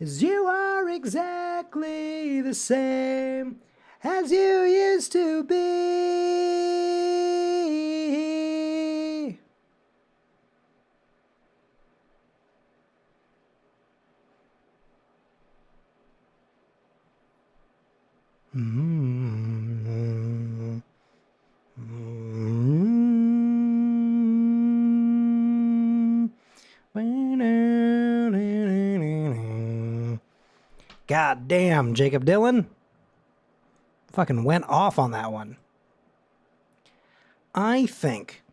'Cause you are exactly the same as you used to be. God damn, Jacob Dylan. Fucking went off on that one. I think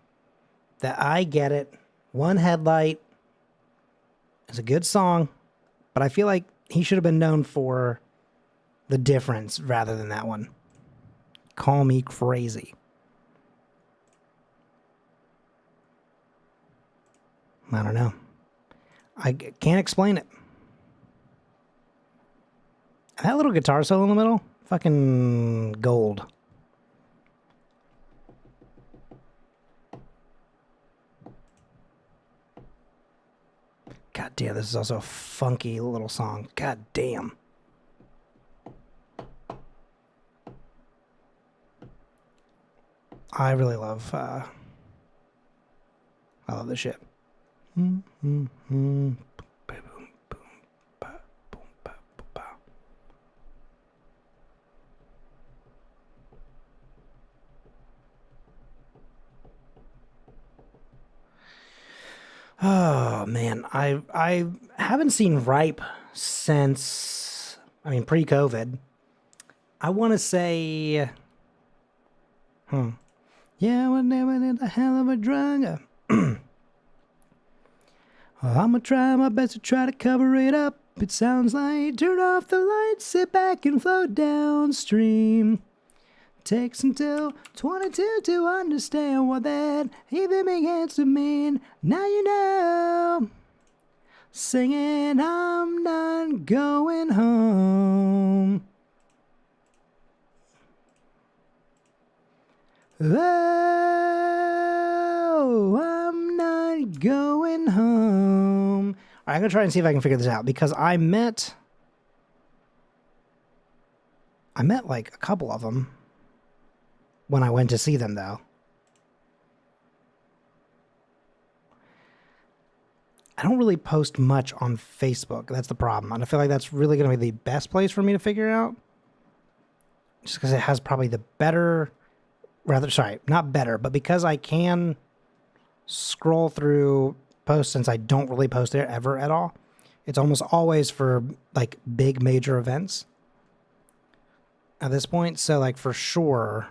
that I Get It, One Headlight is a good song, but I feel like he should have been known for The Difference rather than that one. Call me crazy. I don't know. I can't explain it. That little guitar solo in the middle, fucking gold. God damn, this is also a funky little song. God damn. I really love, I love this shit. Oh man, I haven't seen Ripe since, I mean, pre-COVID. I want to say, yeah, we're never in a hell of a drug. I'm gonna try my best to try to cover it up. It sounds like turn off the lights, sit back and float downstream. Takes until 22 to understand what that even begins to mean. Now you know. Singing, I'm not going home. Oh, I'm not going home. All right, I'm going to try and see if I can figure this out because I met like a couple of them when I went to see them, though. I don't really post much on Facebook. That's the problem. And I feel like that's really going to be the best place for me to figure out. Just because it has probably the better, not better, but because I can scroll through posts since I don't really post there ever at all. It's almost always for like big major events at this point. So like for sure.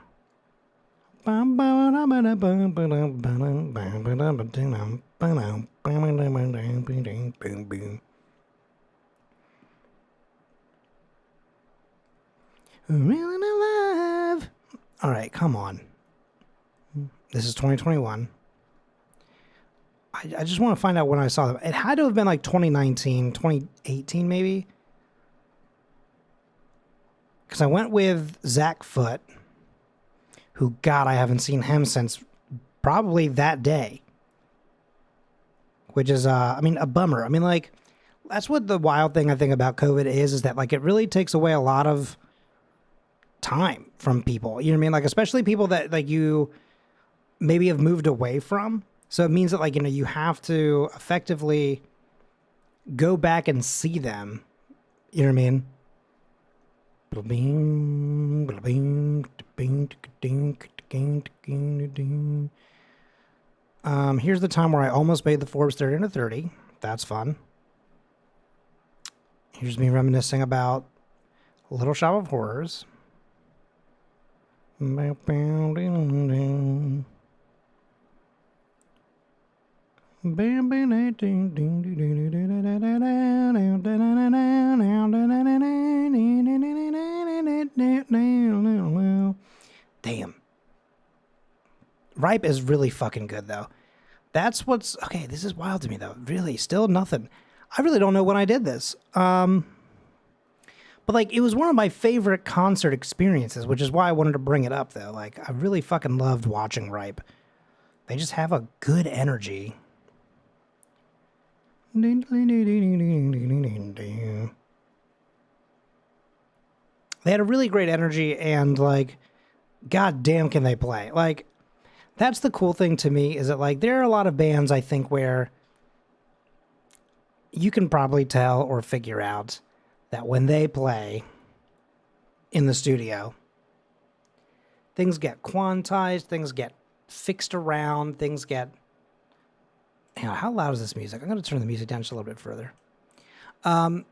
Reeling alive. All right, come on. This is 2021. I just want to find out when I saw them. It had to have been like 2019, 2018 maybe. Because I went with Zach Foot, who, God, I haven't seen him since probably that day. Which is, I mean, a bummer. I mean, like, that's what the wild thing I think about COVID is that, like, it really takes away a lot of time from people. You know what I mean? Like, especially people that, like, you maybe have moved away from. So it means that, like, you know, you have to effectively go back and see them. You know what I mean? Here's the time where I almost made the Forbes 30 under 30. That's fun. Here's me reminiscing about Little Shop of Horrors. Damn. Ripe is really fucking good, though. That's what's... Okay, this is wild to me, though. Really, still nothing. I really don't know when I did this. But, like, it was one of my favorite concert experiences, which is why I wanted to bring it up, though. Like, I really fucking loved watching Ripe. They just have a good energy. They had a really great energy, and like, god damn, can they play? Like, that's the cool thing to me, is that like there are a lot of bands I think where you can probably tell or figure out that when they play in the studio, things get quantized, things get fixed around, things get... how loud is this music? I'm going to turn the music down just a little bit further. But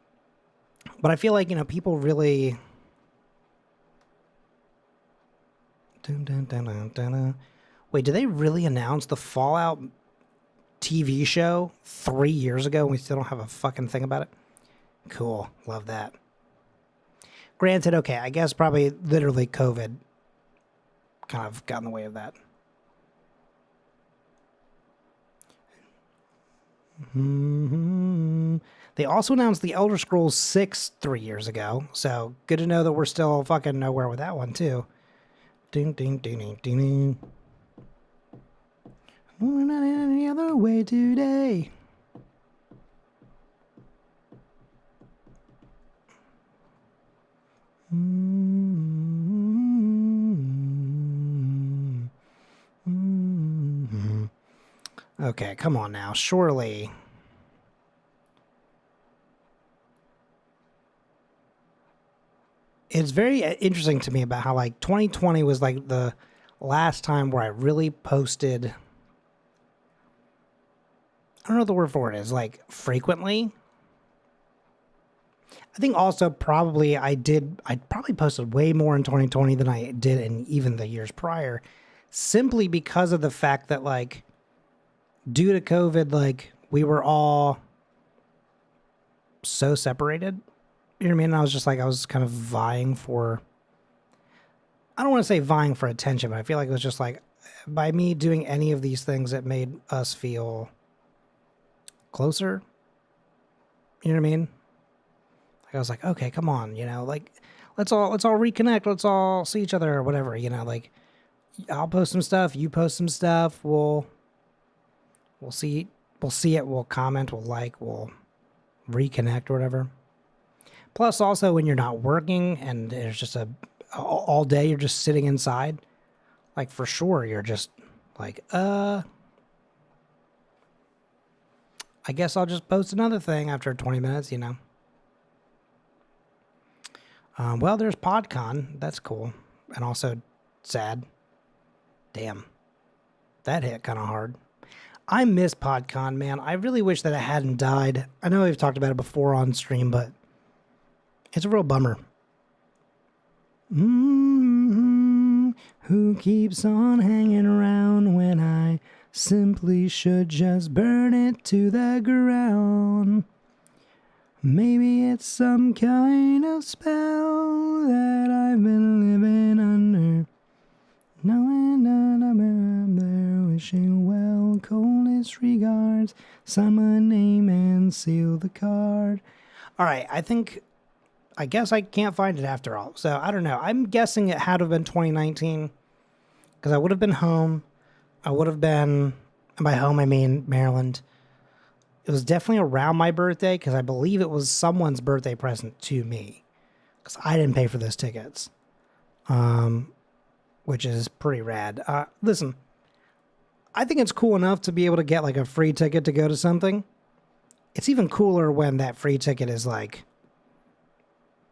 I feel like, people really... Wait, did they really announce the Fallout TV show 3 years ago and we still don't have a fucking thing about it? Cool. Love that. Granted, okay, I guess probably literally COVID kind of got in the way of that. They also announced the Elder Scrolls 6 3 years ago, so good to know that we're still fucking nowhere with that one too. Ding, ding, ding, ding, ding, ding. We're not any other way today. Okay, come on now. Surely. It's very interesting to me about how like 2020 was like the last time where I really posted... I don't know what the word for it is, like frequently. I think also probably I probably posted way more in 2020 than I did in even the years prior, simply because of the fact that like due to COVID, like we were all so separated. You know what I mean? I was just like, I was kind of vying for, I don't want to say vying for attention, but I feel like it was just like by me doing any of these things, it made us feel closer. You know what I mean? Like I was like, okay, come on, like let's all reconnect, let's all see each other or whatever, like I'll post some stuff, you post some stuff, we'll see it, we'll comment, we'll like, we'll reconnect or whatever. Plus also when you're not working and there's just all day you're just sitting inside, like for sure you're just like, I guess I'll just post another thing after 20 minutes, Well, there's PodCon. That's cool. And also sad. Damn. That hit kind of hard. I miss PodCon, man. I really wish that it hadn't died. I know we've talked about it before on stream, but it's a real bummer. Who keeps on hanging around when I simply should just burn it to the ground? Maybe it's some kind of spell that I've been living under. Knowing that I've been up there, wishing well, coldest regards. Sign my name and seal the card. All right, I guess I can't find it after all. So I don't know. I'm guessing it had to have been 2019 because I would have been home. I would have been, and by home I mean Maryland. It was definitely around my birthday because I believe it was someone's birthday present to me because I didn't pay for those tickets, which is pretty rad. Listen, I think it's cool enough to be able to get like a free ticket to go to something. It's even cooler when that free ticket is like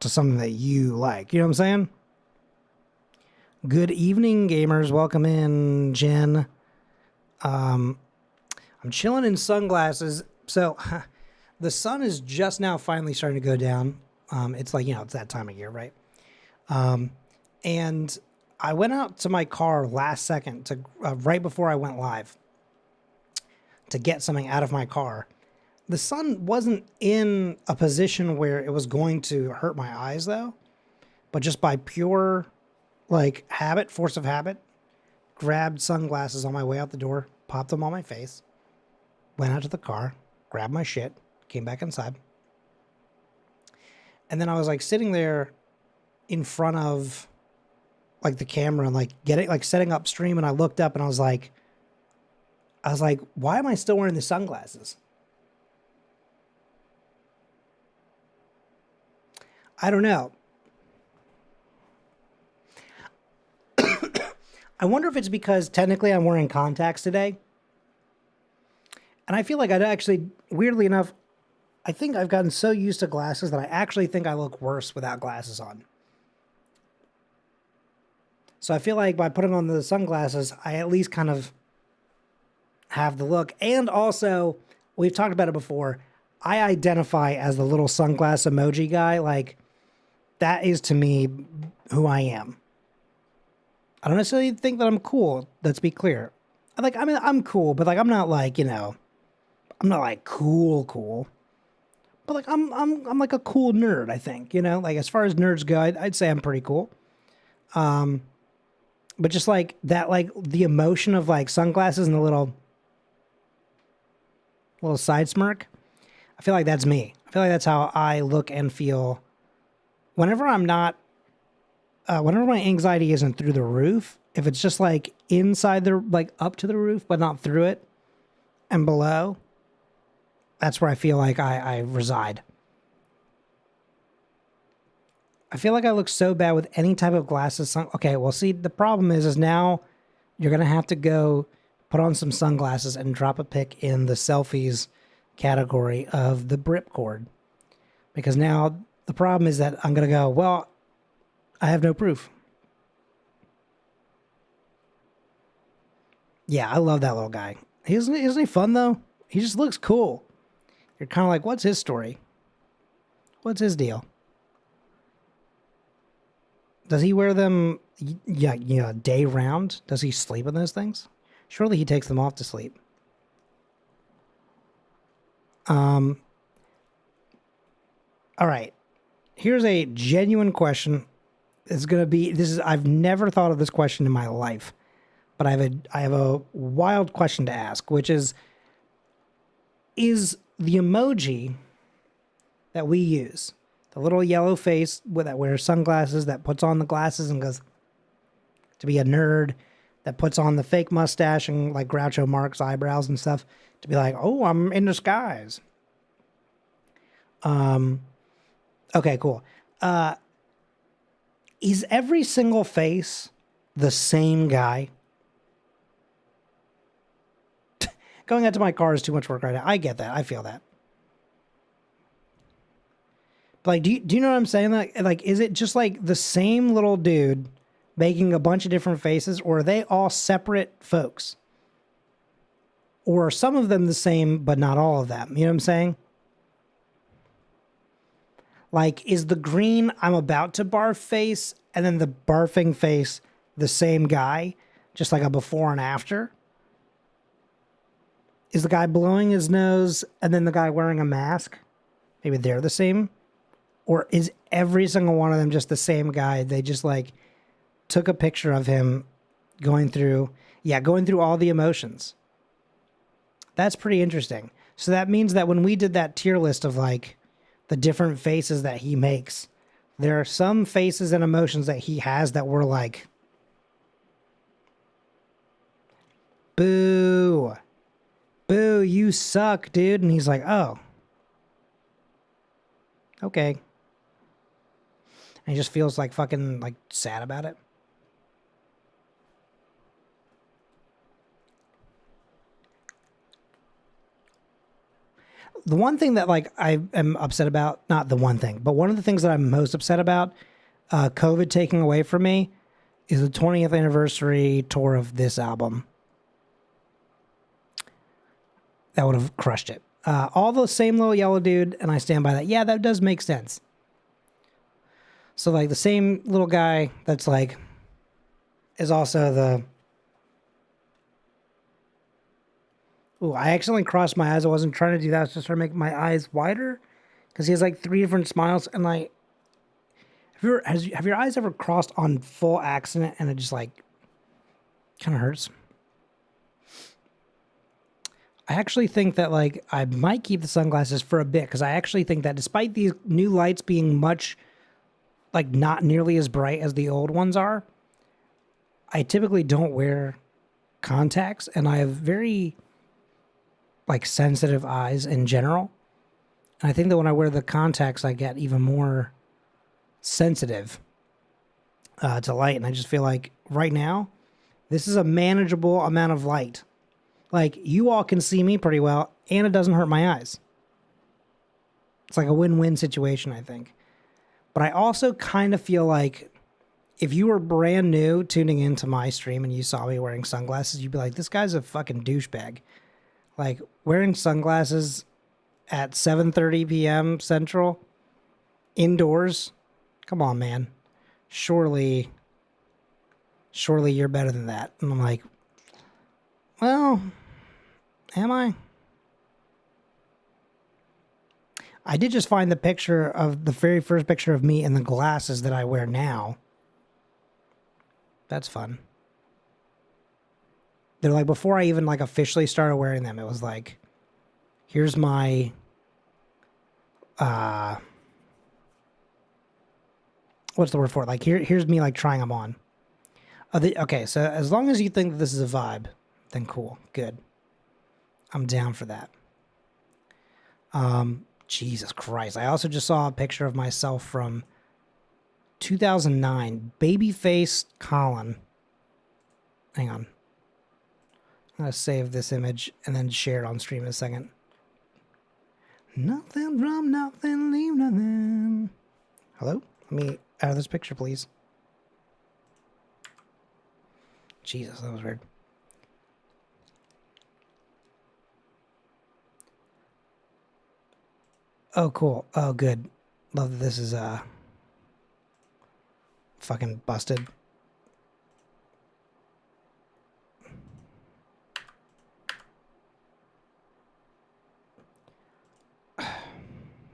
to something that you like. You know what I'm saying? Good evening, gamers. Welcome in, Jen. I'm chilling in sunglasses. So the sun is just now finally starting to go down. It's like, it's that time of year, right? And I went out to my car last second to right before I went live to get something out of my car. The sun wasn't in a position where it was going to hurt my eyes though, but just by pure like force of habit, grabbed sunglasses on my way out the door, popped them on my face, went out to the car, grabbed my shit, came back inside. And then I was like sitting there in front of like the camera and like setting up stream. And I looked up and I was like, why am I still wearing the sunglasses? I don't know. I wonder if it's because technically I'm wearing contacts today. And I feel like I'd actually, weirdly enough, I think I've gotten so used to glasses that I actually think I look worse without glasses on. So I feel like by putting on the sunglasses, I at least kind of have the look. And also, we've talked about it before, I identify as the little sunglass emoji guy. Like, that is to me who I am. I don't necessarily think that I'm cool. Let's be clear. I mean, I'm cool, but like, I'm not like, I'm not like cool. But like, I'm like a cool nerd. I think, like as far as nerds go, I'd say I'm pretty cool. But just like that, like the emotion of like sunglasses and the little side smirk. I feel like that's me. I feel like that's how I look and feel whenever I'm not. Whenever my anxiety isn't through the roof, if it's just like inside the, like up to the roof, but not through it and below, that's where I feel like I reside. I feel like I look so bad with any type of glasses. Okay, well, see, the problem is now you're going to have to go put on some sunglasses and drop a pic in the selfies category of the Bripcord. Because now the problem is that I'm going to go, well, I have no proof. Yeah, I love that little guy. Isn't he fun, though? He just looks cool. You're kind of like, what's his story? What's his deal? Does he wear them, day round? Does he sleep in those things? Surely he takes them off to sleep. All right. Here's a genuine question. I've never thought of this question in my life, but I have a wild question to ask, which is the emoji that we use, the little yellow face that wears sunglasses, that puts on the glasses and goes to be a nerd, that puts on the fake mustache and like Groucho Marx eyebrows and stuff to be like, oh, I'm in disguise. Okay, cool. Is every single face the same guy? Going out to my car is too much work right now. I get that. I feel that. But like, do you know what I'm saying? Like, is it just like the same little dude making a bunch of different faces, or are they all separate folks? Or are some of them the same, but not all of them? You know what I'm saying? Like, is the green I'm about to barf face and then the barfing face the same guy? Just like a before and after? Is the guy blowing his nose and then the guy wearing a mask? Maybe they're the same? Or is every single one of them just the same guy? They just like took a picture of him going through all the emotions. That's pretty interesting. So that means that when we did that tier list of like the different faces that he makes, there are some faces and emotions that he has that were like, boo, you suck, dude. And he's like, oh, okay. And he just feels like fucking like sad about it. The one thing that like I am upset about, not the one thing, but one of the things that I'm most upset about, COVID taking away from me, is the 20th anniversary tour of this album. That would have crushed it. All the same little yellow dude, and I stand by that. Yeah, that does make sense. So like the same little guy that's like is also the. Ooh, I accidentally crossed my eyes. I wasn't trying to do that. I was just trying to make my eyes wider because he has like 3 different smiles. And like, have your eyes ever crossed on full accident and it just like kind of hurts? I actually think that like I might keep the sunglasses for a bit because I actually think that despite these new lights being much like not nearly as bright as the old ones are, I typically don't wear contacts and I have very like sensitive eyes in general. And I think that when I wear the contacts, I get even more sensitive to light. And I just feel like right now, This is a manageable amount of light. Like, you all can see me pretty well, and it doesn't hurt my eyes. It's like a win-win situation, I think. But I also kind of feel like if you were brand new tuning into my stream and you saw me wearing sunglasses, you'd be like, this guy's a fucking douchebag. Like, wearing sunglasses at 7:30 p.m. Central, indoors? Come on, man. Surely you're better than that. And I'm like, well, am I? I did just find the very first picture of me in the glasses that I wear now. That's fun. They're like, before I even like officially started wearing them, it was like, here's my, what's the word for it? Like, here's me like trying them on. Okay, so as long as you think that this is a vibe, then cool, good. I'm down for that. Jesus Christ. I also just saw a picture of myself from 2009. Babyface Colin. Hang on. I'm going to save this image and then share it on stream in a second. Nothing from nothing, leave nothing. Hello? Let me out of this picture, please. Jesus, that was weird. Oh, cool. Oh, good. Love that this is fucking busted.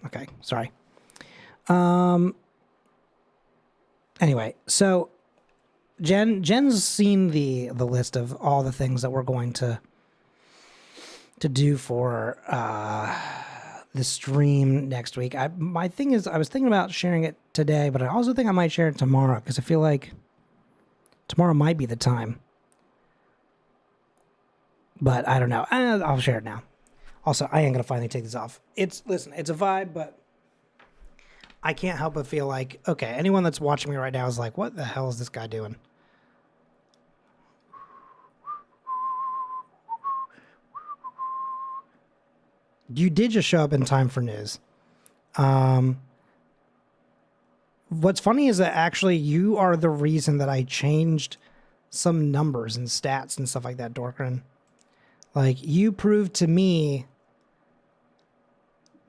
Okay, sorry. Anyway, so Jen's seen the list of all the things that we're going to do for the stream next week. My thing is, I was thinking about sharing it today, but I also think I might share it tomorrow because I feel like tomorrow might be the time. But I don't know. I'll share it now. Also, I am gonna finally take this off. Listen, it's a vibe, but I can't help but feel like, okay, anyone that's watching me right now is like, what the hell is this guy doing? You did just show up in time for news. What's funny is that actually you are the reason that I changed some numbers and stats and stuff like that, Dorkrin. Like, you proved to me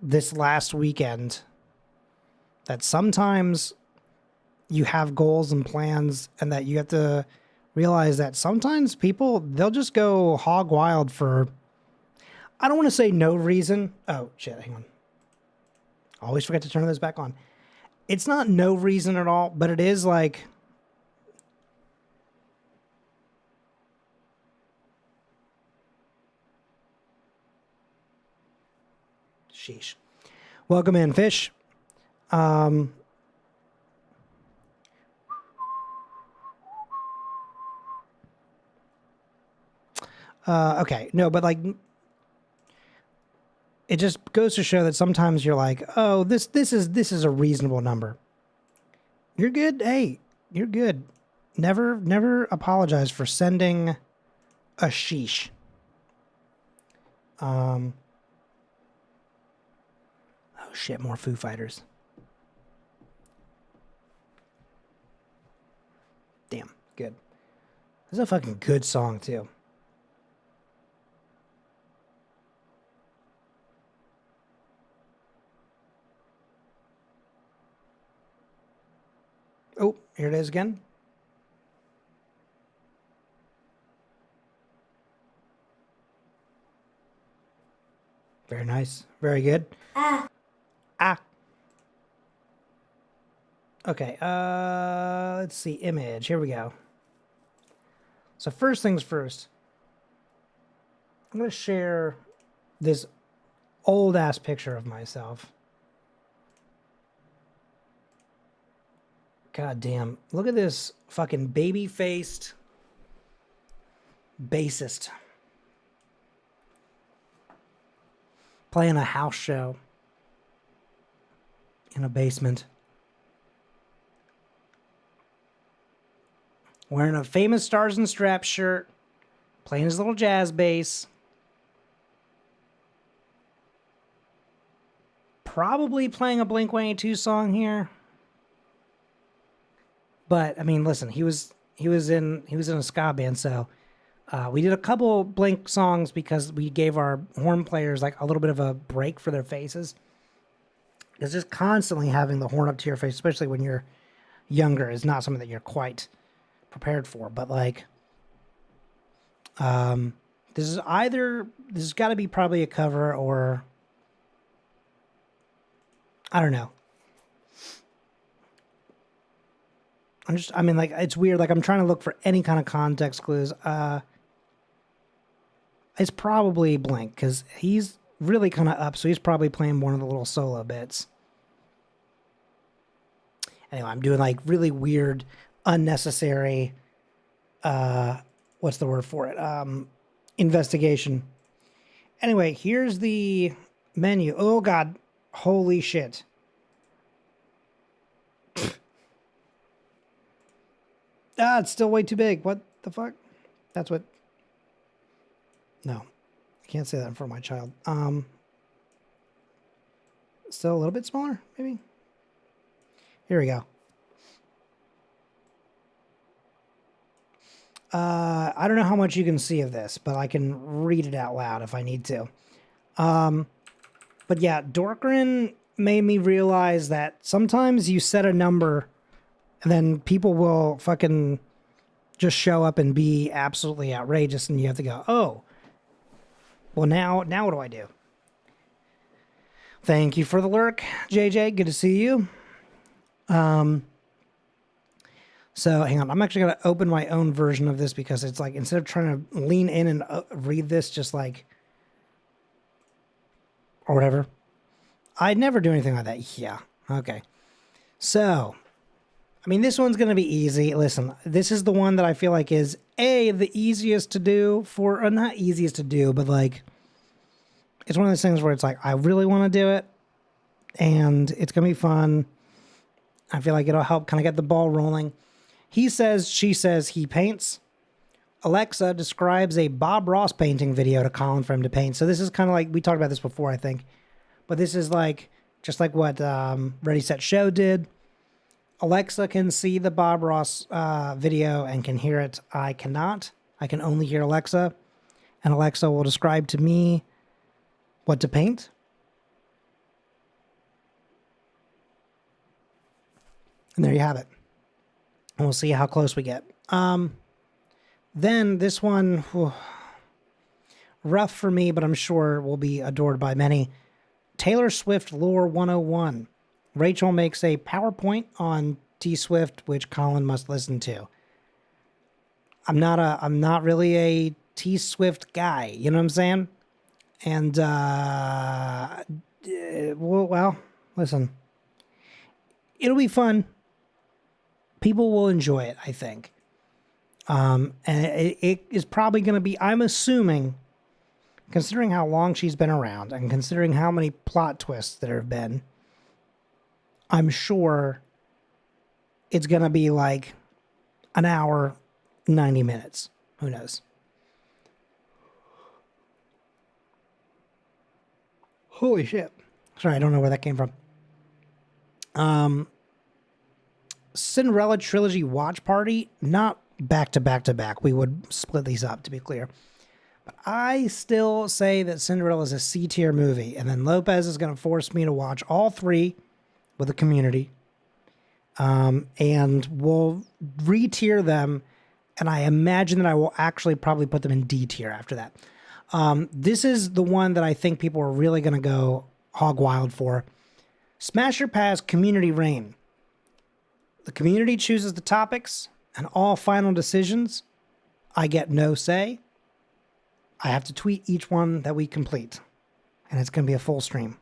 this last weekend that sometimes you have goals and plans and that you have to realize that sometimes people, they'll just go hog wild for, I don't want to say no reason. Oh, shit, hang on. Always forget to turn this back on. It's not no reason at all, but it is like, sheesh. Welcome in, Fish. Okay, no, but like, it just goes to show that sometimes you're like, oh, this is a reasonable number. You're good. Hey, you're good. Never apologize for sending a sheesh. Oh shit, more Foo Fighters. Damn, good. This is a fucking good song too. Oh, here it is again. Very nice. Very good. Ah. Okay, let's see. Image. Here we go. So first things first. I'm going to share this old-ass picture of myself. God damn. Look at this fucking baby-faced bassist playing a house show in a basement. wearing a famous Stars and Straps shirt, playing his little jazz bass. Probably playing a Blink-182 song here. But I mean, listen, he was in a ska band, so we did a couple Blink songs because we gave our horn players like a little bit of a break for their faces. It's just constantly having the horn up to your face, especially when you're younger, is not something that you're quite prepared for. But like, this has got to be probably a cover, or I don't know. I mean, like, it's weird. Like, I'm trying to look for any kind of context clues. It's probably Blink, because he's really kind of up, so he's probably playing one of the little solo bits. Anyway, I'm doing, like, really weird, unnecessary, what's the word for it? Investigation. Anyway, here's the menu. Oh, God. Holy shit. It's still way too big. What the fuck? That's what... No. I can't say that in front of my child. Still a little bit smaller, maybe? Here we go. I don't know how much you can see of this, but I can read it out loud if I need to. But yeah, Dorkrin made me realize that sometimes you set a number and then people will fucking just show up and be absolutely outrageous, and you have to go, oh, well, now what do I do? Thank you for the lurk, JJ. Good to see you. So hang on. I'm actually going to open my own version of this because it's like, instead of trying to lean in and read this just like, or whatever. I'd never do anything like that. Yeah. Okay. So, I mean, this one's going to be easy. Listen, this is the one that I feel like is the easiest to do for, not easiest to do, but like, it's one of those things where it's like, I really want to do it and it's going to be fun. I feel like it'll help kind of get the ball rolling. He says, she says, he paints. Alexa describes a Bob Ross painting video to Colin for him to paint. So this is kind of like, we talked about this before, I think, but this is like, just like what Ready, Set, Show did. Alexa can see the Bob Ross video and can hear it. I cannot. I can only hear Alexa. And Alexa will describe to me what to paint. And there you have it. And we'll see how close we get. Then this one, rough for me, but I'm sure will be adored by many. Taylor Swift Lore 101. Rachel makes a PowerPoint on T Swift, which Colin must listen to. I'm not really a T Swift guy, you know what I'm saying? And well, listen, it'll be fun. People will enjoy it, I think. And it is probably going to be, I'm assuming, considering how long she's been around and considering how many plot twists there have been, I'm sure it's going to be like an hour, 90 minutes. Who knows? Holy shit. Sorry, I don't know where that came from. Cinderella Trilogy Watch Party, not back to back to back. We would split these up, to be clear. But I still say that Cinderella is a C-tier movie, and then Lopez is going to force me to watch all three with the community. And we'll re-tier them, and I imagine that I will actually probably put them in D tier after that. This is the one that I think people are really going to go hog wild for. Smash or Pass Community Reign. The community chooses the topics and all final decisions. I get no say. I have to tweet each one that we complete, and it's going to be a full stream.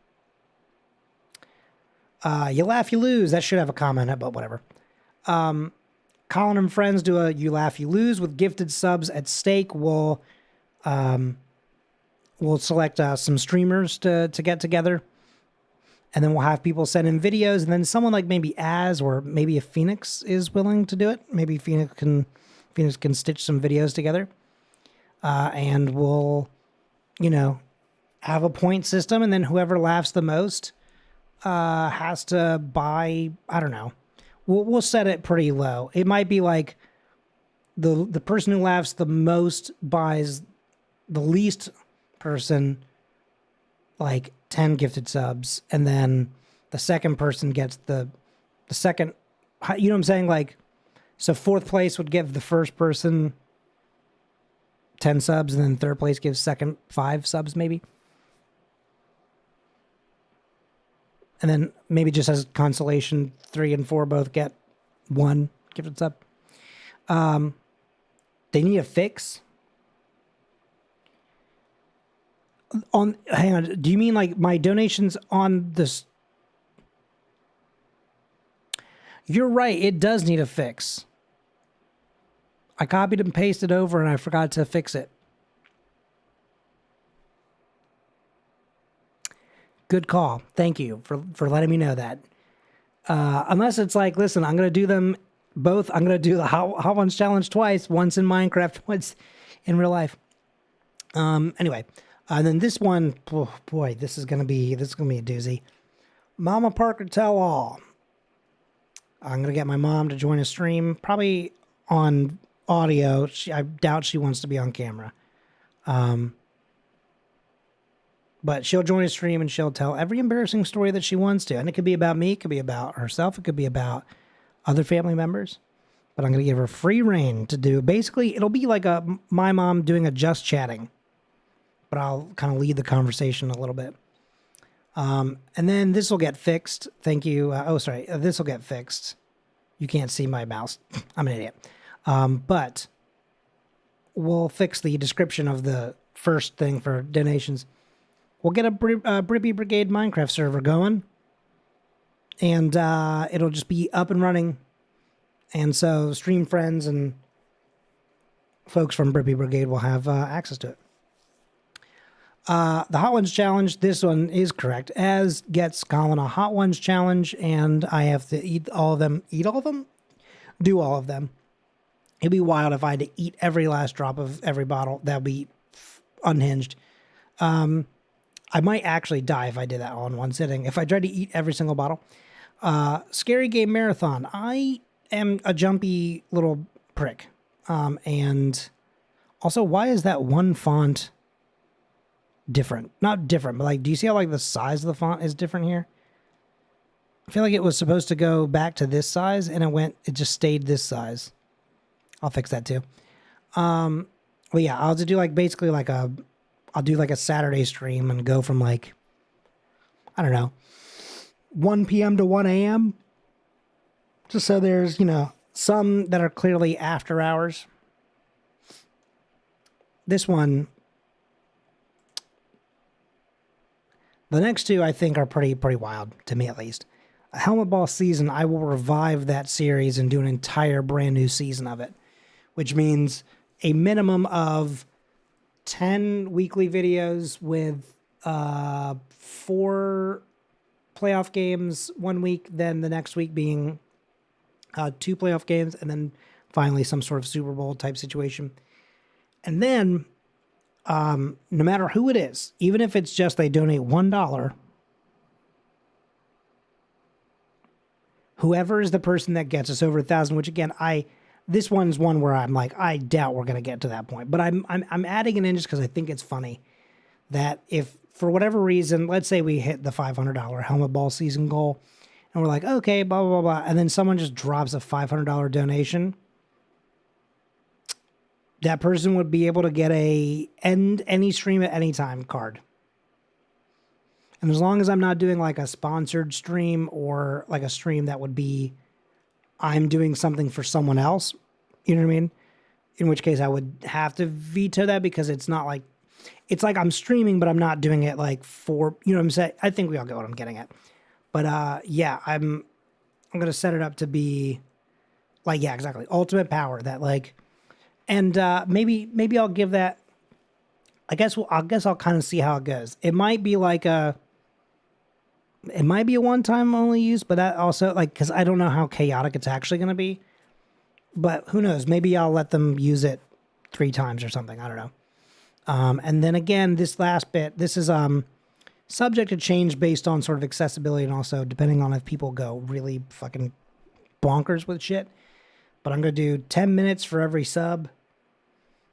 You laugh, you lose. That should have a comment, but whatever. Colin and friends do a you laugh, you lose with gifted subs at stake. We'll select some streamers to get together, and then we'll have people send in videos, and then someone like maybe Az, or maybe if Phoenix is willing to do it, maybe Phoenix can Phoenix can stitch some videos together, and we'll, you know, have a point system, and then whoever laughs the most has to buy. I don't know. We'll set it pretty low. It might be like the person who laughs the most buys the least person like 10 gifted subs, and then the second person gets the second. You know what I'm saying? Like, so fourth place would give the first person 10 subs, and then third place gives second 5 subs, maybe. And then maybe just as consolation, 3 and 4 both get 1 gifted sub. They need a fix. Hang on. Do you mean like my donations on this? You're right. It does need a fix. I copied and pasted over and I forgot to fix it. Good call. Thank you for letting me know that. Unless it's like, listen, I'm going to do them both. I'm going to do the Hot Ones challenge twice, once in Minecraft, once in real life. Anyway, and then this one, oh boy, this is going to be a doozy. Mama Parker Tell All. I'm going to get my mom to join a stream, probably on audio. I doubt she wants to be on camera. But she'll join a stream and she'll tell every embarrassing story that she wants to. And it could be about me, it could be about herself, it could be about other family members. But I'm going to give her free reign to do, basically, it'll be like my mom doing a just chatting. But I'll kind of lead the conversation a little bit. And then this will get fixed. Thank you. This will get fixed. You can't see my mouse. I'm an idiot. But we'll fix the description of the first thing for donations. We'll get a Brippy Brigade Minecraft server going. And it'll just be up and running. And so stream friends and folks from Brippy Brigade will have access to it. The Hot Ones challenge, this one is correct, as gets Colin a Hot Ones challenge, and I have to eat all of them. Eat all of them? Do all of them. It'd be wild if I had to eat every last drop of every bottle. That would be unhinged. I might actually die if I did that all in one sitting. If I tried to eat every single bottle. Scary Game Marathon. I am a jumpy little prick. And also, why is that one font different? Not different, but like, do you see how like the size of the font is different here? I feel like it was supposed to go back to this size and it just stayed this size. I'll fix that too. Well, yeah, I'll just do like basically like I'll do like a Saturday stream and go from like, I don't know, 1 p.m. to 1 a.m. Just so there's, you know, some that are clearly after hours. This one, the next two I think are pretty wild, to me at least. A Helmet Ball season, I will revive that series and do an entire brand new season of it, which means a minimum of 10 weekly videos with 4 playoff games one week, then the next week being 2 playoff games, and then finally some sort of Super Bowl type situation. And then no matter who it is, even if it's just they donate $1, whoever is the person that gets us over 1,000, which again, this one's one where I'm like, I doubt we're gonna get to that point, but I'm adding it in just because I think it's funny that if for whatever reason, let's say we hit the $500 Helmet Ball season goal, and we're like, okay, blah blah blah, and then someone just drops a $500 donation. That person would be able to get a end any stream at any time card. And as long as I'm not doing like a sponsored stream or like a stream that would be I'm doing something for someone else, you know what I mean? In which case I would have to veto that because it's not like, it's like I'm streaming, but I'm not doing it like for, you know what I'm saying? I think we all get what I'm getting at. But yeah, I'm going to set it up to be like, yeah, exactly. Ultimate power that like, and maybe I'll give that. I guess I'll kind of see how it goes. It might be like it might be a one-time only use, but that also like because I don't know how chaotic it's actually going to be. but who knows? Maybe I'll let them use it 3 times or something. I don't know. And then again, this last bit, this is subject to change based on sort of accessibility and also depending on if people go really fucking bonkers with shit. But I'm going to do 10 minutes for every sub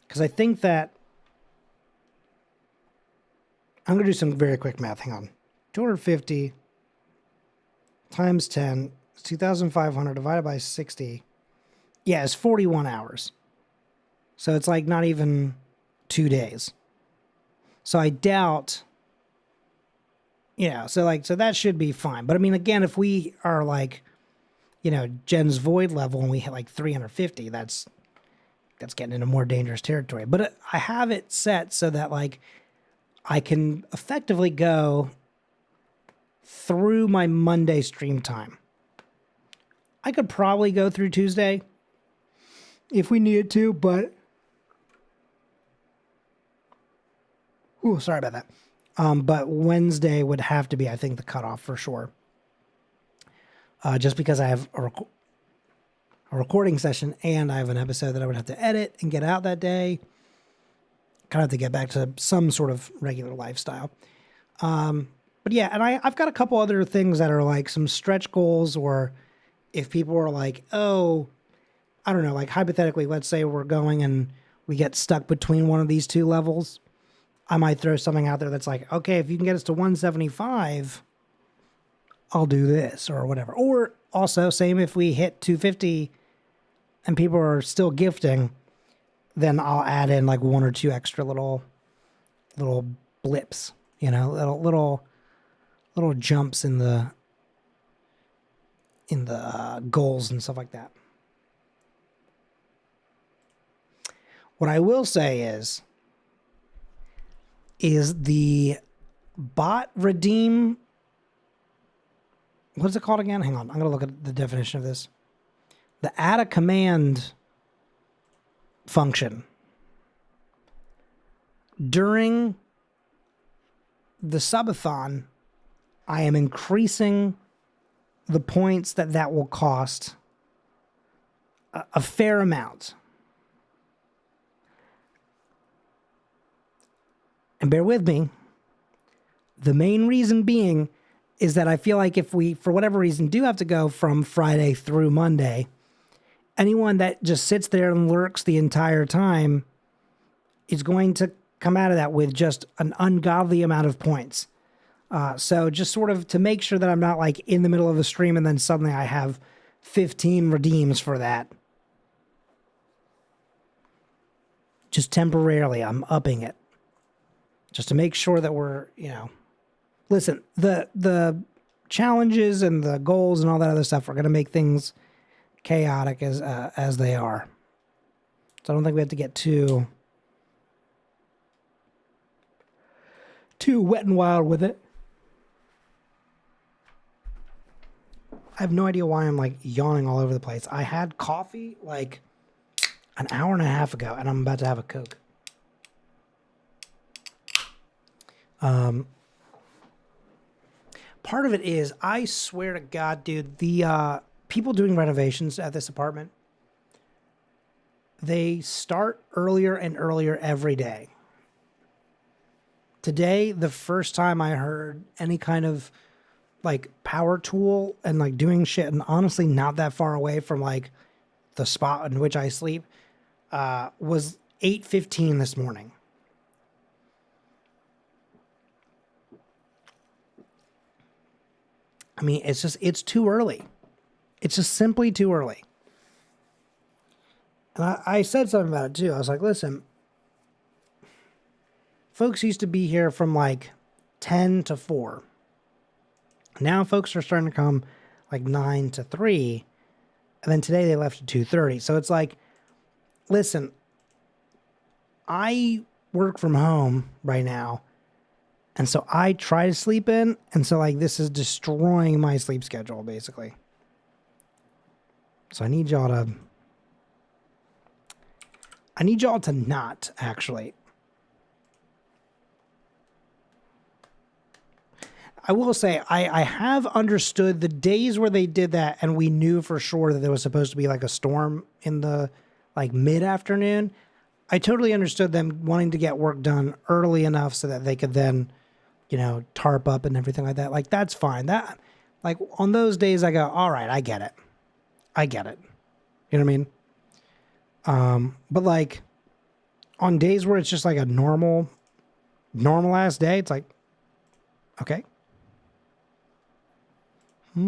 because I think that I'm going to do some very quick math. Hang on. 250 times 10 is 2,500 divided by 60. Yeah, it's 41 hours. So it's like not even 2 days. So I doubt, so that should be fine. But I mean, again, if we are like, Jen's Void level and we hit like 350, that's getting into more dangerous territory. But I have it set so that like I can effectively go through my Monday stream time. I could probably go through Tuesday if we needed to, but sorry about that. But Wednesday would have to be, I think, the cutoff for sure. Just because I have a recording session and I have an episode that I would have to edit and get out that day. Kind of have to get back to some sort of regular lifestyle. But yeah, and I've got a couple other things that are like some stretch goals, or if people are like, oh, I don't know, like hypothetically, let's say we're going and we get stuck between one of these 2 levels. I might throw something out there that's like, okay, if you can get us to 175, I'll do this or whatever. Or also, same if we hit 250 and people are still gifting, then I'll add in like 1 or 2 extra little blips, little jumps in the goals and stuff like that. What I will say is the bot redeem. What is it called again? Hang on. I'm going to look at the definition of this. The add a command function. During the subathon, I am increasing the points that will cost a fair amount. And bear with me. The main reason being is that I feel like if we, for whatever reason, do have to go from Friday through Monday, anyone that just sits there and lurks the entire time is going to come out of that with just an ungodly amount of points. So just sort of to make sure that I'm not like in the middle of a stream and then suddenly I have 15 redeems for that. Just temporarily, I'm upping it. Just to make sure that we're, listen, the challenges and the goals and all that other stuff are going to make things chaotic as they are. So I don't think we have to get too wet and wild with it. I have no idea why I'm like yawning all over the place. I had coffee like an hour and a half ago and I'm about to have a Coke. Part of it is, I swear to God, dude, the people doing renovations at this apartment, they start earlier and earlier every day. Today, the first time I heard any kind of like power tool and like doing shit, and honestly not that far away from like the spot in which I sleep, was 8:15 this morning. I mean, it's too early. It's just simply too early. And I said something about it too. I was like, listen, folks used to be here from like 10 to 4. Now folks are starting to come like 9 to 3. And then today they left at 2:30. So it's like, listen, I work from home right now. And so I try to sleep in. And so like this is destroying my sleep schedule basically. So I need y'all to not actually. I will say I have understood the days where they did that, and we knew for sure that there was supposed to be like a storm in the like mid afternoon. I totally understood them wanting to get work done early enough so that they could then, tarp up and everything like that. Like that's fine. That like on those days I go, all right, I get it. I get it. You know what I mean? But like on days where it's just like a normal ass day, it's like, okay. I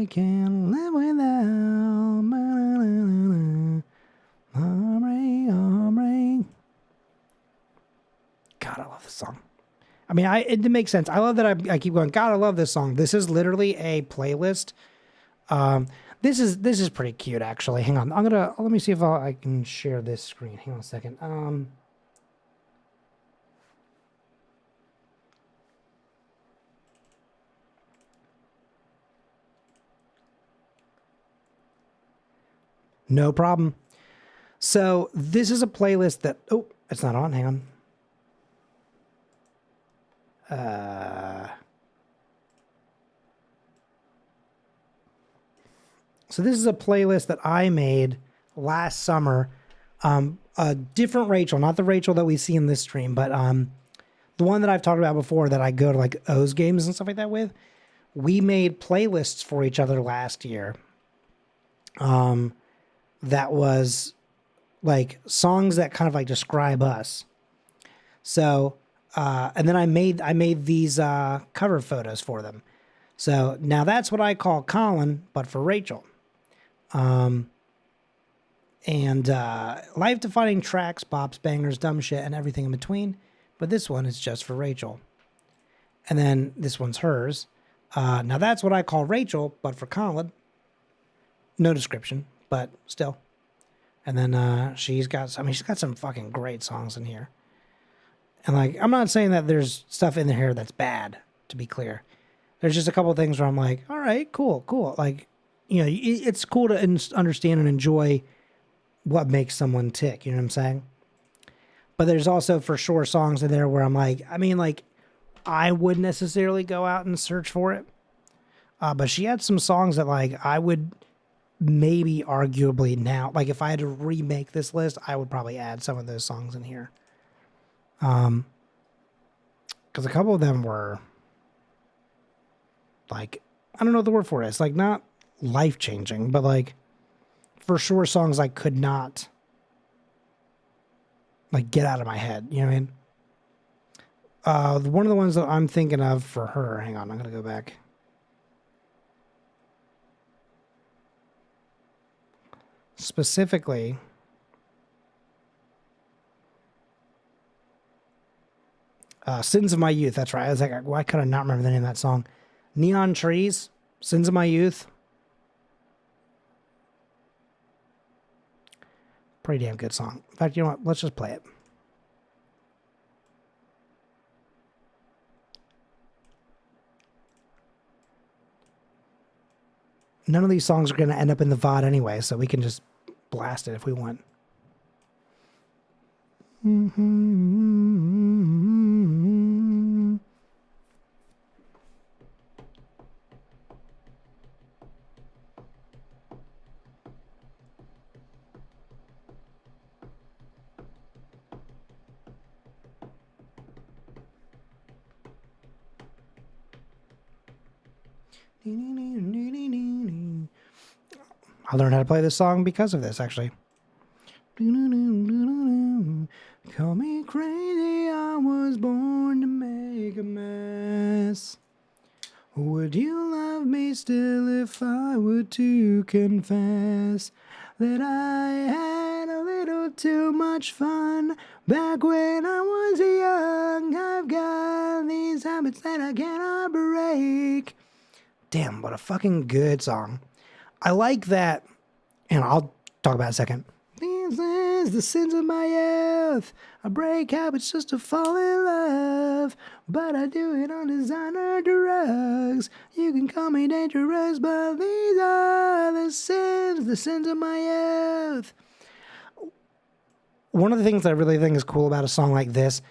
can't live without God, I love this song. I mean, it makes sense. I love that I keep going, God, I love this song. This is literally a playlist. This is pretty cute, actually. Hang on. Let me see if I can share this screen. Hang on a second. No problem. So this is a playlist that, oh, it's not on. Hang on. So this is a playlist that I made last summer. A different Rachel, not the Rachel that we see in this stream, but the one that I've talked about before that I go to like O's games and stuff like that with. We made playlists for each other last year. That was like songs that kind of like describe us. So, and then I made these cover photos for them. So now that's what I call Colin, but for Rachel. And life-defining tracks, bops, bangers, dumb shit, and everything in between. But this one is just for Rachel. And then this one's hers. Now that's what I call Rachel, but for Colin. No description, but still. And then she's got some fucking great songs in here. And like, I'm not saying that there's stuff in here that's bad, to be clear. There's just a couple of things where I'm like, all right, cool. Like, it's cool to understand and enjoy what makes someone tick. You know what I'm saying? But there's also for sure songs in there where I'm like, I wouldn't necessarily go out and search for it. But she had some songs that like I would maybe arguably now, like if I had to remake this list, I would probably add some of those songs in here. Because a couple of them were like, I don't know what the word for it is. Like not life-changing, but like for sure songs I could not like get out of my head. You know what I mean? One of the ones that I'm thinking of for her, hang on, I'm going to go back. Specifically, Sins of My Youth. That's right. I was like, why could I not remember the name of that song? Neon Trees, Sins of My Youth. Pretty damn good song. In fact, you know what? Let's just play it. None of these songs are going to end up in the VOD anyway, so we can just blast it if we want. I learned how to play this song because of this, actually. Call me crazy, I was born to make a mess. Would you love me still if I were to confess that I had a little too much fun back when I was young? I've got these habits that I cannot break. Damn, what a fucking good song. I like that, and I'll talk about it in a second. These are the sins of my youth. I break habits just to fall in love, but I do it on designer drugs. You can call me dangerous, but these are the sins of my youth. One of the things that I really think is cool about a song like this,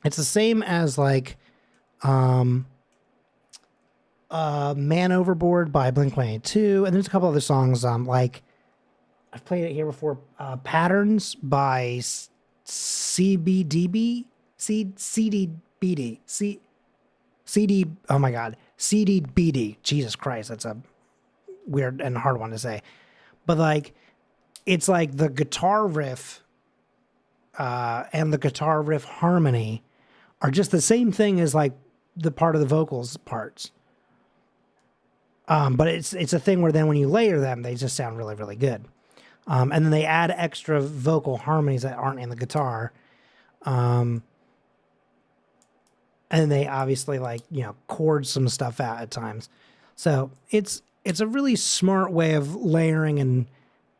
It's the same as like Man Overboard by Blink-182, and there's a couple other songs like I've played it here before. Patterns by CBDB, CDBD, CD. Oh my God, CDBD. Jesus Christ, that's a weird and hard one to say. But like, it's like the guitar riff and the guitar riff harmony are just the same thing as like the part of the vocals parts. But it's a thing where then when you layer them, they just sound really, really good. And then they add extra vocal harmonies that aren't in the guitar. And they obviously like, chord some stuff out at times. So it's a really smart way of layering and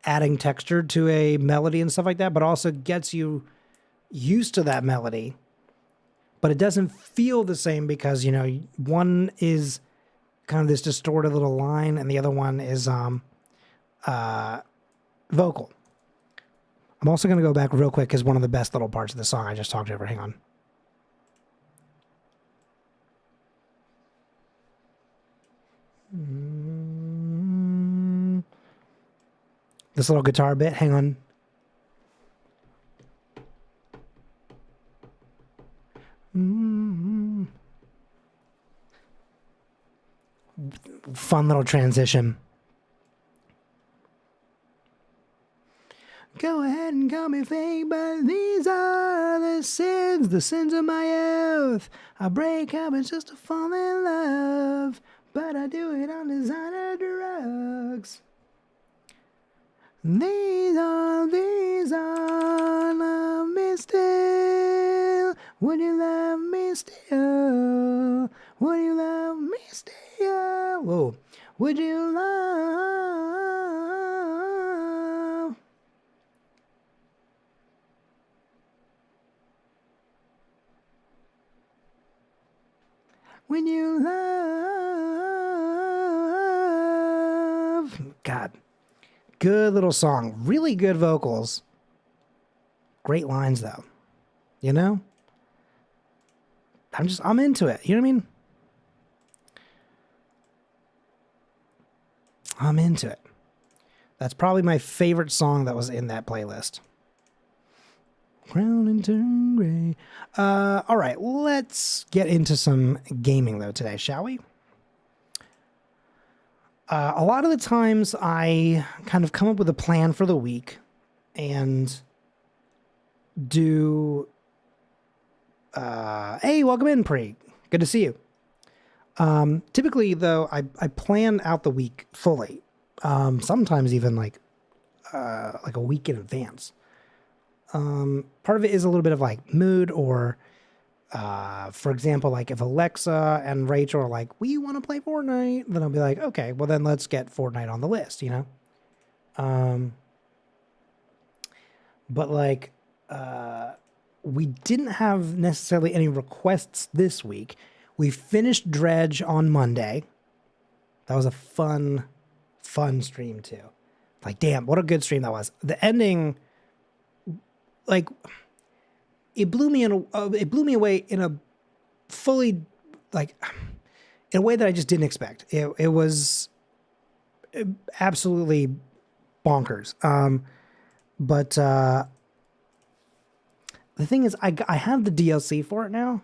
adding texture to a melody and stuff like that, but also gets you used to that melody. But it doesn't feel the same because, one is kind of this distorted little line and the other one is vocal. I'm also going to go back real quick because one of the best little parts of the song I just talked over. Hang on. This little guitar bit. Hang on. Fun little transition. Go ahead and call me fake, but these are the sins of my youth. I break up, it's just to fall in love, but I do it on designer drugs. These are, love me still. Would you love me still? Would you love me still? Whoa. Would you love? When you love. God. Good little song. Really good vocals. Great lines, though. I'm into it. You know what I mean? I'm into it. That's probably my favorite song that was in that playlist. Crown and turn gray. All right, let's get into some gaming, though, today, shall we? A lot of the times I kind of come up with a plan for the week and do... hey, welcome in, Pre. Good to see you. Typically, though, I plan out the week fully. Sometimes even like a week in advance. Part of it is a little bit of like mood or, for example, like if Alexa and Rachel are like, we want to play Fortnite, then I'll be like, okay, well then let's get Fortnite on the list, But like, we didn't have necessarily any requests this week. We finished Dredge on Monday. That was a fun stream too. Like, damn, what a good stream that was. The ending, like, it blew me away in a fully, like, in a way that I just didn't expect. It was absolutely bonkers. But the thing is, I have the DLC for it now,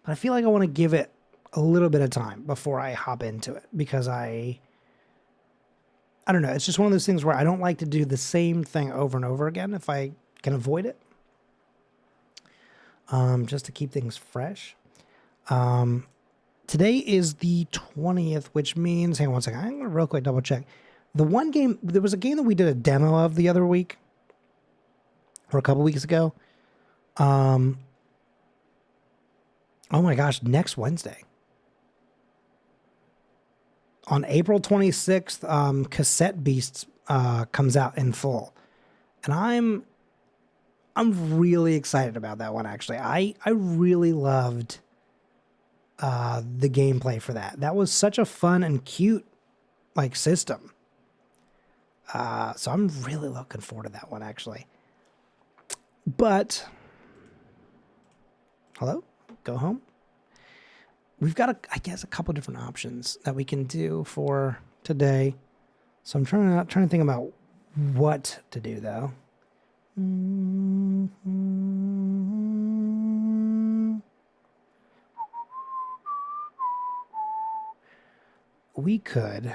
but I feel like I want to give it a little bit of time before I hop into it because I don't know. It's just one of those things where I don't like to do the same thing over and over again if I can avoid it. Just to keep things fresh. Today is the 20th, which means, hang on one second. I'm going to real quick double check. There was a game that we did a demo of the other week, or a couple weeks ago. Oh my gosh, next Wednesday. On April 26th, Cassette Beasts comes out in full. And I'm really excited about that one, actually. I really loved the gameplay for that. That was such a fun and cute like system. So I'm really looking forward to that one, actually. But Hello? Go home? We've got, I guess, a couple different options that we can do for today. So I'm trying to think about what to do, though. We could.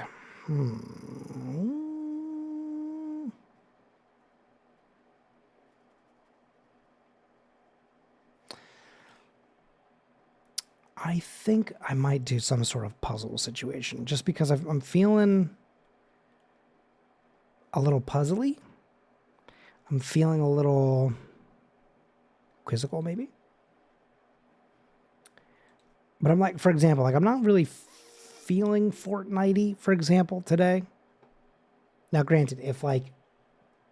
I think I might do some sort of puzzle situation just because I'm feeling a little puzzly. I'm feeling a little quizzical, maybe. But I'm like, for example, like I'm not really feeling Fortnite-y, for example, today. Now, granted, if like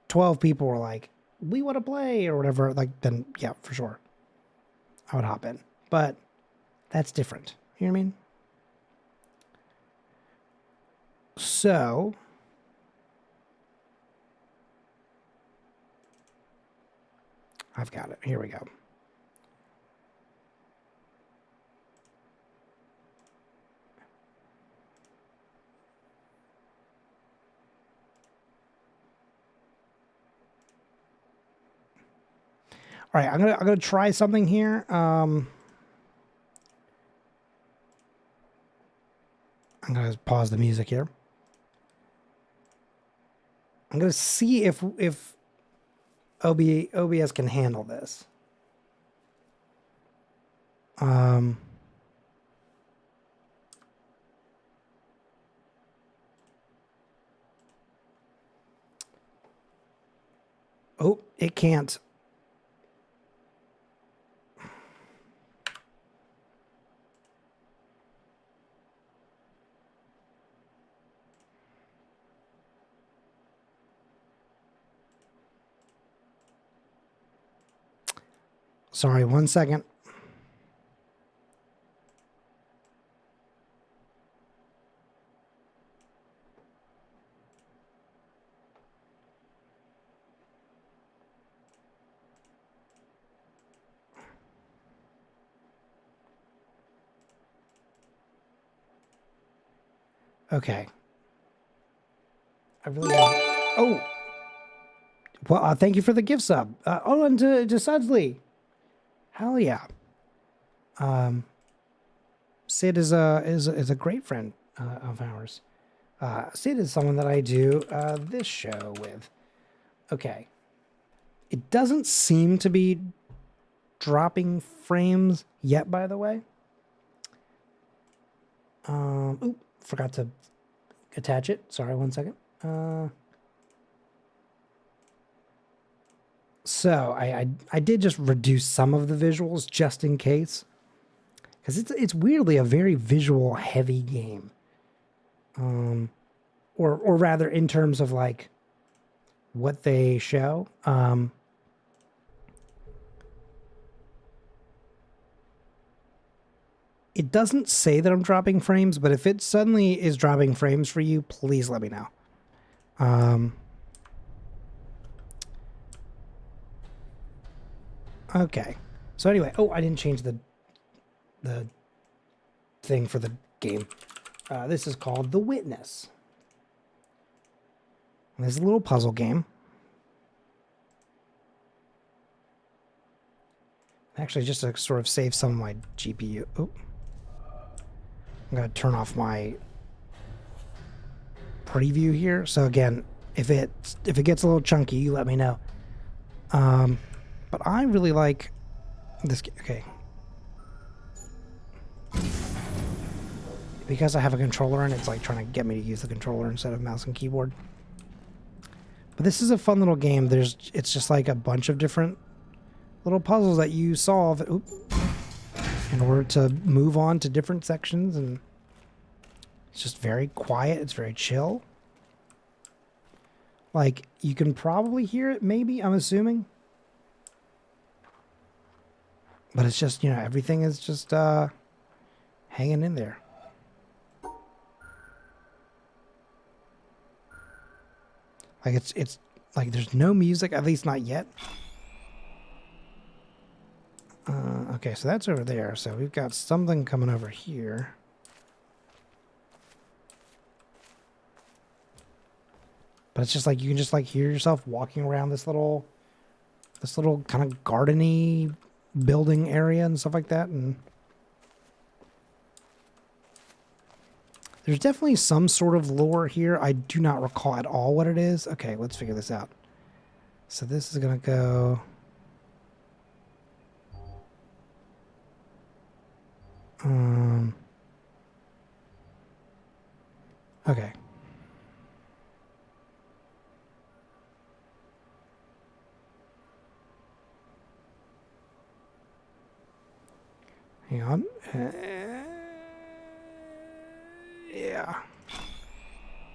12 people were like, we want to play or whatever, like then yeah, for sure, I would hop in. But that's different. You know what I mean? So I've got it. Here we go. All right, I'm gonna try something here. I'm gonna pause the music here. I'm gonna see if OBS can handle this. Oh, it can't. Sorry, 1 second. Okay. I really want... Oh! Well, thank you for the gift sub. Oh, and to Sudsley. Hell yeah. Sid is a great friend of ours. Sid is someone that I do this show with. Okay. It doesn't seem to be dropping frames yet, by the way. Oop, forgot to attach it. Sorry, 1 second. So I did just reduce some of the visuals just in case, because it's weirdly a very visual heavy game. Or rather in terms of like what they show. It doesn't say that I'm dropping frames, but if it suddenly is dropping frames for you, please let me know. Okay. So anyway, oh, I didn't change the thing for the game. This is called The Witness. And this is a little puzzle game. Actually, just to sort of save some of my GPU. Oh. I'm going to turn off my preview here. So again, if it gets a little chunky, you let me know. But I really like this. Okay. Because I have a controller and it's like trying to get me to use the controller instead of mouse and keyboard. But this is a fun little game. It's just like a bunch of different little puzzles that you solve in order to move on to different sections, and it's just very quiet. It's very chill. Like, you can probably hear it, maybe, I'm assuming. But it's just, you know, everything is just hanging in there. Like, it's like there's no music, at least not yet. Okay, so that's over there. So we've got something coming over here. But it's just like you can just like hear yourself walking around this little kind of gardeny building area and stuff like that. And there's definitely some sort of lore here. I do not recall at all what it is. Okay, let's figure this out. So this is gonna go. Okay. Hang on. Yeah.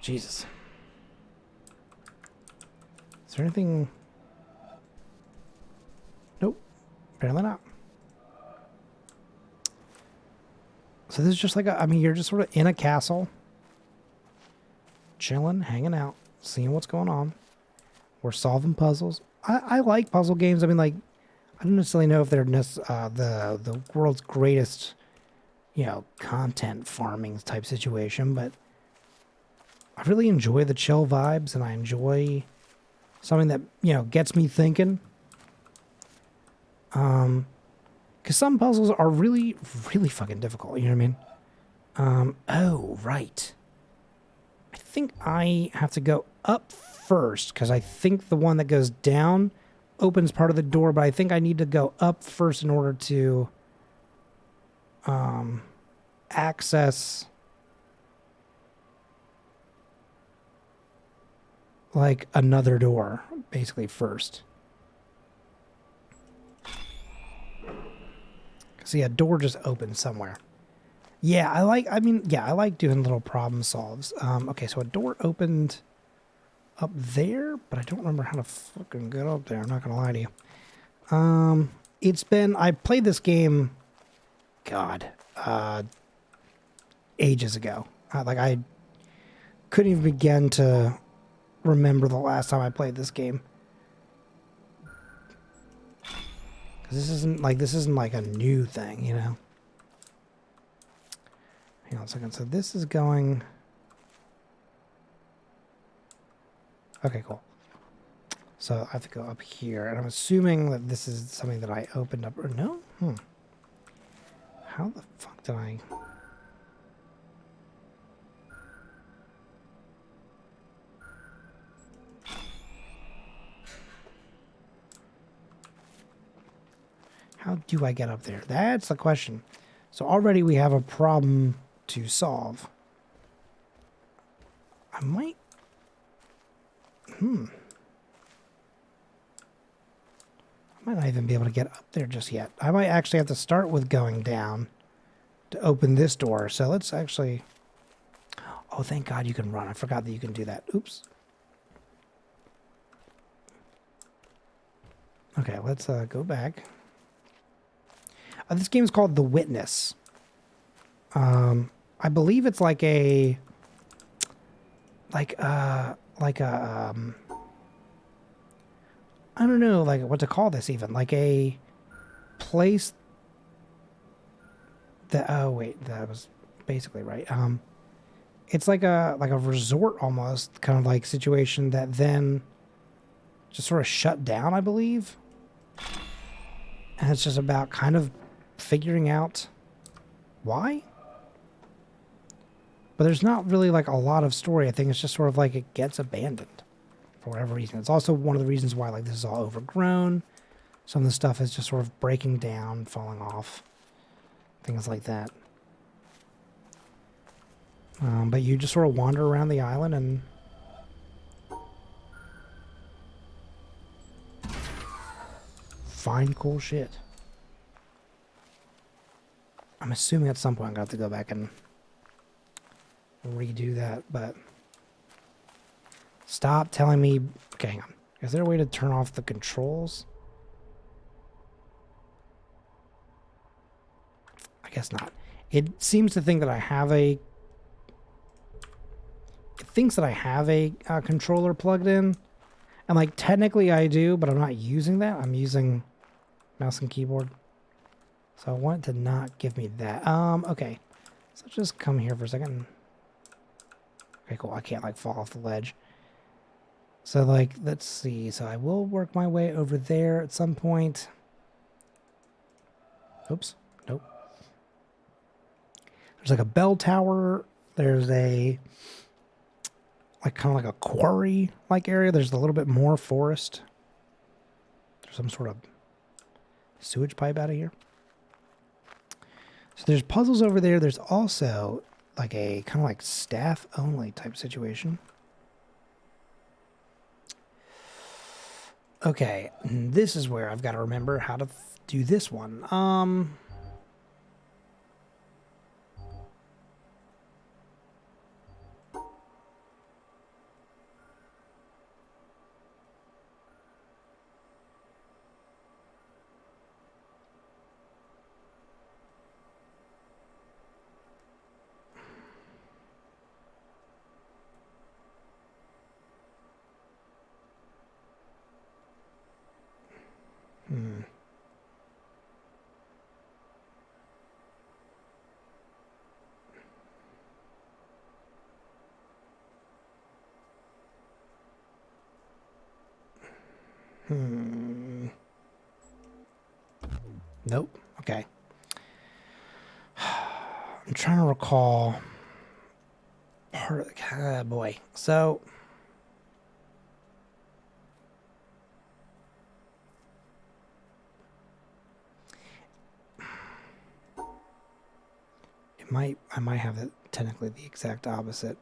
Jesus. Is there anything? Nope. Apparently not. So this is just like I mean, you're just sort of in a castle. Chilling, hanging out, seeing what's going on. We're solving puzzles. I like puzzle games. I mean, like, I don't necessarily know if they're the world's greatest, content farming type situation, but I really enjoy the chill vibes, and I enjoy something that, gets me thinking. Because some puzzles are really, really fucking difficult, you know what I mean? Oh, right. I think I have to go up first, because I think the one that goes down opens part of the door, but I think I need to go up first in order to access like another door, basically first. See, a door just opens somewhere. Yeah, I like doing little problem solves. Okay, so a door opened up there, but I don't remember how to fucking get up there. I'm not gonna lie to you. I played this game, God, ages ago. I couldn't even begin to remember the last time I played this game. Because this isn't like a new thing, you know? Hang on a second. So this is going... Okay, cool. So I have to go up here. And I'm assuming that this is something that I opened up. Or no? How the fuck did I... How do I get up there? That's the question. So already we have a problem to solve. I might... I might not even be able to get up there just yet. I might actually have to start with going down to open this door. So let's actually... Oh, thank God you can run. I forgot that you can do that. Oops. Okay, let's go back. This game is called The Witness. I believe it's like a... I don't know, like what to call this even. Like a place that... Oh, wait, that was basically right. It's like a resort almost, kind of like situation that then just sort of shut down, I believe. And it's just about kind of figuring out why. But there's not really like a lot of story. I think it's just sort of like it gets abandoned for whatever reason. It's also one of the reasons why like this is all overgrown. Some of the stuff is just sort of breaking down, falling off, things like that. But you just sort of wander around the island and find cool shit. I'm assuming at some point I'm going to have to go back and redo that, but stop telling me... Okay, hang on. Is there a way to turn off the controls? I guess not. It seems to think that I have a... It thinks that I have a controller plugged in. And like technically I do, but I'm not using that. I'm using mouse and keyboard. So I want it to not give me that. Okay. So let's just come here for a second. Okay, cool. I can't like fall off the ledge. So like, let's see. So I will work my way over there at some point. Oops. Nope. There's like a bell tower. There's a like kind of like a quarry like area. There's a little bit more forest. There's some sort of sewage pipe out of here. So there's puzzles over there. There's also like a kind of like staff only type situation. Okay, this is where I've got to remember how to do this one. Hmm. Hmm. Nope. Okay. I'm trying to recall part of the boy. So I might have it technically the exact opposite.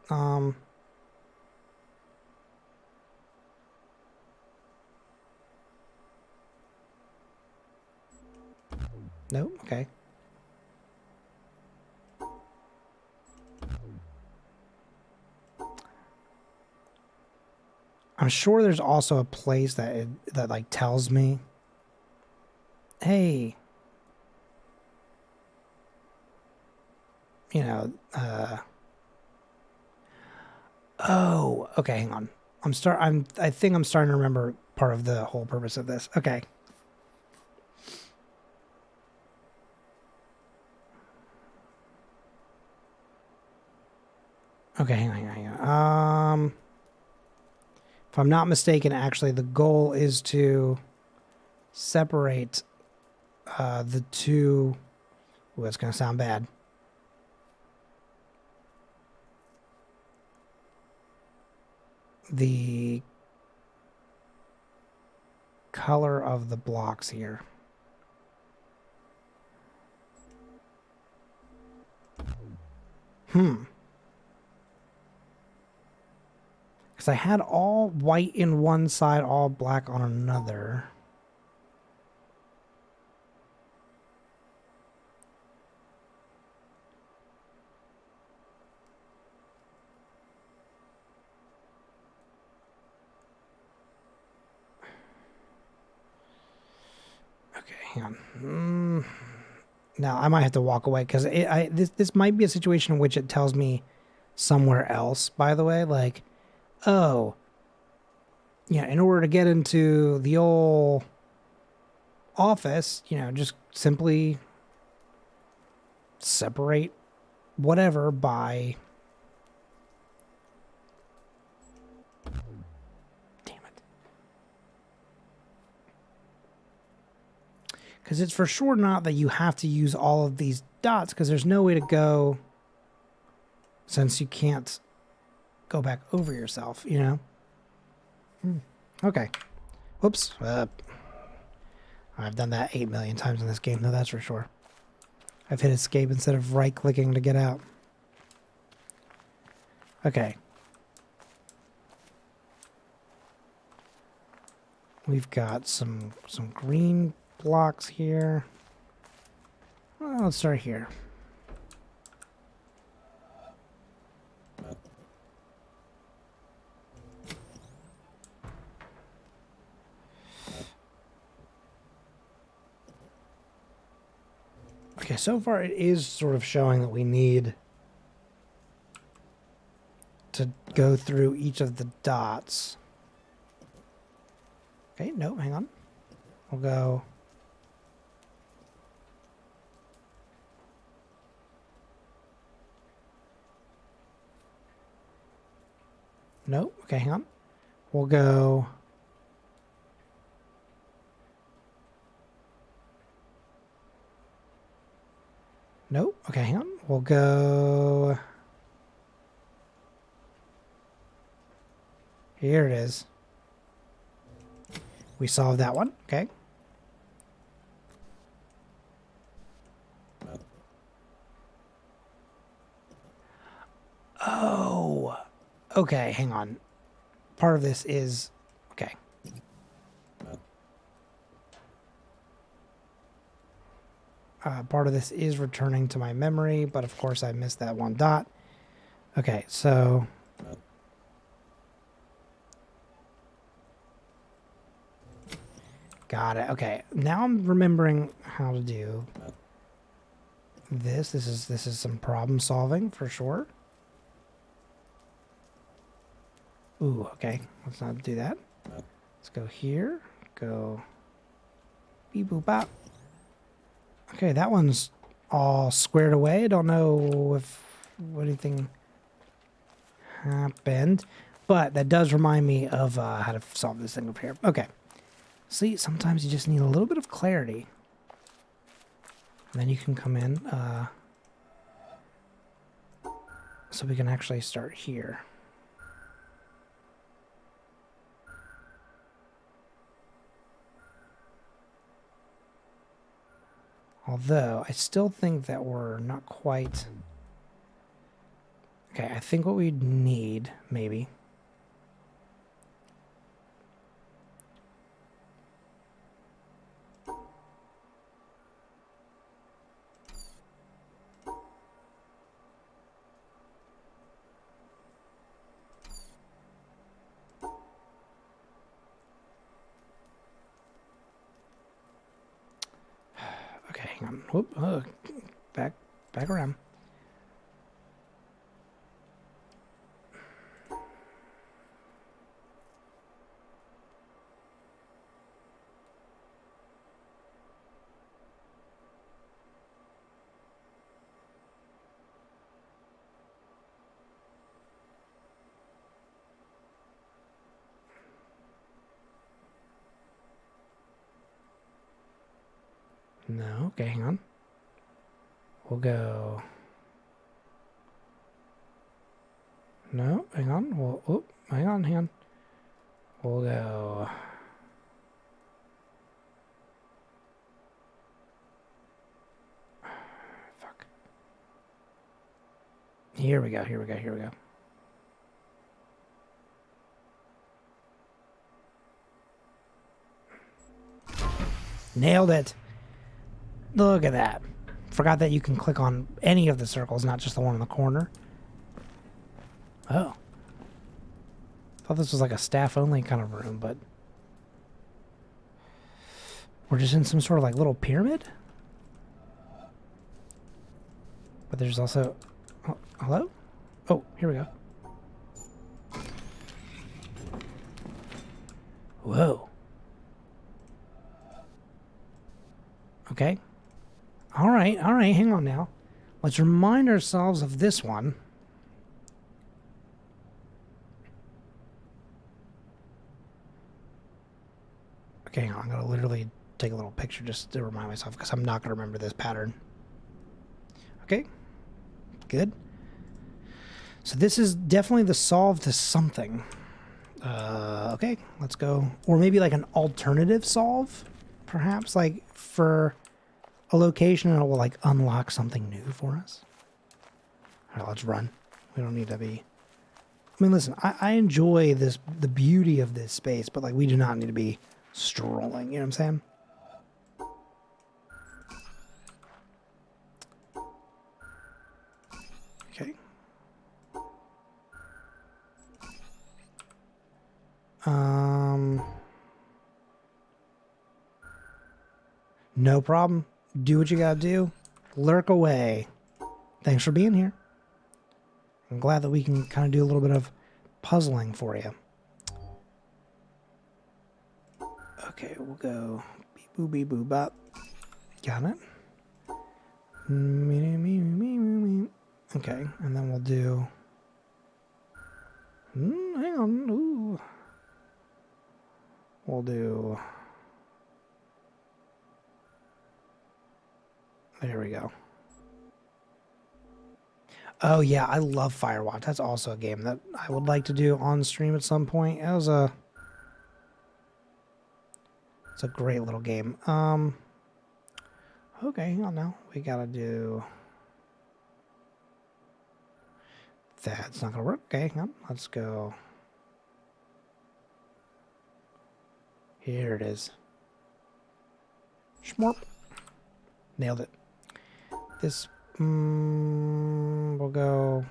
Nope. Okay. I'm sure there's also a place that like tells me, hey, you know, oh, okay, hang on. I think I'm starting to remember part of the whole purpose of this. Okay. Okay, hang on. If I'm not mistaken, actually the goal is to separate the two. Ooh, that's gonna sound bad. The color of the blocks here. Because I had all white in one side, all black on another. Okay, hang on. Now I might have to walk away because this might be a situation in which it tells me somewhere else. By the way, like, oh, yeah, in order to get into the old office, just simply separate whatever by. Damn it. Because it's for sure not that you have to use all of these dots because there's no way to go since you can't go back over yourself, Okay. Whoops. I've done that 8 million times in this game, though, that's for sure. I've hit escape instead of right-clicking to get out. Okay. We've got some green blocks here. Well, let's start here. Okay, so far it is sort of showing that we need to go through each of the dots. Okay, no, hang on. We'll go No. Okay, hang on. We'll go... Nope. Okay, hang on. We'll go... Here it is. We solved that one. Okay. Oh. Okay, hang on. Part of this is... Okay. Part of this is returning to my memory, but of course I missed that one dot. Okay, so... Got it. Okay, now I'm remembering how to do this. This is some problem solving for sure. Ooh, okay. Let's not do that. Let's go here. Go beep boop bop. Okay, that one's all squared away. I don't know if anything happened, but that does remind me of how to solve this thing over here. Okay. See, sometimes you just need a little bit of clarity. And then you can come in. So we can actually start here. Although, I still think that we're not quite... Okay, I think what we need, maybe... Okay, hang on. Whoop, back around. No, okay, hang on. We'll go... No, hang on. Hang on. We'll go... Fuck. Here we go. Nailed it. Look at that. Forgot that you can click on any of the circles, not just the one in the corner. Oh. Thought this was like a staff-only kind of room, but... We're just in some sort of like little pyramid? But there's also... Oh, hello? Oh, here we go. Whoa. Okay. All right, hang on now. Let's remind ourselves of this one. Okay, hang on. I'm going to literally take a little picture just to remind myself because I'm not going to remember this pattern. Okay, good. So this is definitely the solve to something. Okay, let's go. Or maybe like an alternative solve, perhaps, like for a location and it will like unlock something new for us. All right, let's run. We don't need to be... I mean, listen, I enjoy this, the beauty of this space, but like we do not need to be strolling, you know what I'm saying? Okay. No problem. Do what you gotta do. Lurk away. Thanks for being here. I'm glad that we can kind of do a little bit of puzzling for you. Okay, we'll go beep boo beep boo bop. Got it. Okay, and then we'll do... hang on. Ooh. We'll do... There we go. Oh, yeah, I love Firewatch. That's also a game that I would like to do on stream at some point. It's a great little game. Okay, hang on now. We gotta do... That's not gonna work. Okay, hang on. Let's go. Here it is. Schmorp. Nailed it. This, we'll go...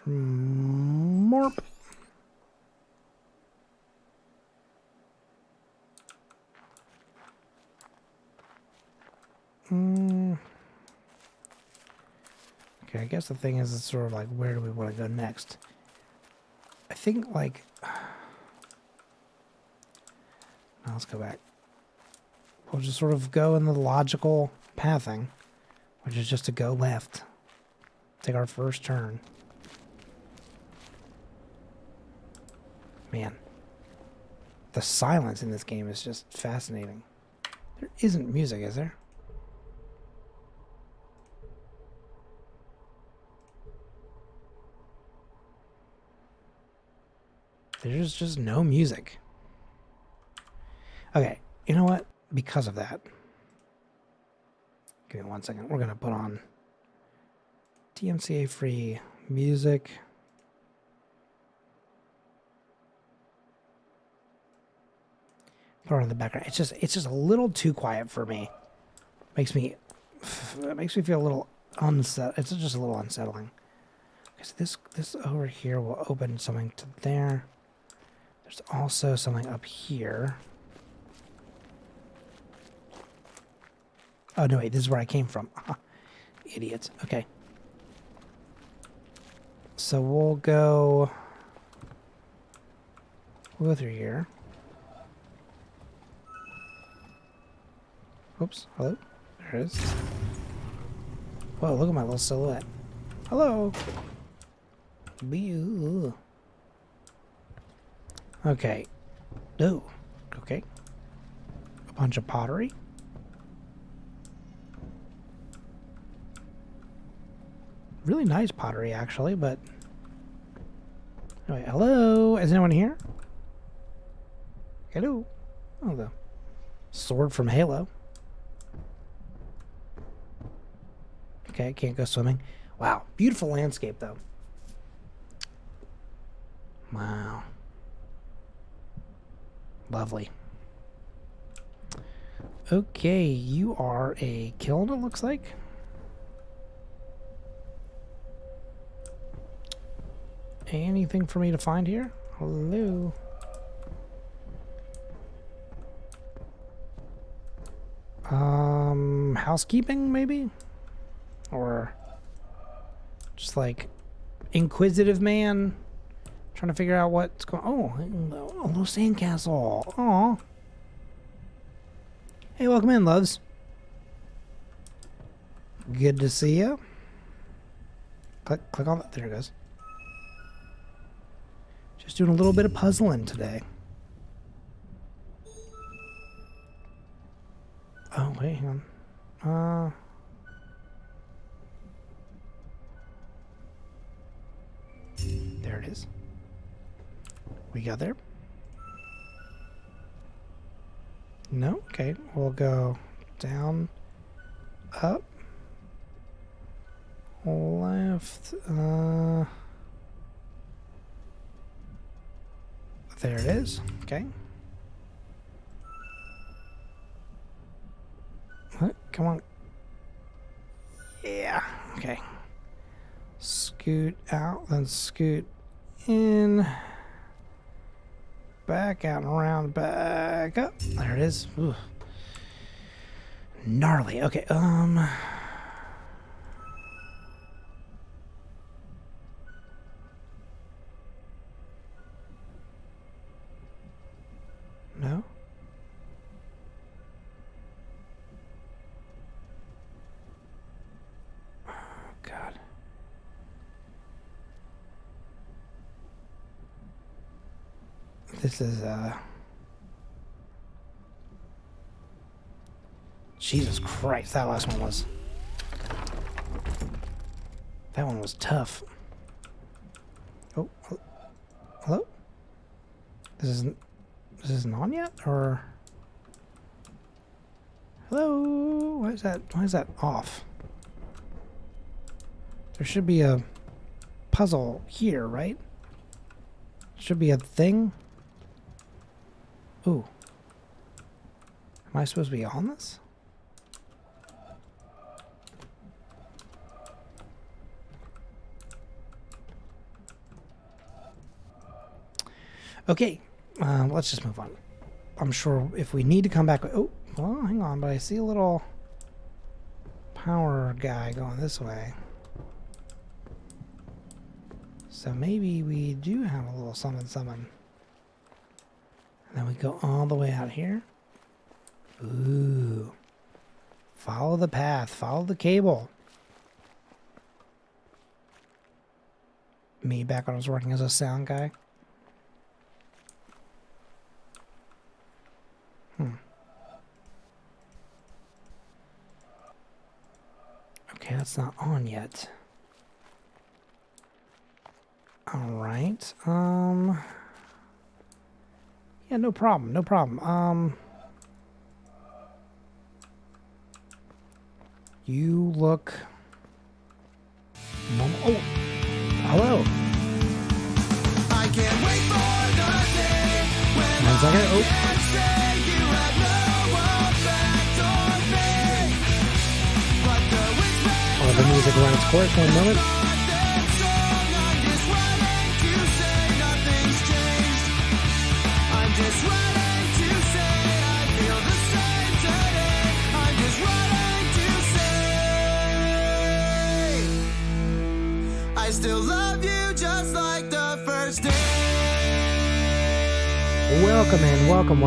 Schmorp. Okay, I guess the thing is, it's sort of like, where do we want to go next? I think, like... Now let's go back. We'll just sort of go in the logical pathing, which is just to go left. Take our first turn. Man. The silence in this game is just fascinating. There isn't music, is there? There's just no music. Okay, you know what? Because of that, give me 1 second. We're going to put on DMCA free music. Put it on in the background. It's just a little too quiet for me. It makes me feel a little unsettled. It's just a little unsettling. Because this over here will open something to there. There's also something up here. Oh, no, wait, this is where I came from. Idiots. Okay. So we'll go through here. Oops, hello? There it is. Whoa, look at my little silhouette. Hello! Boo. Okay. Oh, okay. A bunch of pottery. Really nice pottery, actually, but... Anyway, hello? Is anyone here? Hello? Oh, the sword from Halo. Okay, can't go swimming. Wow, beautiful landscape, though. Wow. Lovely. Okay, you are a kiln, it looks like. Anything for me to find here? Hello? Housekeeping, maybe? Or just like inquisitive man trying to figure out what's going on. Oh, a little sandcastle. Aw. Hey, welcome in, loves. Good to see you. Click on that. There it goes. Just doing a little bit of puzzling today. Oh, wait, hang on. There it is. We got there? No? Okay, we'll go down, up, left, there it is. Okay. What? Come on. Yeah. Okay. Scoot out, then scoot in. Back out and around, back up. There it is. Ooh. Gnarly. Okay, no? Oh, God. This is, Jesus Christ, that last one was... That one was tough. Oh, hello? This isn't on yet, or... Hello? Why is that off? There should be a puzzle here, right? Should be a thing. Ooh. Am I supposed to be on this? Okay, let's just move on. I'm sure if we need to come back... Oh, well, hang on, but I see a little power guy going this way. So maybe we do have a little something. And then we go all the way out here. Ooh. Follow the path. Follow the cable. Me back when I was working as a sound guy. Okay, that's not on yet. Alright. Yeah, no problem. You look... Oh! Hello! I can't wait for the day when 1 second. Oh! The music runs its course. 1 moment. I still love you just like the first day. Welcome in, welcome.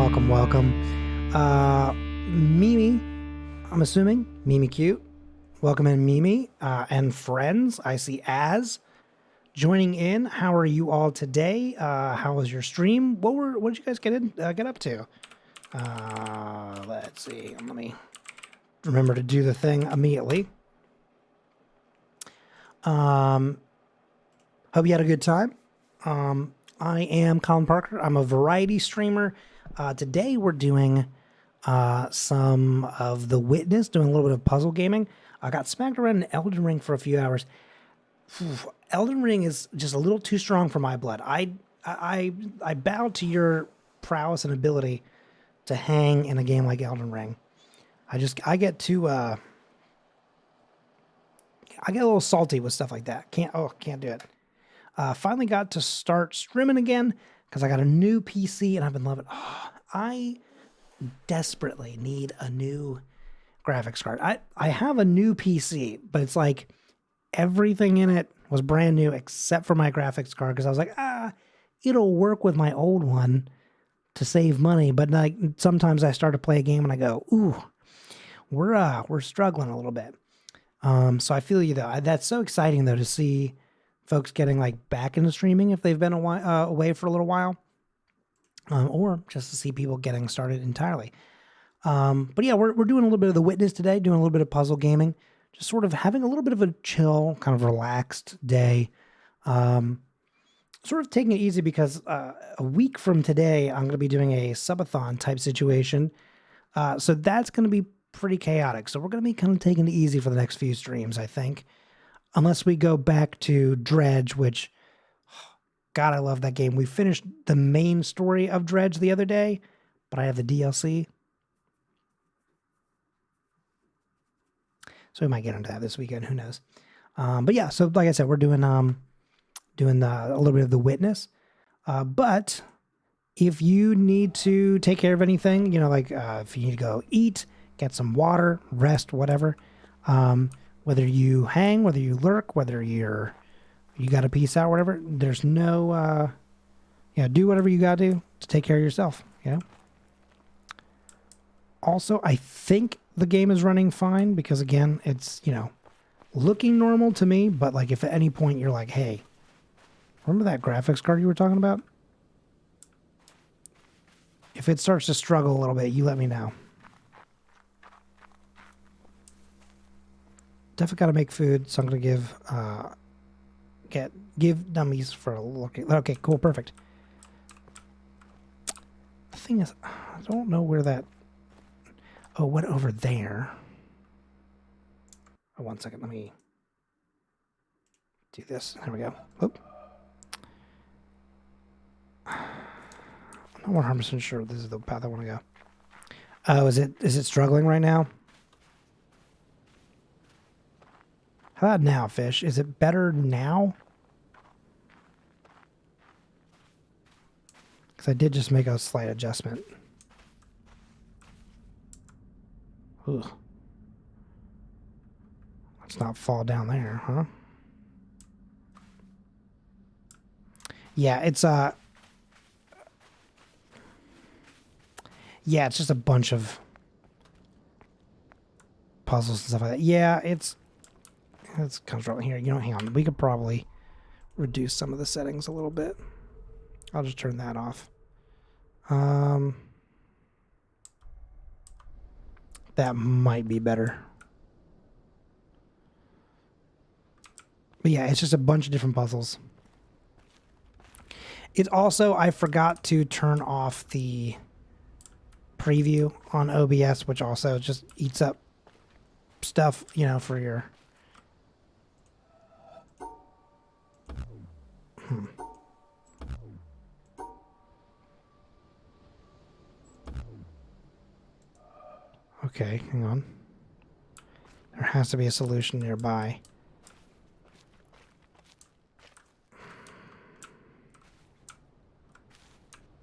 Mimi, I'm assuming Mimi Cute. Welcome in, Mimi, and friends. I see Az joining in. How are you all today? How was your stream? What did you guys get up to? Let's see. Let me remember to do the thing immediately. Hope you had a good time. I am Colin Parker. I'm a variety streamer. Today we're doing some of The Witness, doing a little bit of puzzle gaming. I got smacked around in Elden Ring for a few hours. Elden Ring is just a little too strong for my blood. I bow to your prowess and ability to hang in a game like Elden Ring. I get too I get a little salty with stuff like that. Can't do it. Finally got to start streaming again because I got a new PC and I've been loving it. Oh, I desperately need a new graphics card. I have a new PC, but it's like everything in it was brand new except for my graphics card because I was like, it'll work with my old one to save money. But like sometimes I start to play a game and I go, ooh, we're struggling a little bit. So I feel you though. That's so exciting though to see folks getting like back into streaming if they've been away for a little while, or just to see people getting started entirely. But yeah, we're doing a little bit of The Witness today, doing a little bit of puzzle gaming, just sort of having a little bit of a chill, kind of relaxed day. Sort of taking it easy because a week from today, I'm going to be doing a subathon type situation. So that's going to be pretty chaotic. So we're going to be kind of taking it easy for the next few streams, I think. Unless we go back to Dredge, which, God, I love that game. We finished the main story of Dredge the other day, but I have the DLC. So we might get into that this weekend. Who knows? But yeah, so like I said, we're doing a little bit of The Witness. But if you need to take care of anything, like if you need to go eat, get some water, rest, whatever, whether you hang, whether you lurk, whether you got to peace out, whatever, there's no, do whatever you got to do to take care of yourself, Also, I think the game is running fine because, again, it's, looking normal to me. But, like, if at any point you're like, hey, remember that graphics card you were talking about? if it starts to struggle a little bit, you let me know. Definitely got to make food, so I'm gonna give dummies for a look. Okay, cool, perfect. The thing is, I don't know where that. Oh, it went over there. Oh, 1 second. Let me do this. There we go. Oop. I'm not 100% sure this is the path I want to go. Oh, is it struggling right now? How about now, fish? Is it better now? Because I did just make a slight adjustment. Ugh. Let's not fall down there, huh? Yeah, it's yeah, it's just a bunch of puzzles and stuff like that. Yeah, it's comes right here. You know, hang on. We could probably reduce some of the settings a little bit. I'll just turn that off. That might be better. But yeah, it's just a bunch of different puzzles. It also, I forgot to turn off the preview on OBS, which also just eats up stuff, you know, for your... Okay, hang on. There has to be a solution nearby.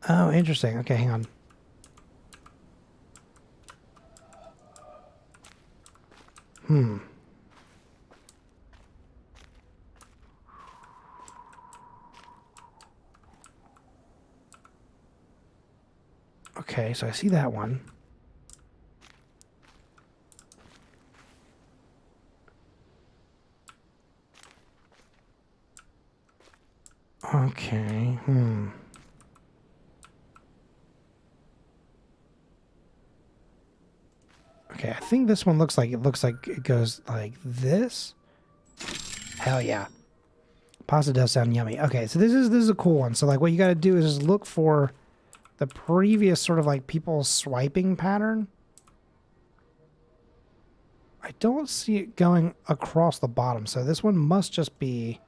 Oh, interesting. Okay, hang on. Okay, so I see that one. Okay, Okay, I think this one looks like it goes like this. Hell yeah. Pasta does sound yummy. Okay, so this is a cool one. So like what you got to do is just look for the previous sort of like people swiping pattern. I don't see it going across the bottom. So this one must just be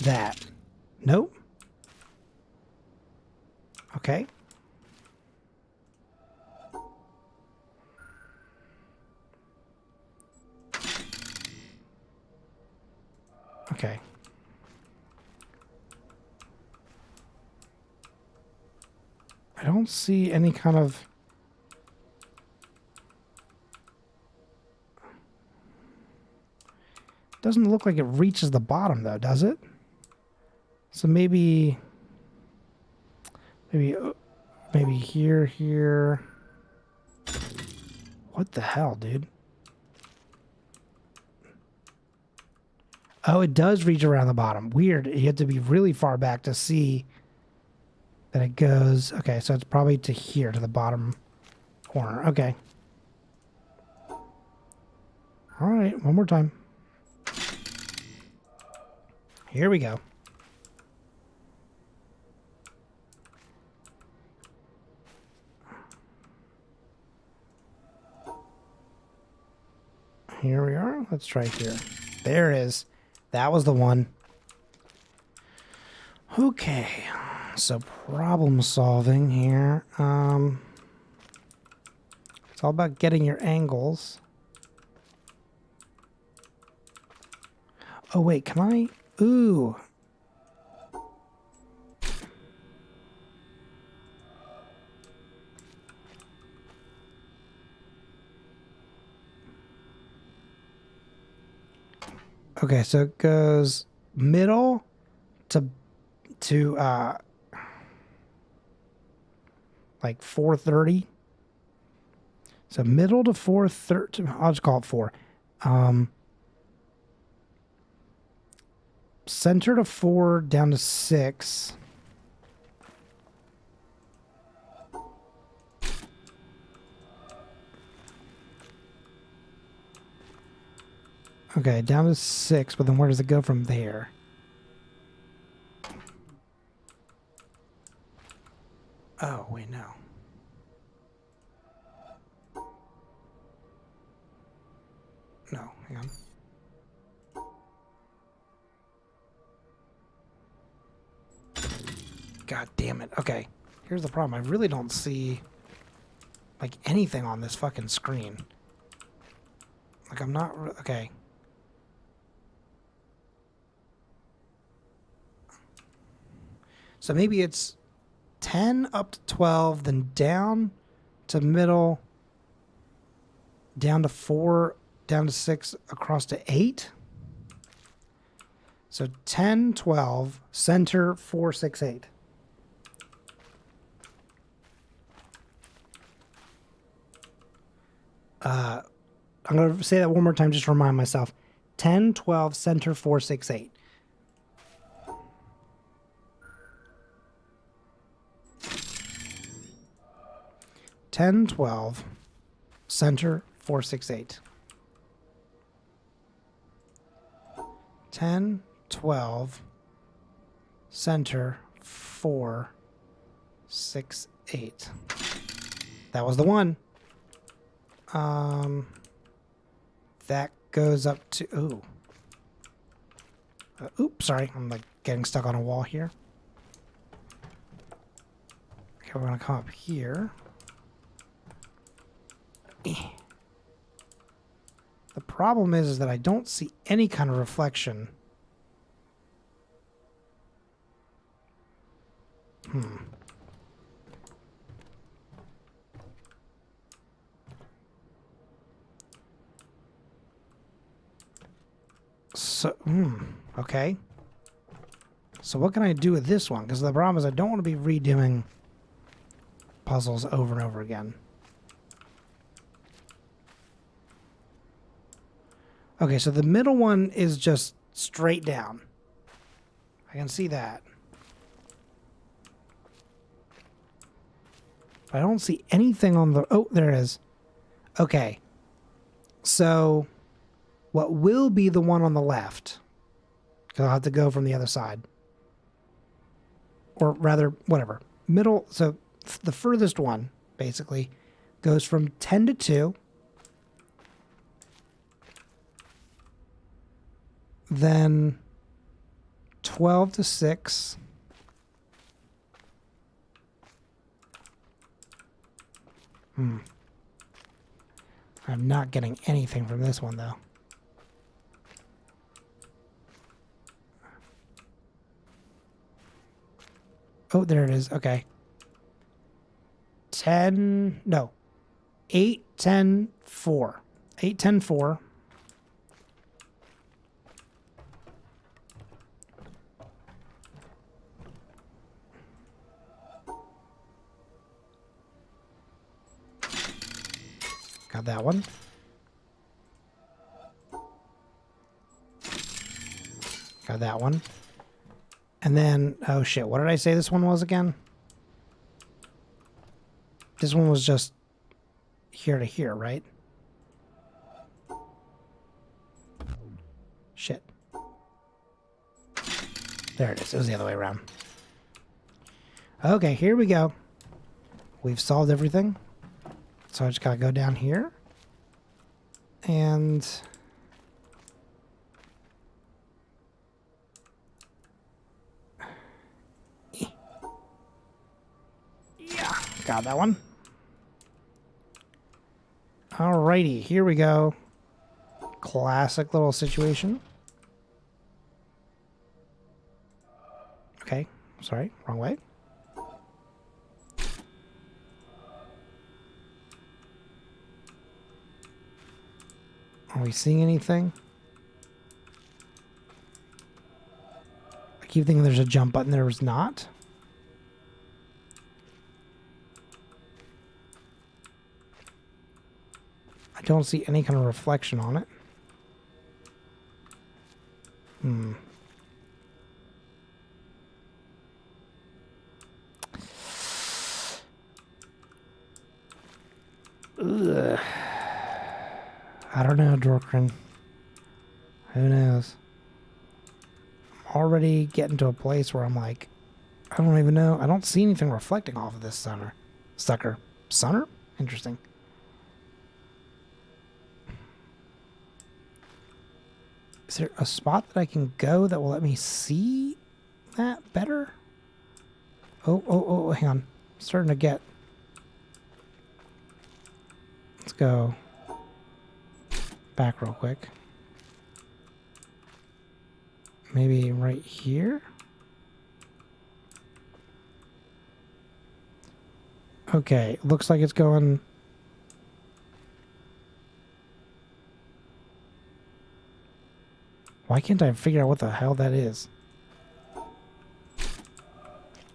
that. Nope. Okay. Okay. I don't see any kind of... Doesn't look like it reaches the bottom though, does it? So maybe here. What the hell, dude? Oh, it does reach around the bottom. Weird. You have to be really far back to see that it goes. Okay, so it's probably to here, to the bottom corner. Okay. All right, one more time. Here we go. Here we are. Let's try here. There it is. That was the one. Okay. So problem solving here. It's all about getting your angles. Oh wait, can I? Ooh. Okay, so it goes middle to like 430. So middle to 430. I'll just call it 4. Center to 4, down to 6. Okay, down to 6, but then where does it go from there? Oh, wait, no. No, hang on. God damn it. Okay, here's the problem. I really don't see, like, anything on this fucking screen. Like, I'm not... Okay. So maybe it's 10 up to 12, then down to middle, down to 4, down to 6, across to 8. So 10, 12, center, 4, 6, 8. I'm going to say that one more time just to remind myself. 10, 12, center, 4, 6, 8. Ten, 12, center, 4, 6, 8. 10, 12, center, 4, 6, 8. That was the one. That goes up to... Ooh. Oops, sorry. I'm like getting stuck on a wall here. Okay, we're going to come up here. The problem is that I don't see any kind of reflection. So, okay. So what can I do with this one? Because the problem is I don't want to be redoing puzzles over and over again. Okay, so the middle one is just straight down. I can see that. But I don't see anything on the... Oh, there it is. Okay. So what will be the one on the left? Because I'll have to go from the other side. Or rather, whatever. Middle... So the furthest one, basically, goes from 10 to 2. Then 12 to 6. I'm not getting anything from this one, though. Oh, there it is. Okay. 10... No. 8, 10, 4. 8, 10, 4. Got that one. Got that one. And then, oh shit, what did I say this one was again? This one was just here to here, right? Shit. There it is. It was the other way around. Okay, here we go. We've solved everything. So I just gotta go down here. And... yeah, got that one. Alrighty, here we go. Classic little situation. Okay, sorry, wrong way. Are we seeing anything? I keep thinking there's a jump button. There was not. I don't see any kind of reflection on it. Ugh. I don't know, Dorkrin. Who knows? I'm already getting to a place where I'm like, I don't even know. I don't see anything reflecting off of this sucker. Sunner? Interesting. Is there a spot that I can go that will let me see that better? Oh, hang on. I'm starting to get... Let's go back real quick. Maybe right here? Okay, looks like it's going... Why can't I figure out what the hell that is?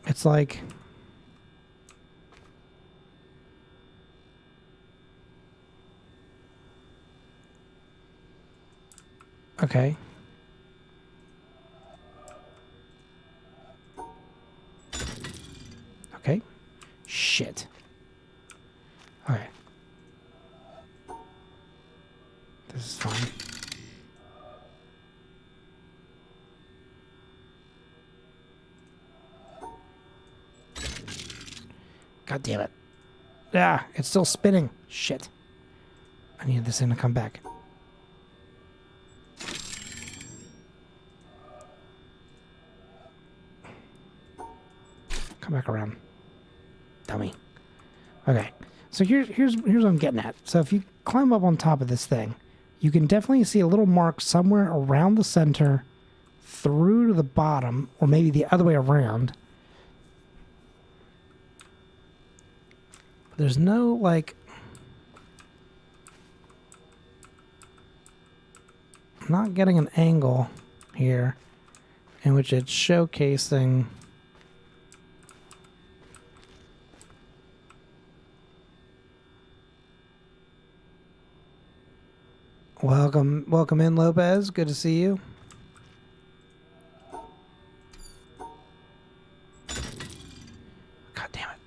It's like... Okay. Okay. Shit. Okay. This is fine. God damn it. Ah, it's still spinning. Shit. I need this thing to come back. Come back around. Dummy. Okay. So here's what I'm getting at. So if you climb up on top of this thing, you can definitely see a little mark somewhere around the center through to the bottom, or maybe the other way around. But there's no, like... I'm not getting an angle here in which it's showcasing... Welcome in, Lopez. Good to see you. God damn it.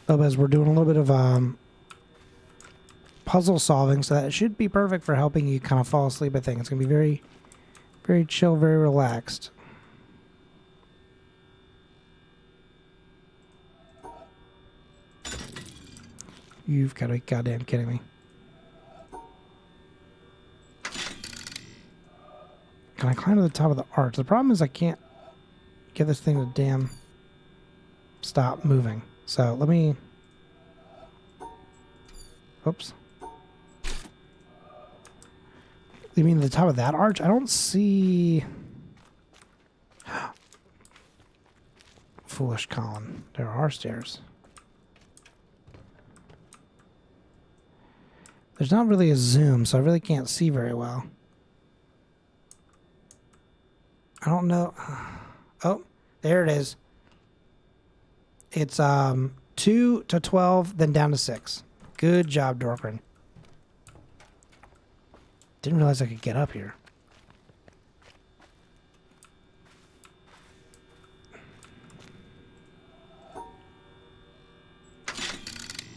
Lopez, we're doing a little bit of puzzle solving, so that should be perfect for helping you kind of fall asleep, I think. It's going to be very... very chill, very relaxed. You've got to be goddamn kidding me. Can I climb to the top of the arch? The problem is I can't get this thing to damn stop moving. So let me... Oops. You mean the top of that arch? I don't see... Foolish Colin. There are stairs. There's not really a zoom, so I really can't see very well. I don't know. Oh, there it is. It's 2 to 12, then down to 6. Good job, Dorkrin. Didn't realize I could get up here.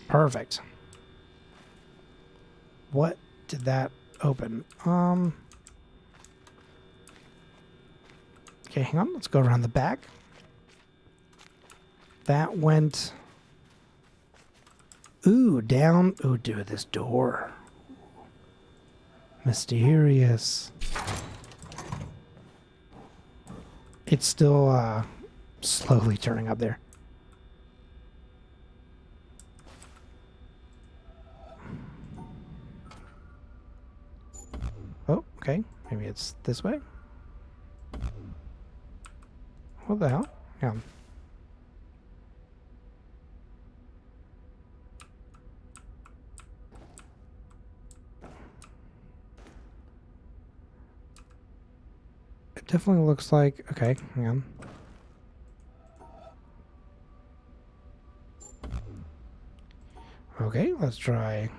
Perfect. What did that open? Okay, hang on. Let's go around the back. That went... Ooh, down. Ooh, dude, this door. Mysterious. It's still slowly turning up there. Oh, okay. Maybe it's this way. What the hell? Yeah. It definitely looks like... Okay, hang on. Okay, let's try...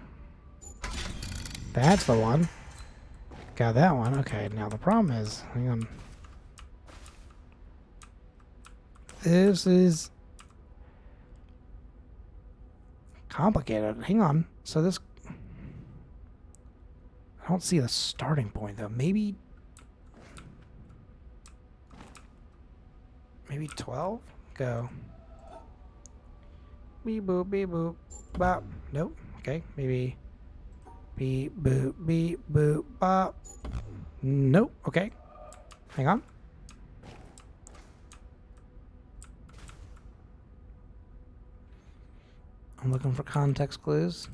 That's the one. Got that one. Okay, now the problem is... Hang on. This is complicated. Hang on. So this... I don't see the starting point, though. Maybe 12? Go. Beep boop, beep boop, bop. Nope. Okay, maybe beep boop, beep boop, bop. Nope. Okay. Hang on. I'm looking for context clues.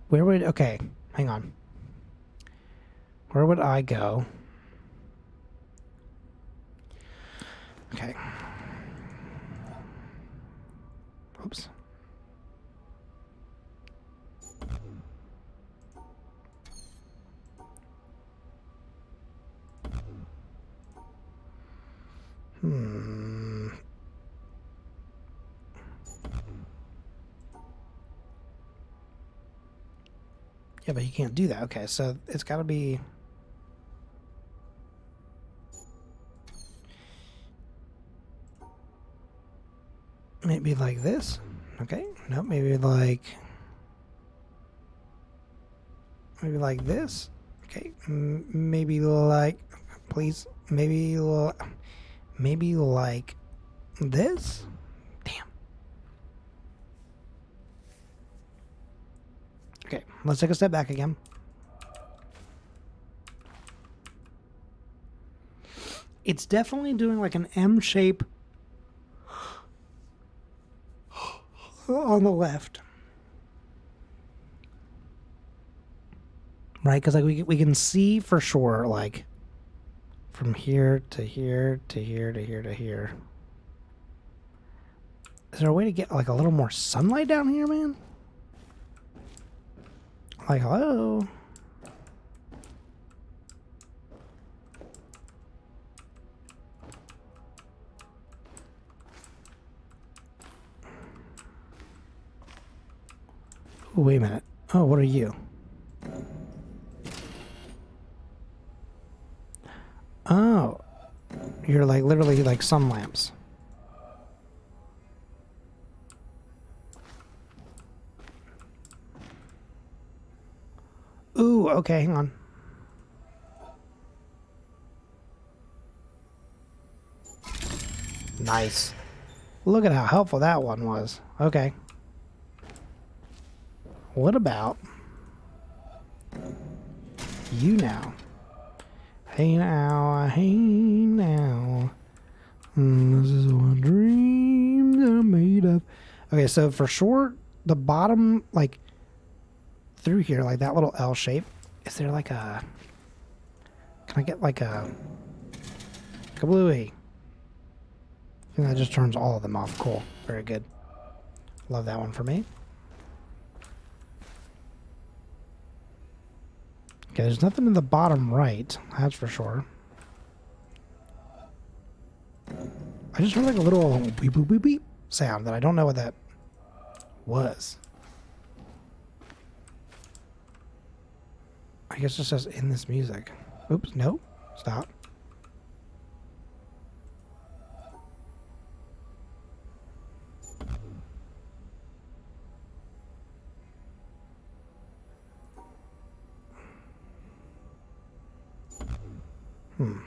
Where would... Okay, hang on. Where would I go? Okay. Oops. Yeah, but you can't do that. Okay, so it's got to be... Maybe like this. Okay. No, maybe like... Maybe like this. Okay. Maybe like... Please. Maybe like this. Damn. Okay, let's take a step back again. It's definitely doing like an M shape on the left. Right? Because like we can see for sure, like, from here to here to here to here to here. Is there a way to get like a little more sunlight down here, man? Like, hello? Ooh, wait a minute. Oh, what are you? Oh. You're like literally like sun lamps. Ooh, okay, hang on. Nice. Look at how helpful that one was. Okay. What about you now? Hey now, hey now. This is what dreams are made of. Okay, so for sure, the bottom, like, through here, like that little L shape, is there like a... Can I get like a... Kablooey? I think that just turns all of them off. Cool. Very good. Love that one for me. Okay, there's nothing in the bottom right. That's for sure. I just heard like a little beep boop beep beep sound that I don't know what that was. I guess it says in this music. Oops, no. Stop. Hmm.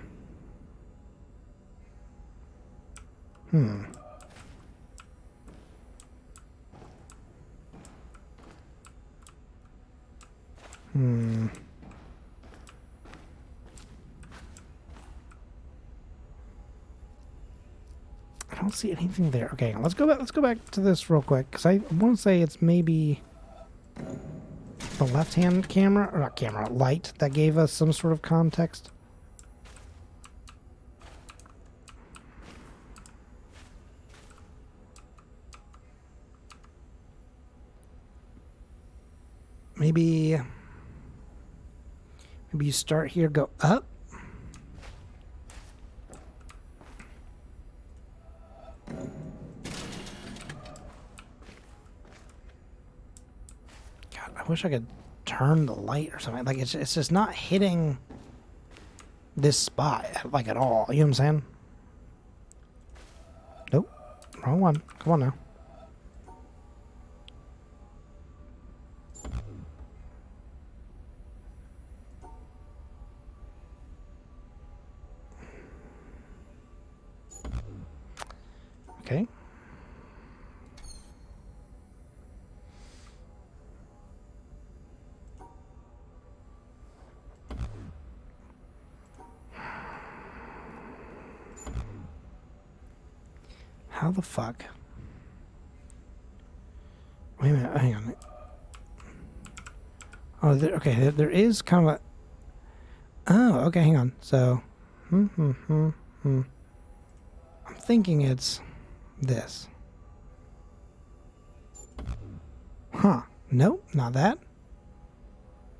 I don't see anything there. Okay, let's go back. Let's go back to this real quick because I want to say it's maybe the left-hand camera or not camera light that gave us some sort of context. Maybe you start here, go up. I wish I could turn the light or something. Like, it's just not hitting this spot, like, at all. You know what I'm saying? Nope. Wrong one. Come on now. Okay. How the fuck? Wait a minute, hang on. Oh, okay, there is kind of a... Oh, okay, hang on. So, I'm thinking it's this. Huh. Nope, not that.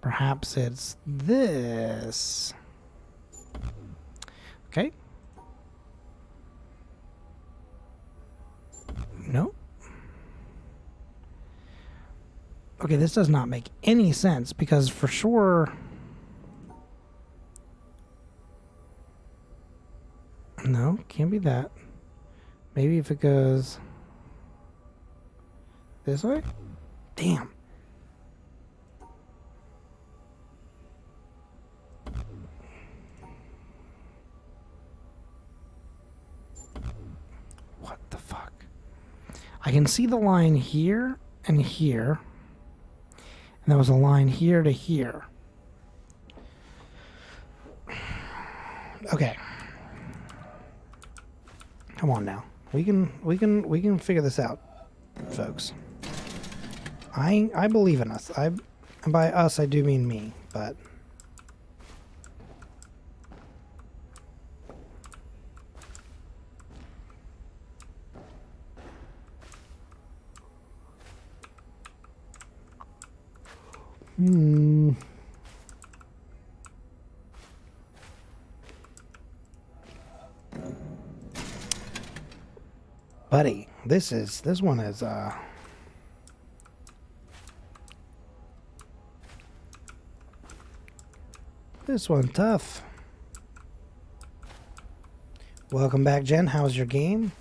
Perhaps it's this. Okay. Nope. Okay, this does not make any sense because for sure... No, can't be that. Maybe if it goes this way? Damn. What the fuck? I can see the line here and here. And there was a line here to here. Okay. Come on now. We can figure this out, folks. I believe in us. And by us I do mean me, but buddy, this one is this one tough. Welcome back, Jen. How's your game?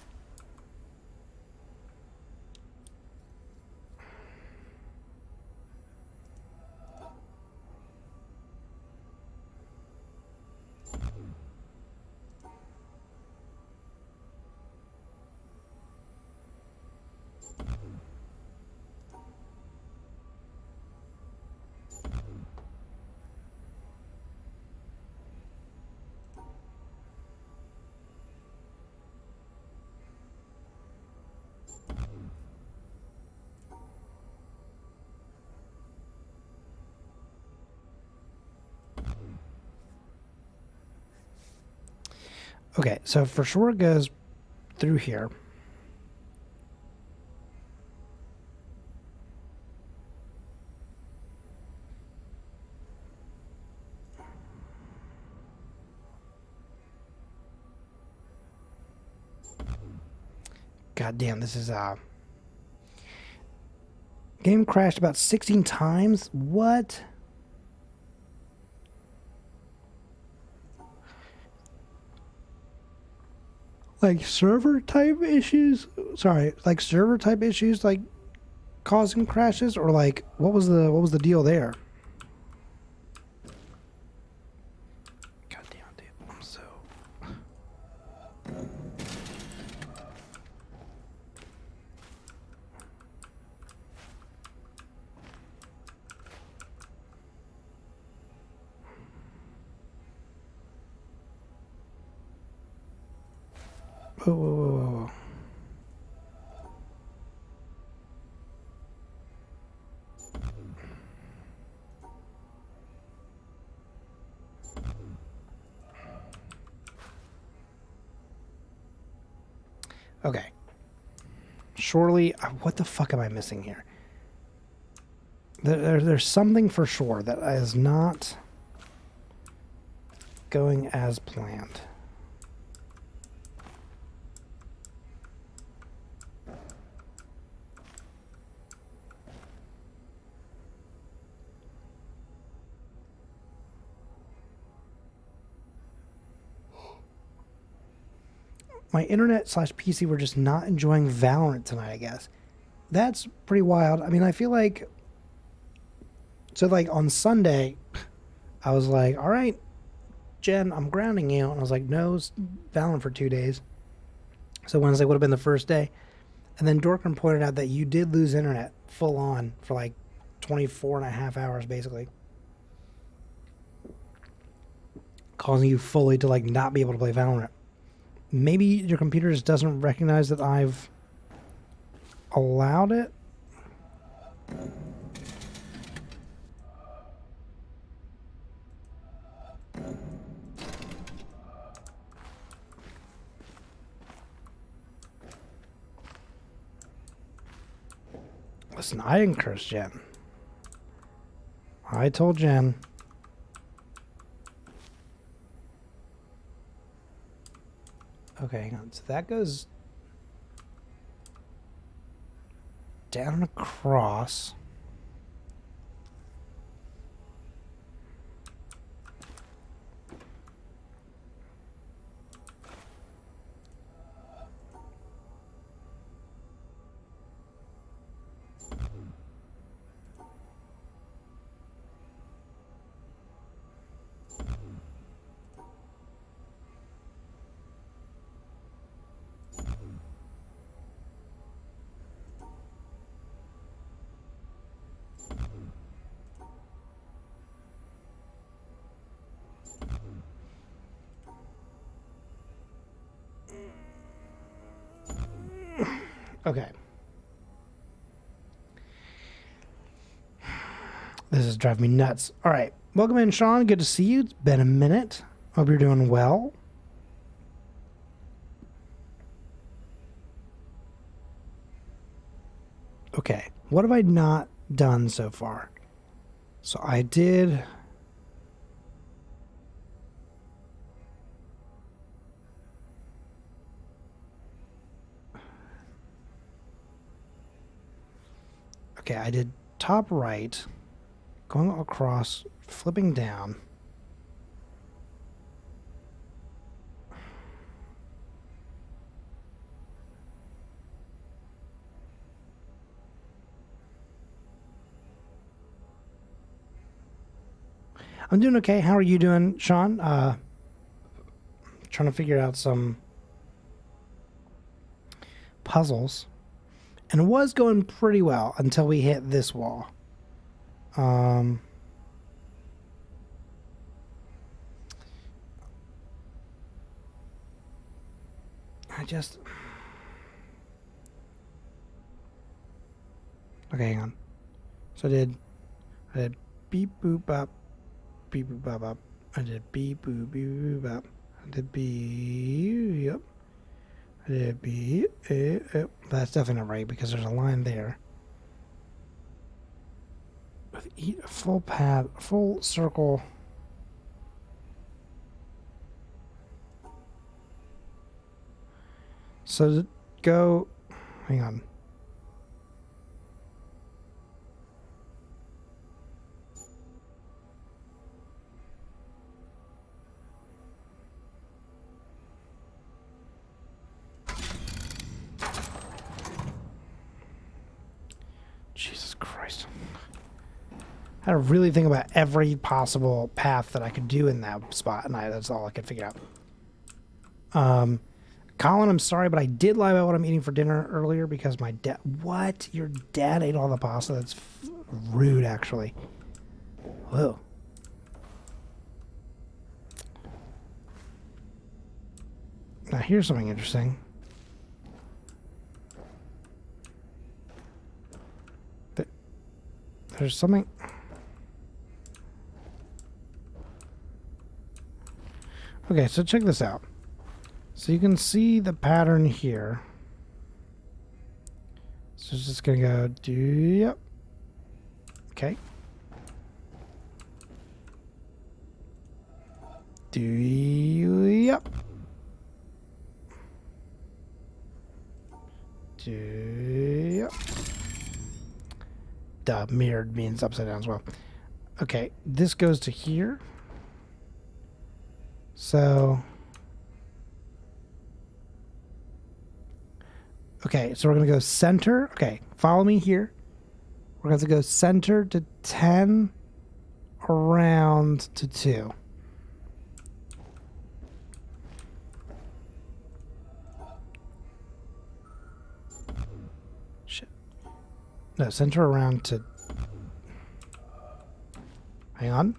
Okay, so for sure it goes through here. God damn, this is game crashed about 16 times. What? Like server type issues? Sorry, like server type issues like causing crashes, or like what was the deal there? God damn, dude. I'm so whoa, whoa, whoa, whoa, whoa. Okay. Surely, what the fuck am I missing here? There's something for sure that is not going as planned. my internet slash PC were just not enjoying Valorant tonight, I guess. That's pretty wild. I mean, I feel like, so like on Sunday, I was like, all right, Jen, I'm grounding you. And I was like, no, Valorant for 2 days. So Wednesday would have been the first day. And then Dorkin pointed out that you did lose internet full on for like 24 and a half hours, basically. Causing you fully to like not be able to play Valorant. Maybe your computer just doesn't recognize that I've allowed it. Listen, I didn't curse Jen. I told Jen. Okay, hang on. So that goes down across. Okay. This is driving me nuts. All right. Welcome in, Sean. Good to see you. It's been a minute. Hope you're doing well. Okay. What have I not done so far? So I did... Okay, I did top right, going across, flipping down. I'm doing okay. How are you doing, Sean? Trying to figure out some puzzles. And it was going pretty well until we hit this wall. I just... Okay, hang on. So I did beep boop up, beep boop up up. I did beep boop beep boop up. I did beep, yep. I did beep, that's definitely not right because there's a line there. With a full path, full circle. So go, hang on. Jesus Christ. I had to really think about every possible path that I could do in that spot, and that's all I could figure out. Colin, I'm sorry, but I did lie about what I'm eating for dinner earlier because my dad... What? Your dad ate all the pasta? That's rude, actually. Whoa. Now, here's something interesting. There's something... Okay, so check this out. So you can see the pattern here. So it's just gonna go do, yep. Okay. Do, yep. Do, yep. Duh, mirrored means upside down as well. Okay, this goes to here. So Okay, so we're going to go center. Okay, follow me here. We're going to go center to 10, around to 2. Shit. No, center around to... Hang on.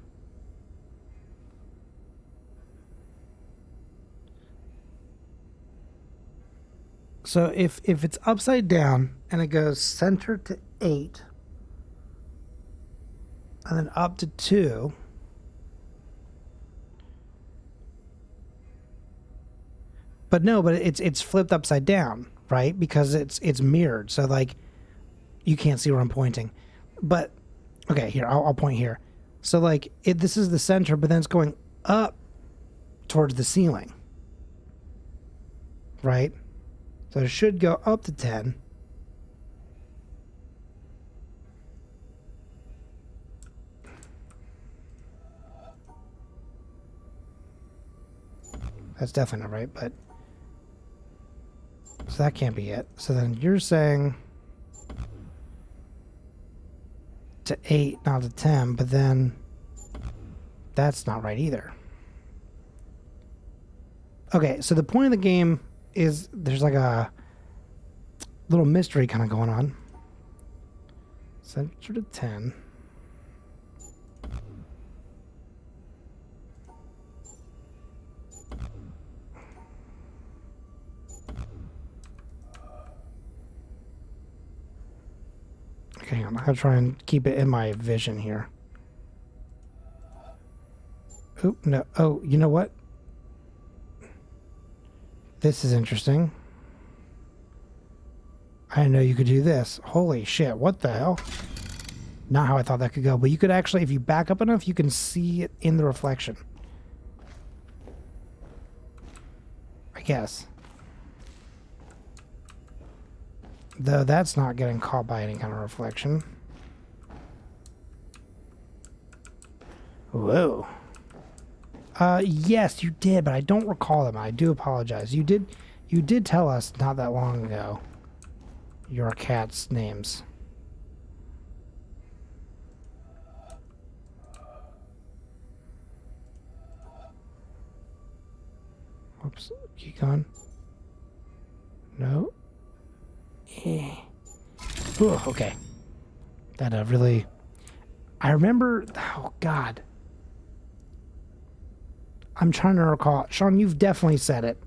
So if it's upside down and it goes center to 8 and then up to 2, but it's flipped upside down, right? Because it's mirrored, so like you can't see where I'm pointing. But okay, here I'll point here. So like this is the center, but then it's going up towards the ceiling, right? So it should go up to 10. That's definitely not right, but... So that can't be it. So then you're saying... to 8, not to 10, but then... That's not right either. Okay, so the point of the game is there's like a little mystery kind of going on. Center to 10. Okay, hang on. I'm going to try and keep it in my vision here. Oh, no. Oh, you know what? This is interesting. I didn't know you could do this. Holy shit, what the hell? Not how I thought that could go, but you could actually, if you back up enough, you can see it in the reflection. I guess. Though that's not getting caught by any kind of reflection. Whoa. Yes, you did, but I don't recall them. I do apologize. You did tell us not that long ago your cat's names. Whoops. Keep going. No. Eh. Ooh, okay. That really... I remember... Oh, God. I'm trying to recall. Sean, you've definitely said it.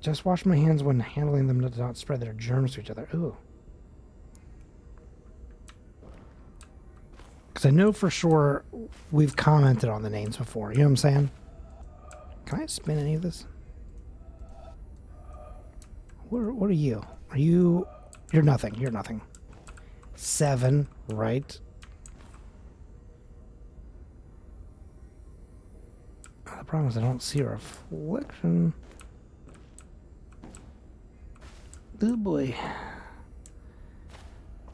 Just wash my hands when handling them to not spread their germs to each other. Ooh. Because I know for sure we've commented on the names before. You know what I'm saying? Can I spin any of this? What are you? Are you... You're nothing. You're nothing. 7, right? The problem is I don't see a reflection. Oh boy.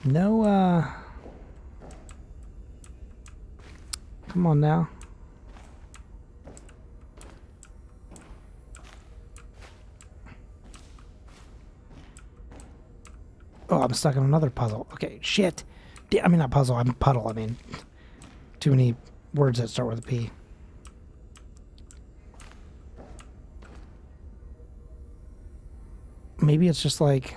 No, come on now. Oh, I'm stuck in another puzzle. Okay, shit. I mean, not puzzle, I'm puddle. I mean, too many words that start with a P. Maybe it's just like...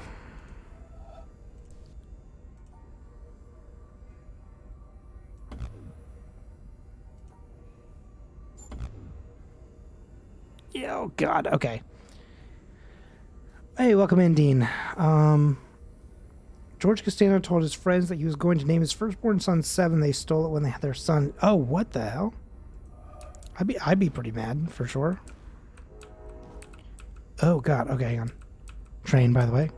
Yeah, oh God, okay. Hey, welcome in, Dean. George Costanza told his friends that he was going to name his firstborn son 7. They stole it when they had their son. Oh, what the hell? I'd be pretty mad, for sure. Oh, God. Okay, hang on. Train, by the way.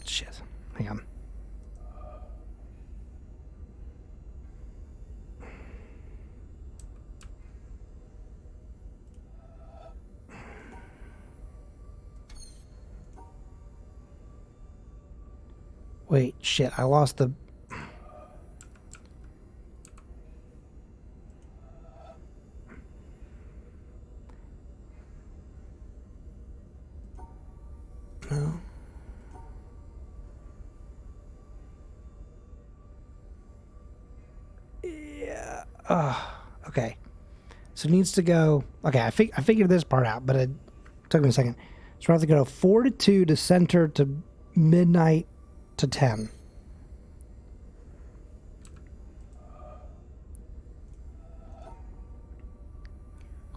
Shit. Hang on. Wait, shit, I lost the... No. Yeah. Okay. So it needs to go... Okay, I figured this part out, but it took me a second. So we have to go 4 to 2 to center to midnight to 10.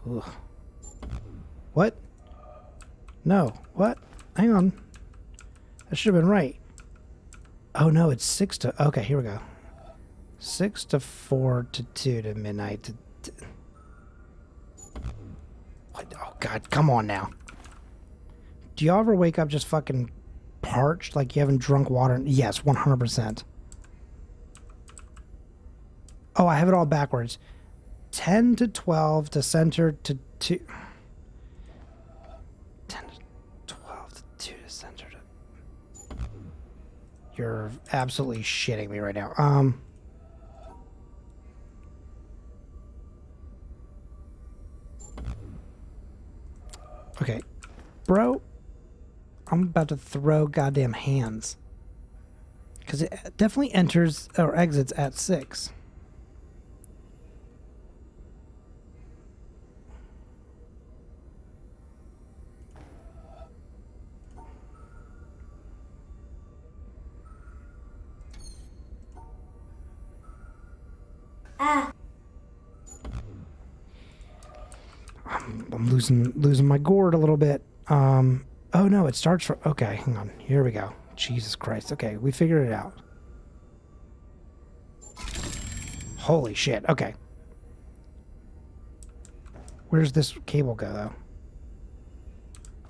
Ugh. What? No. What? Hang on. I should have been right. Oh no, it's 6 to... Okay, here we go. 6 to 4 to 2 to midnight to... What? Oh god, come on now. Do y'all ever wake up just fucking parched like you haven't drunk water? Yes, 100%. Oh, I have it all backwards. 10 to 12 to center to 2. 10 to 12 to 2 to center to... You're absolutely shitting me right now. Okay. Bro, I'm about to throw goddamn hands. Because it definitely enters or exits at 6. I'm losing my gourd a little bit. Oh no, it starts from... Okay, hang on. Here we go. Jesus Christ. Okay, we figured it out. Holy shit. Okay. Where's this cable go,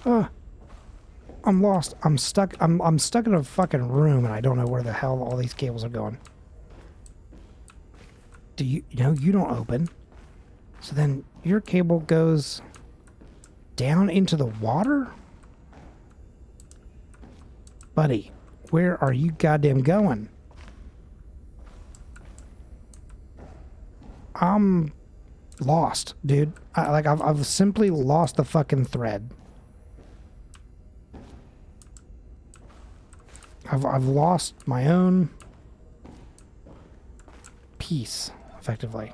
though? I'm lost. I'm stuck. I'm stuck in a fucking room, and I don't know where the hell all these cables are going. Do you... No, you don't open. So then your cable goes down into the water? Buddy, where are you goddamn going? I'm lost, dude. I've simply lost the fucking thread. I've lost my own piece, effectively.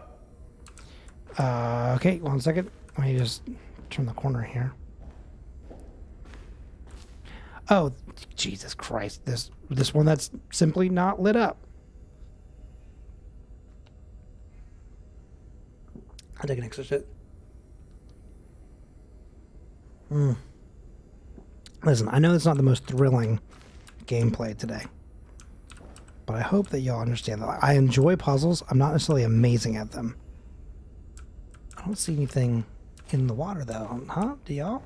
Okay, 1 second. Let me just turn the corner here. Oh, Jesus Christ. This one that's simply not lit up. I'll take an extra shit. Listen, I know it's not the most thrilling gameplay today, but I hope that y'all understand that I enjoy puzzles. I'm not necessarily amazing at them. I don't see anything in the water, though. Huh? Do y'all?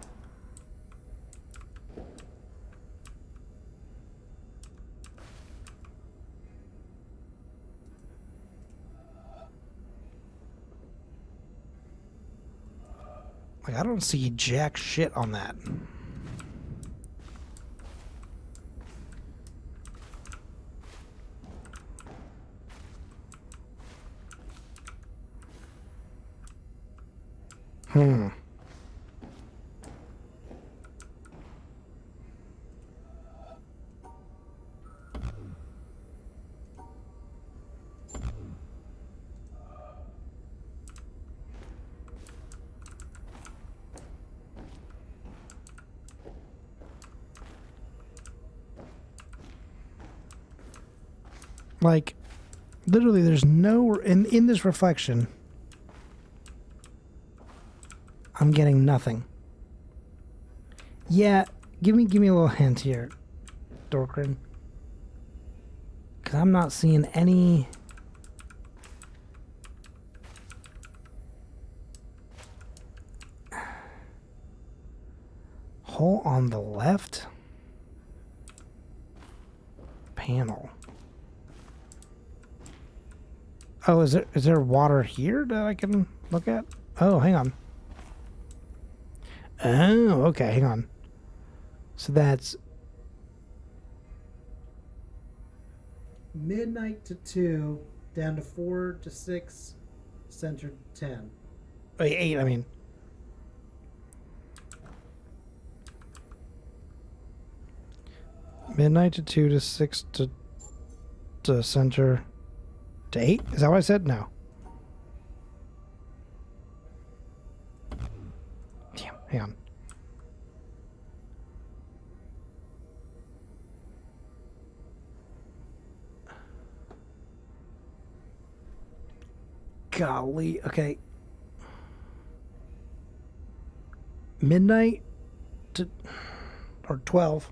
Like, I don't see jack shit on that. Like, literally, there's no... In this reflection, I'm getting nothing. Yeah, give me a little hint here, Dorkrin. Because I'm not seeing any... Hole on the left? Panel. Oh, is there water here that I can look at? Oh, hang on. Oh, okay, hang on. So that's... midnight to 2, down to 4 to 6, center 10. Wait, 8, I mean. Midnight to 2 to 6 to center to 8? Is that what I said? No. Damn, hang on. Golly, okay. Midnight to, or 12.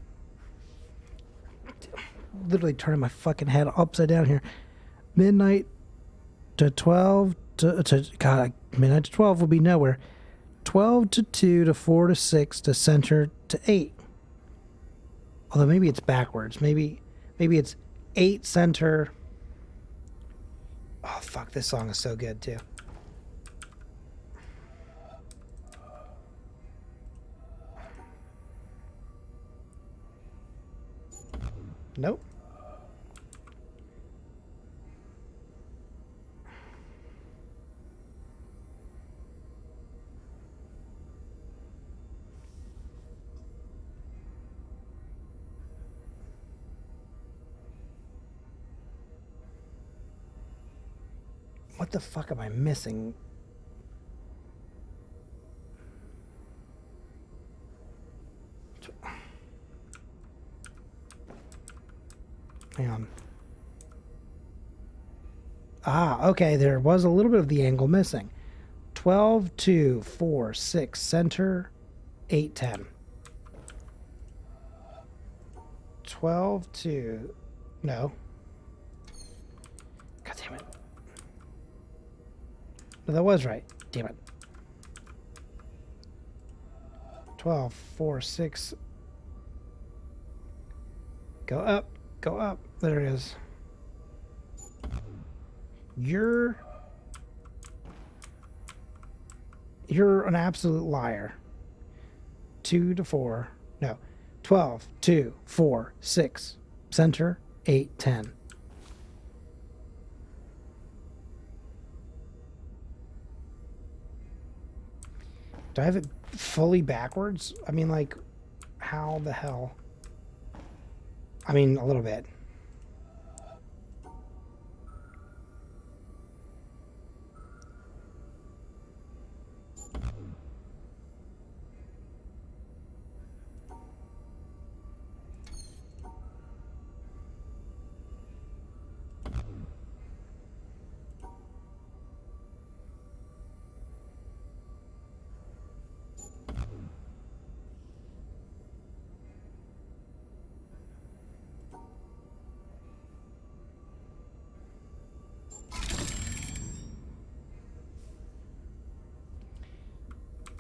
Literally turning my fucking head upside down here. Midnight to 12 to God, midnight to 12 will be nowhere. 12 to 2 to 4 to 6 to center to 8. Although maybe it's backwards. Maybe it's 8 center. Oh fuck, this song is so good too. Nope. What the fuck am I missing? Hang on. Ah, okay, there was a little bit of the angle missing. 12, 2, 4, 6, center, 8, 10. 12, 2, no. God damn it. No, that was right. Damn it. 12, 4, 6. Go up. Go up. There it is. You're an absolute liar. 2 to 4. No. 12, 2, 4, 6. Center, 8, 10. Do I have it fully backwards? I mean, like, how the hell? I mean, a little bit.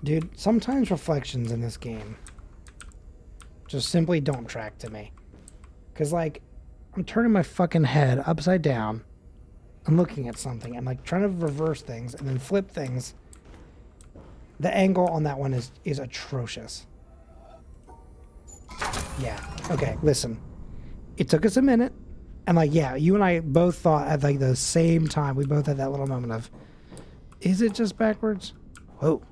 Dude, sometimes reflections in this game just simply don't track to me. Because, like, I'm turning my fucking head upside down. I'm looking at something. I'm, like, trying to reverse things and then flip things. The angle on that one is atrocious. Yeah. Okay, listen. It took us a minute. And, like, yeah, you and I both thought at, like, the same time. We both had that little moment of, is it just backwards? Whoa.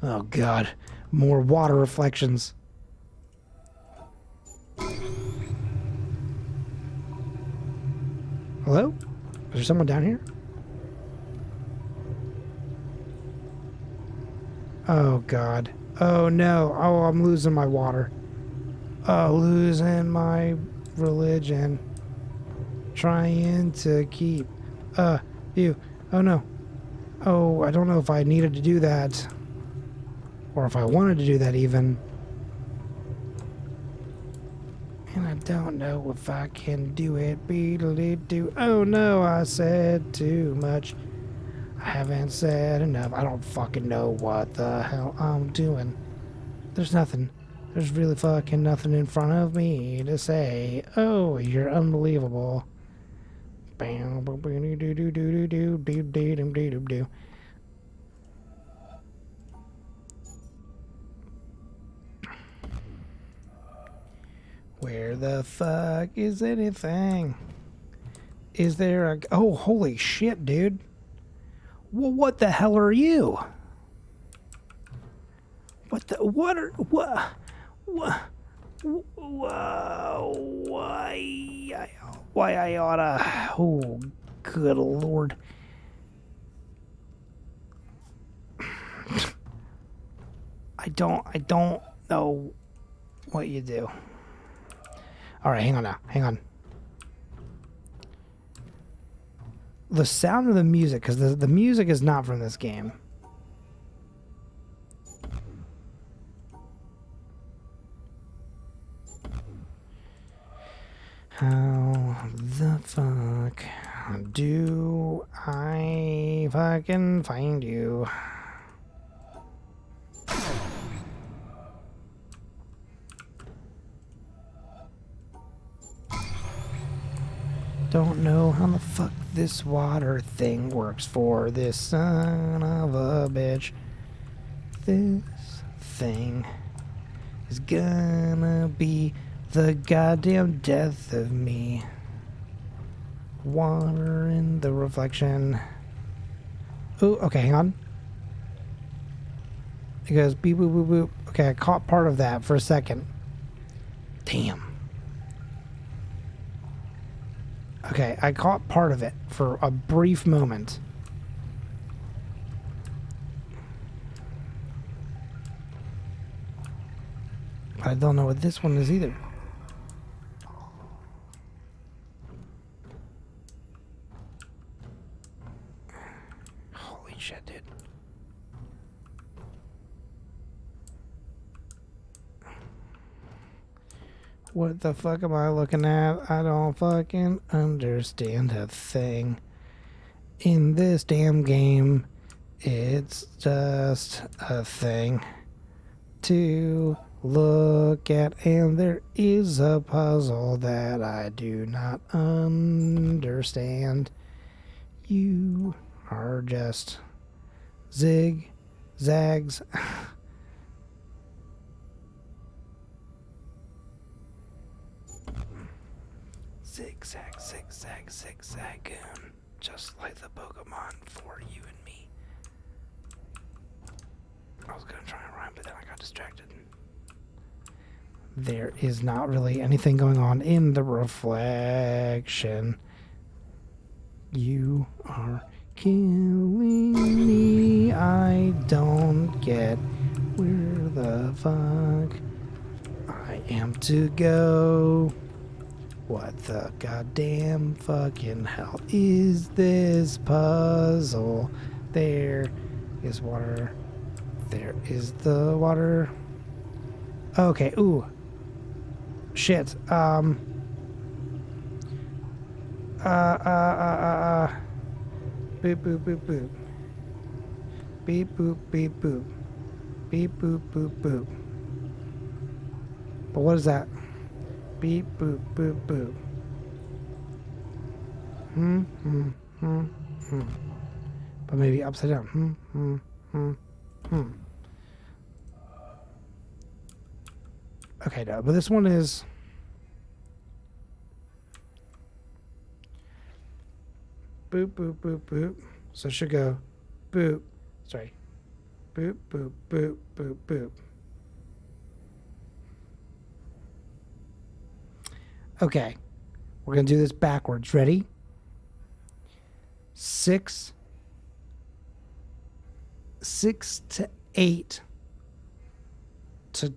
Oh, God. More water reflections. Hello? Is there someone down here? Oh, God. Oh, no. Oh, I'm losing my water. Oh, losing my religion. Trying to keep... you. Oh, no. Oh, I don't know if I needed to do that. Or if I wanted to do that, even. And I don't know if I can do it. Beedly-doo. Oh, no, I said too much. I haven't said enough. I don't fucking know what the hell I'm doing. There's nothing. There's really fucking nothing in front of me to say. Oh, you're unbelievable. Where the fuck is anything? Is there a... Oh, holy shit, dude. Well, what the hell are you? What the... What are... What... What... Why I oughta... Oh, good lord. I don't know what you do. Alright, hang on now. Hang on. The sound of the music, because the music is not from this game. How the fuck do I fucking find you? Don't know how the fuck this water thing works for this son of a bitch. This thing is gonna be the goddamn death of me. Water in the reflection. Ooh, okay, hang on. It goes beep boop boop boop. Okay, I caught part of that for a second. Damn. Okay, I caught part of it for a brief moment. I don't know what this one is either. Holy shit, dude. What the fuck am I looking at? I don't fucking understand a thing. In this damn game, it's just a thing to look at, and there is a puzzle that I do not understand. You are just zigzags. Zigzag, zigzag, zigzag, just like the Pokemon for you and me. I was gonna try and rhyme, but then I got distracted. There is not really anything going on in the reflection. You are killing me. I don't get where the fuck I am to go. What the goddamn fucking hell is this puzzle? There is water. There is the water. Okay, ooh. Shit. Beep boop boop boop. Beep boop beep boop. Beep boop boop boop. But what is that? Beep boop boop boop. But maybe upside down. Okay, no, but this one is boop boop boop boop. So it should go boop. Sorry. Boop boop boop boop boop. Okay, we're gonna do this backwards. Ready? 6 to 8 to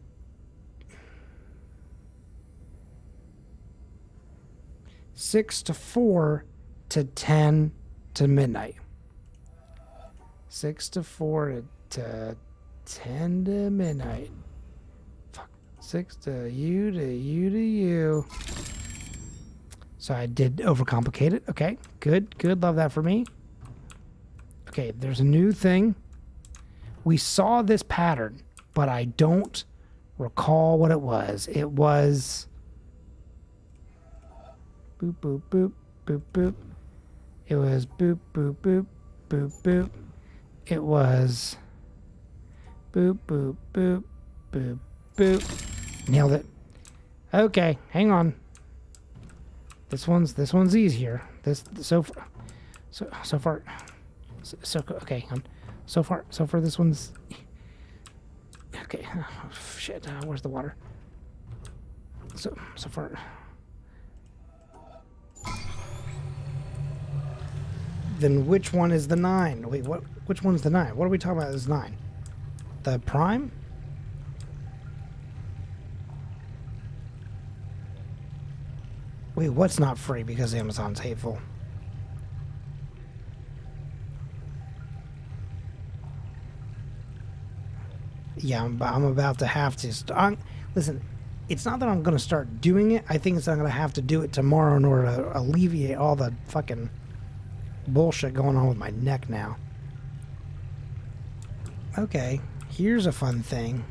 6 to 4 to 10 to midnight. 6 to 4 to 10 to midnight. Fuck. 6 to you to you to you. So I did overcomplicate it. Okay, good, good. Love that for me. Okay, there's a new thing. We saw this pattern, but I don't recall what it was. It was boop, boop, boop, boop, boop. It was boop, boop, boop, boop, boop. It was boop, boop, boop, boop, boop. Nailed it. Okay, hang on. This one's easier. So far. Okay, hang on. So far this one's okay. Oh, shit, where's the water? So far. Then which one is the 9? Wait, what? Which one's the 9? What are we talking about as 9? The Prime? Wait, what's not free because Amazon's hateful? Yeah, I'm about to have to. Listen, it's not that I'm going to start doing it. I think it's that I'm going to have to do it tomorrow in order to alleviate all the fucking bullshit going on with my neck now. Okay, here's a fun thing.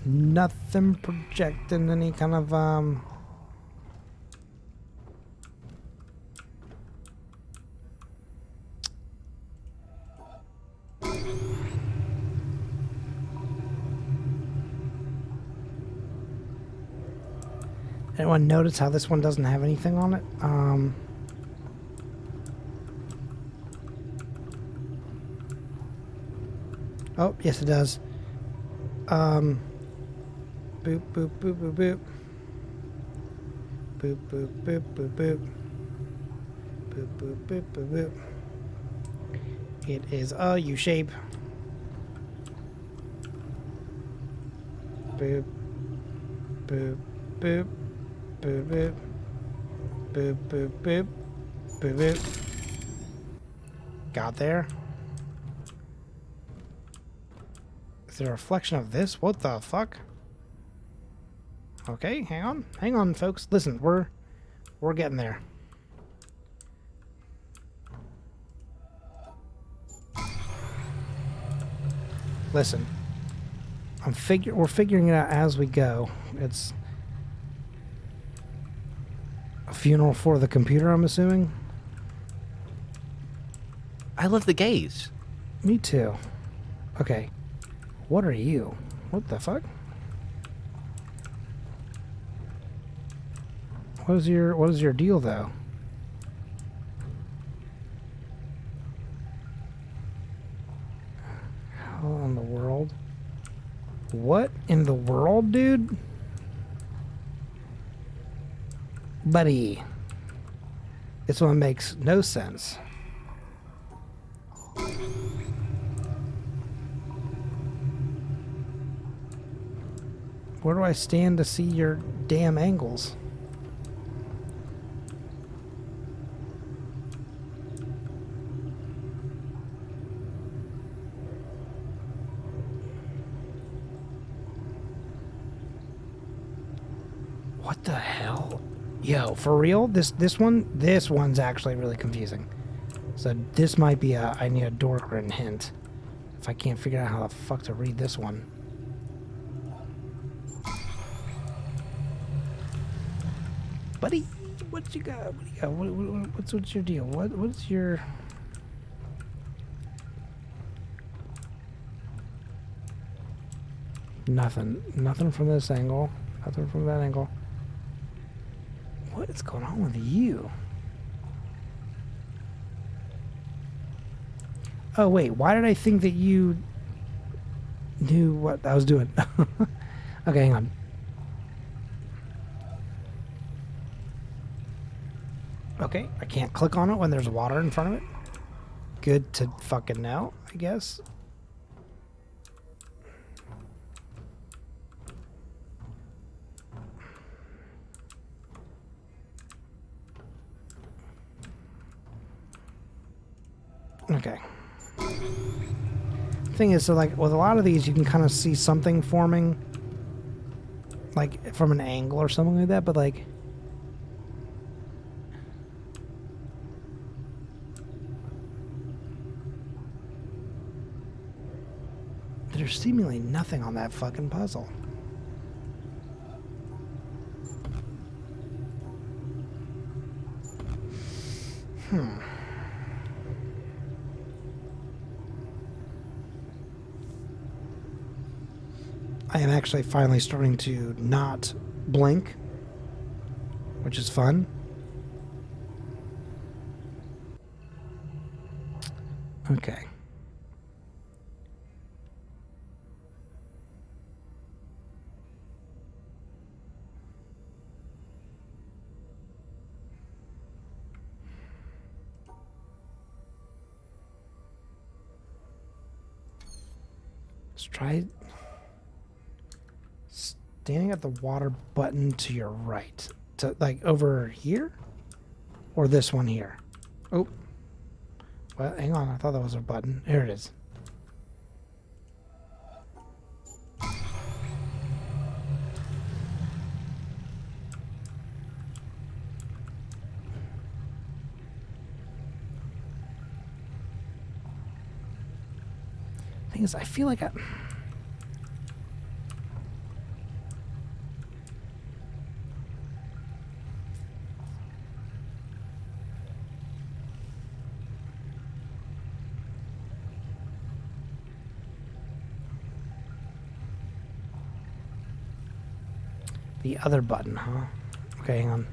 Nothing projecting any kind of anyone notice how this one doesn't have anything on it? Oh, yes it does. Boop, boop, boop, boop, boop. Boop, boop, boop, boop, boop. Boop, boop, boop, boop, boop. It is a U-shape. Boop, boop, boop, boop, boop. Boop, boop, boop, boop, boop. Got there. Is there a reflection of this? What the fuck? Okay, hang on, folks. Listen, we're getting there. Listen, we're figuring it out as we go. It's a funeral for the computer, I'm assuming. I love the gaze. Me too. Okay, what are you? What the fuck? What is your deal though? How in the world? What in the world, dude? Buddy. This one makes no sense. Where do I stand to see your damn angles? What the hell? Yo, for real? This one's actually really confusing. So this might be I need a Dorgrin hint. If I can't figure out how the fuck to read this one. Buddy, what you got? What do you got? What's your deal? What's your... Nothing from this angle. Nothing from that angle. What is going on with you? Oh, wait. Why did I think that you knew what I was doing? Okay, hang on. Okay, I can't click on it when there's water in front of it. Good to fucking know, I guess. Okay. Thing is, so like with a lot of these, you can kind of see something forming, like from an angle or something like that. But like, there's seemingly nothing on that fucking puzzle. I am actually finally starting to not blink, which is fun. Okay. Let's try standing at the water button to your right. To, like, over here? Or this one here? Oh. Well, hang on. I thought that was a button. There it is. Thing is, I feel like I... The other button, huh? Okay, hang on.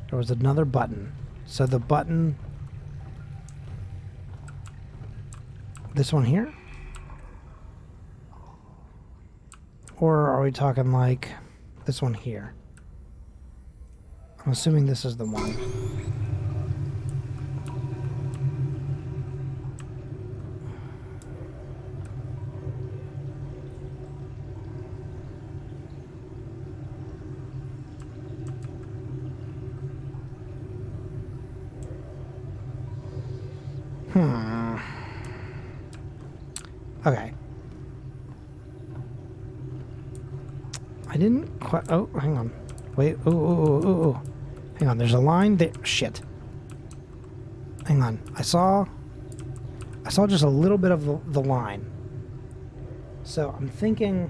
There was another button. So the button... This one here? Or are we talking like this one here? I'm assuming this is the one. Okay. I didn't quite... Oh, hang on. Wait. Oh. Hang on. There's a line there. Shit. Hang on. I saw just a little bit of the line. So I'm thinking...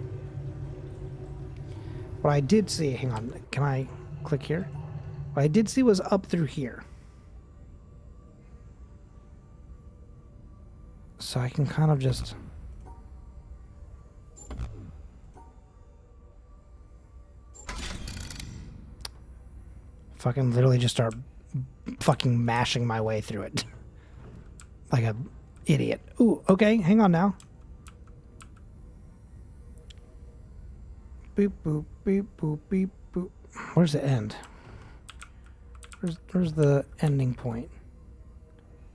What I did see... Hang on. Can I click here? What I did see was up through here. So I can kind of just... Fucking literally just start fucking mashing my way through it. Like a idiot. Ooh, okay, hang on now. Boop, boop, beep, boop, beep, boop. Where's the end? Where's the ending point?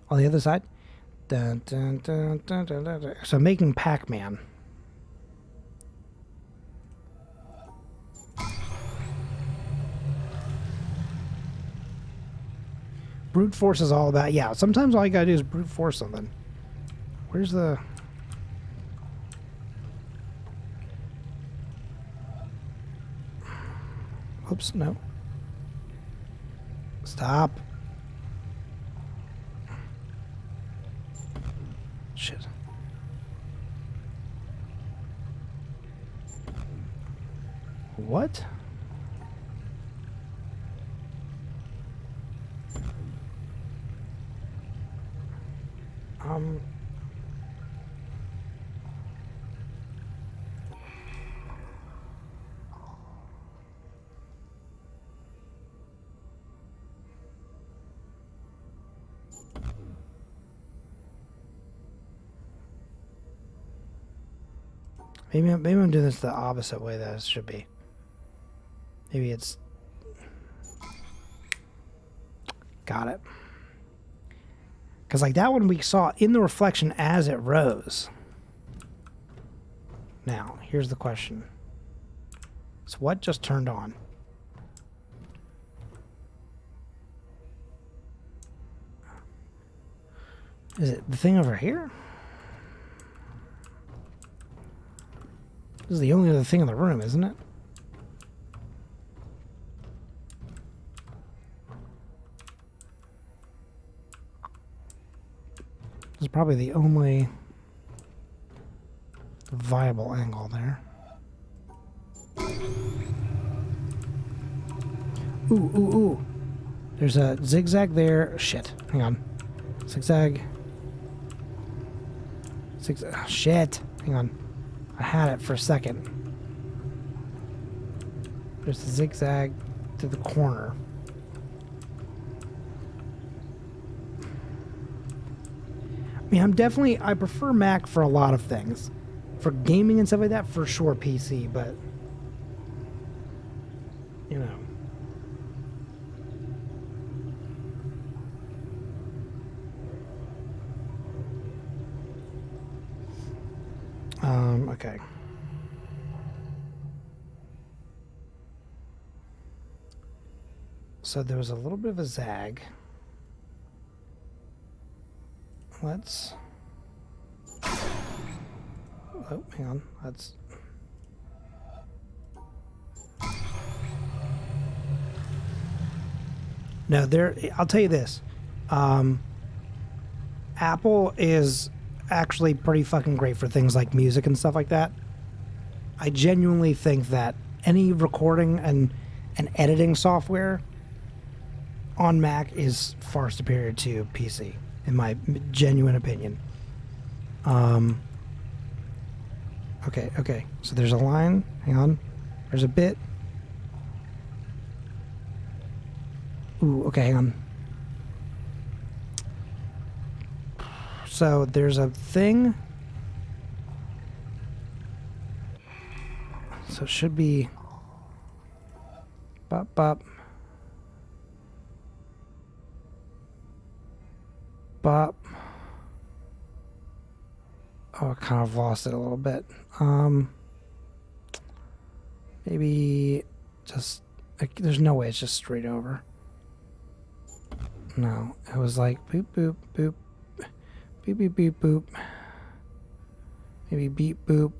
On the other side? Dun, dun, dun, dun, dun, dun, dun. So making Pac-Man. Brute force is all about... Yeah, sometimes all you gotta do is brute force something. Where's the... Oops, no. Stop. Shit. What? Maybe I'm doing this the opposite way that it should be. Maybe it's... Got it. Because like that one we saw in the reflection as it rose. Now, here's the question. So what just turned on? Is it the thing over here? This is the only other thing in the room, isn't it? This is probably the only viable angle there. Ooh. There's a zigzag there. Shit. Hang on. Zigzag. Zigzag. Shit. Hang on. I had it for a second. There's a zigzag to the corner. I mean, I prefer Mac for a lot of things. For gaming and stuff like that, for sure PC, but you know. Okay. So there was a little bit of a zag. Let's... Oh, hang on. Let's... No, I'll tell you this. Apple is actually pretty fucking great for things like music and stuff like that. I genuinely think that any recording and editing software on Mac is far superior to PC, in my genuine opinion. Okay. So there's a line. Hang on. There's a bit. Ooh, okay, hang on. So there's a thing. So it should be bop bop bop. Oh, I kind of lost it a little bit. Maybe just like, there's no way it's just straight over. No, it was like boop boop boop. Beep beep beep boop. Maybe beep boop.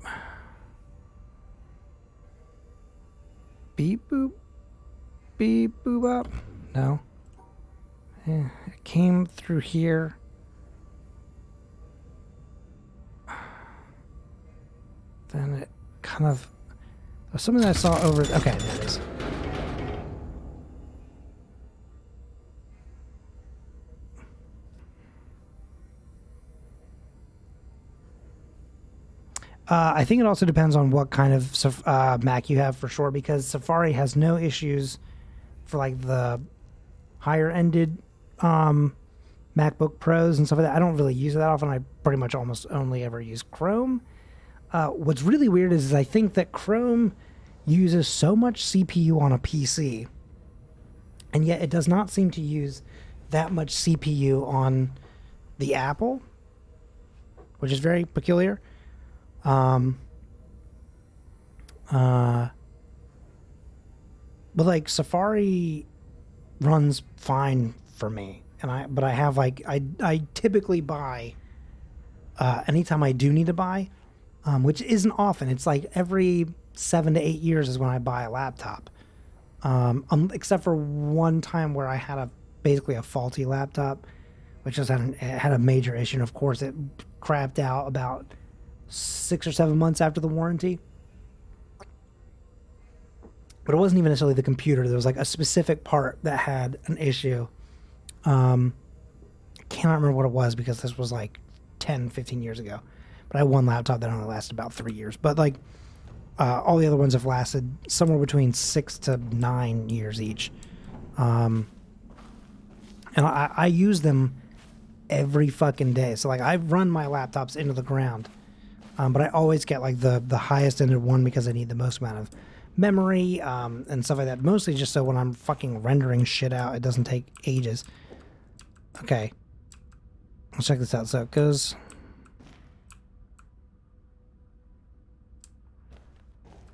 Beep boop. Beep boop up. No. Yeah, it came through here. Then it kind of... something I saw over... Okay, there it is. I think it also depends on what kind of Mac you have for sure, because Safari has no issues for like the higher-ended MacBook Pros and stuff like that. I don't really use it that often. I pretty much almost only ever use Chrome. What's really weird is I think that Chrome uses so much CPU on a PC, and yet it does not seem to use that much CPU on the Apple, which is very peculiar. But like Safari runs fine for me, but I have like I typically buy anytime I do need to buy, which isn't often. It's like every 7 to 8 years is when I buy a laptop. Except for one time where I had basically a faulty laptop, which just had a major issue. And of course, it crapped out about 6 or 7 months after the warranty. But it wasn't even necessarily the computer. There was like a specific part that had an issue. I cannot remember what it was because this was like 10, 15 years ago. But I had one laptop that only lasted about 3 years. But like all the other ones have lasted somewhere between 6 to 9 years each. And I use them every fucking day. So like I run my laptops into the ground. But I always get like the highest ended one because I need the most amount of memory and stuff like that. Mostly just so when I'm fucking rendering shit out, it doesn't take ages. Okay. Let's check this out. So it goes...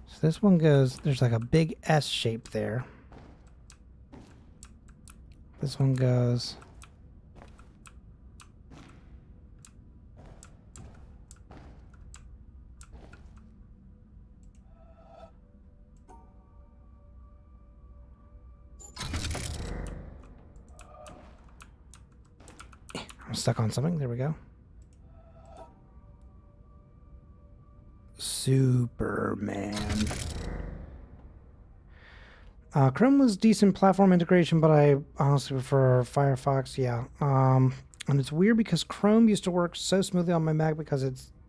So this one goes... There's like a big S shape there. This one goes... I'm stuck on something. There we go. Superman. Chrome was decent platform integration, but I honestly prefer Firefox. Yeah. And it's weird because Chrome used to work so smoothly on my Mac because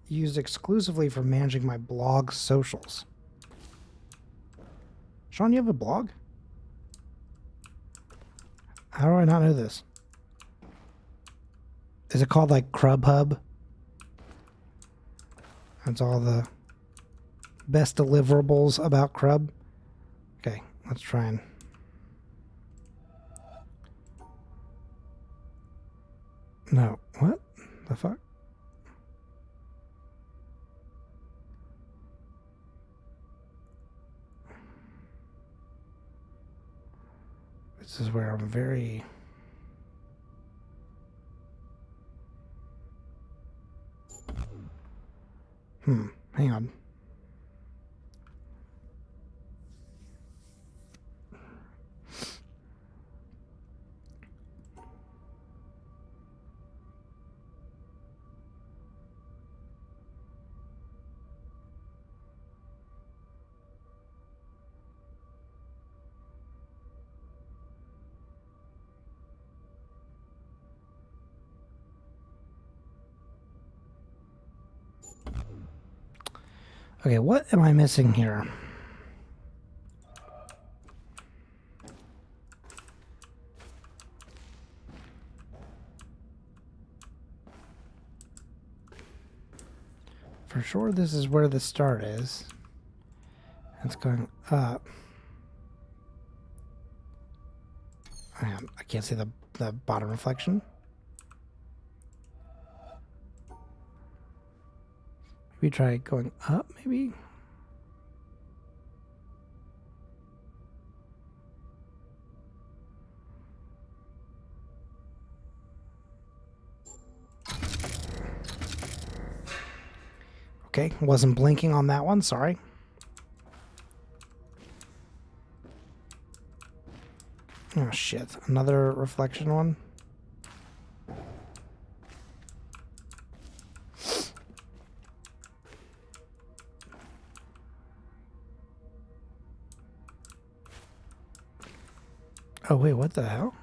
used exclusively for managing my blog socials. Sean, you have a blog? How do I not know this? Is it called like CrubHub? That's all the best deliverables about Crub. Okay, let's try and... No, what the fuck? This is where I'm very... hang on. Okay, what am I missing here? For sure, this is where the start is. It's going up. I can't see the bottom reflection. Maybe try going up, maybe? Okay, wasn't blinking on that one, sorry. Oh shit, another reflection one. Oh wait, what the hell?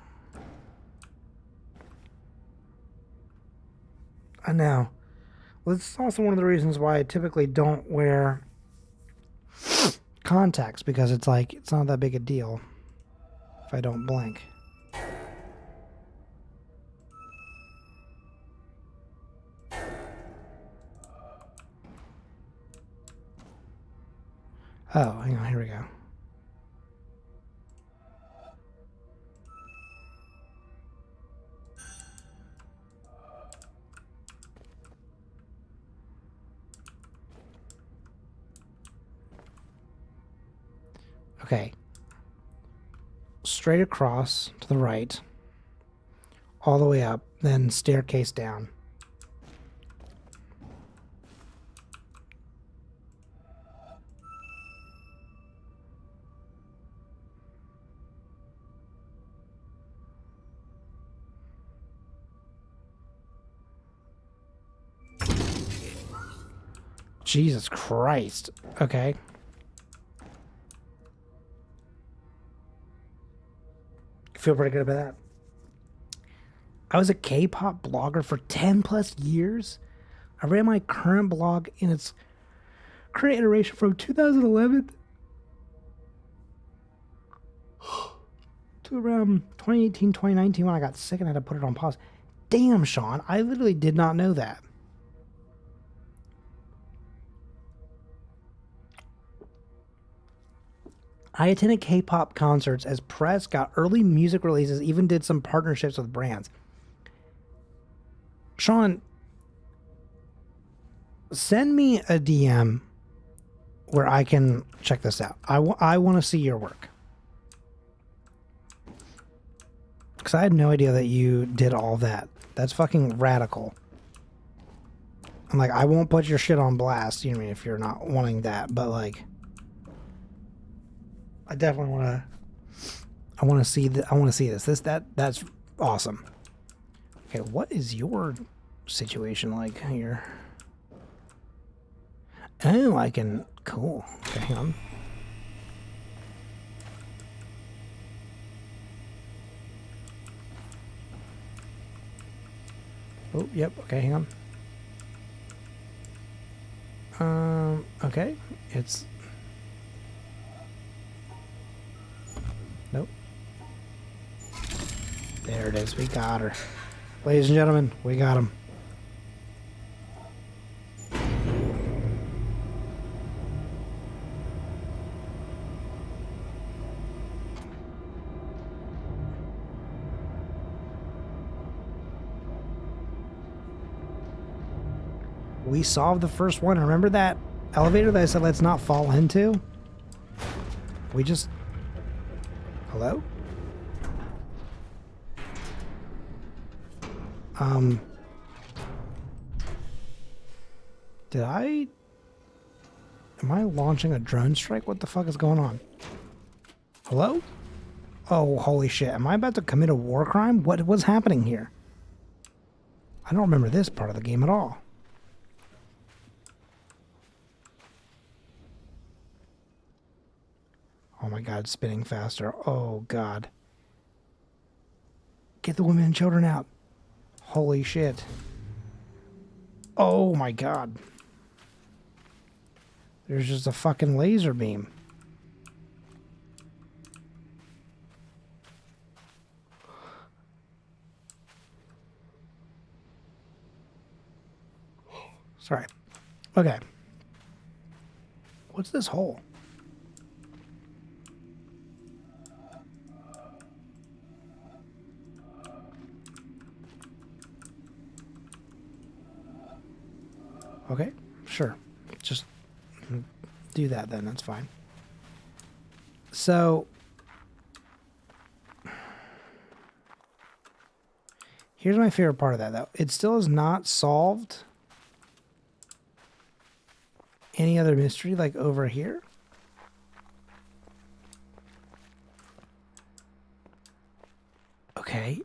I know. Well, it's also one of the reasons why I typically don't wear contacts, because it's like, it's not that big a deal if I don't blink. Oh, hang on, here we go. Okay. Straight across to the right, all the way up, then staircase down. Jesus Christ. Okay. Feel pretty good about that. I was a K-pop blogger for 10 plus years. I ran my current blog in its current iteration from 2011 to around 2018, 2019 when I got sick and had to put it on pause. Damn, Sean, I literally did not know that. I attended K-pop concerts as press, got early music releases, even did some partnerships with brands. Sean, send me a DM where I can check this out. I want to see your work. Because I had no idea that you did all that. That's fucking radical. I'm like, I won't put your shit on blast, you know what I mean, if you're not wanting that, but like... I definitely want to. I want to see that. I want to see this. That's awesome. Okay, what is your situation like here? Oh, I can. Cool. Okay, hang on. Oh, yep. Okay, hang on. Okay. It's... Nope. There it is. We got her. Ladies and gentlemen, we got him. We solved the first one. Remember that elevator that I said let's not fall into? We just... Hello? Did I... Am I launching a drone strike? What the fuck is going on? Hello? Oh, holy shit. Am I about to commit a war crime? What's happening here? I don't remember this part of the game at all. Oh my god, spinning faster. Oh god. Get the women and children out. Holy shit. Oh my god. There's just a fucking laser beam. Sorry. Okay. What's this hole? Okay, sure. Just do that then, that's fine. So, here's my favorite part of that, though. It still has not solved any other mystery, like over here. Okay.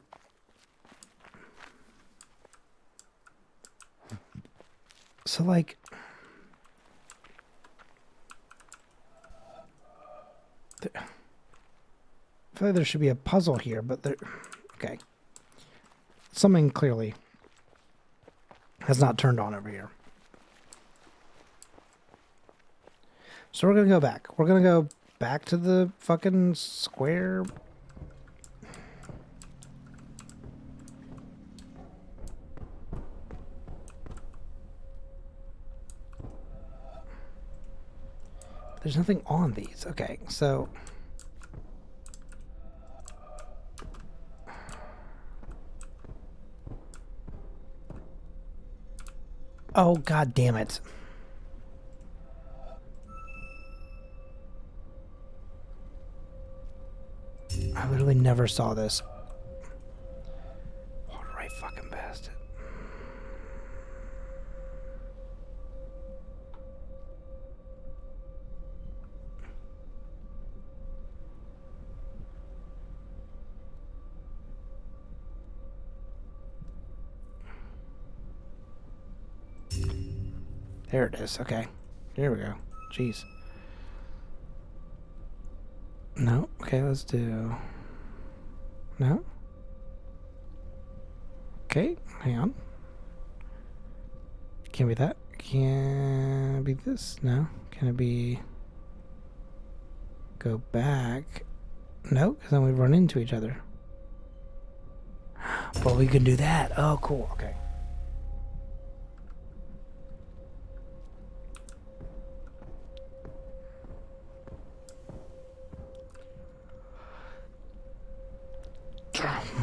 So, like... I feel like there should be a puzzle here, but there... Okay. Something clearly has not turned on over here. So we're going to go back. We're going to go back to the fucking square... There's nothing on these. Okay, so... Oh, god damn it. I literally never saw this. Walked right fucking past it. There it is. Okay. Here we go. Jeez. No. Okay, let's do... No? Okay, hang on. Can't be that. Can it be this? No. Can it be... Go back? No, because then we run into each other. But we can do that. Oh, cool. Okay.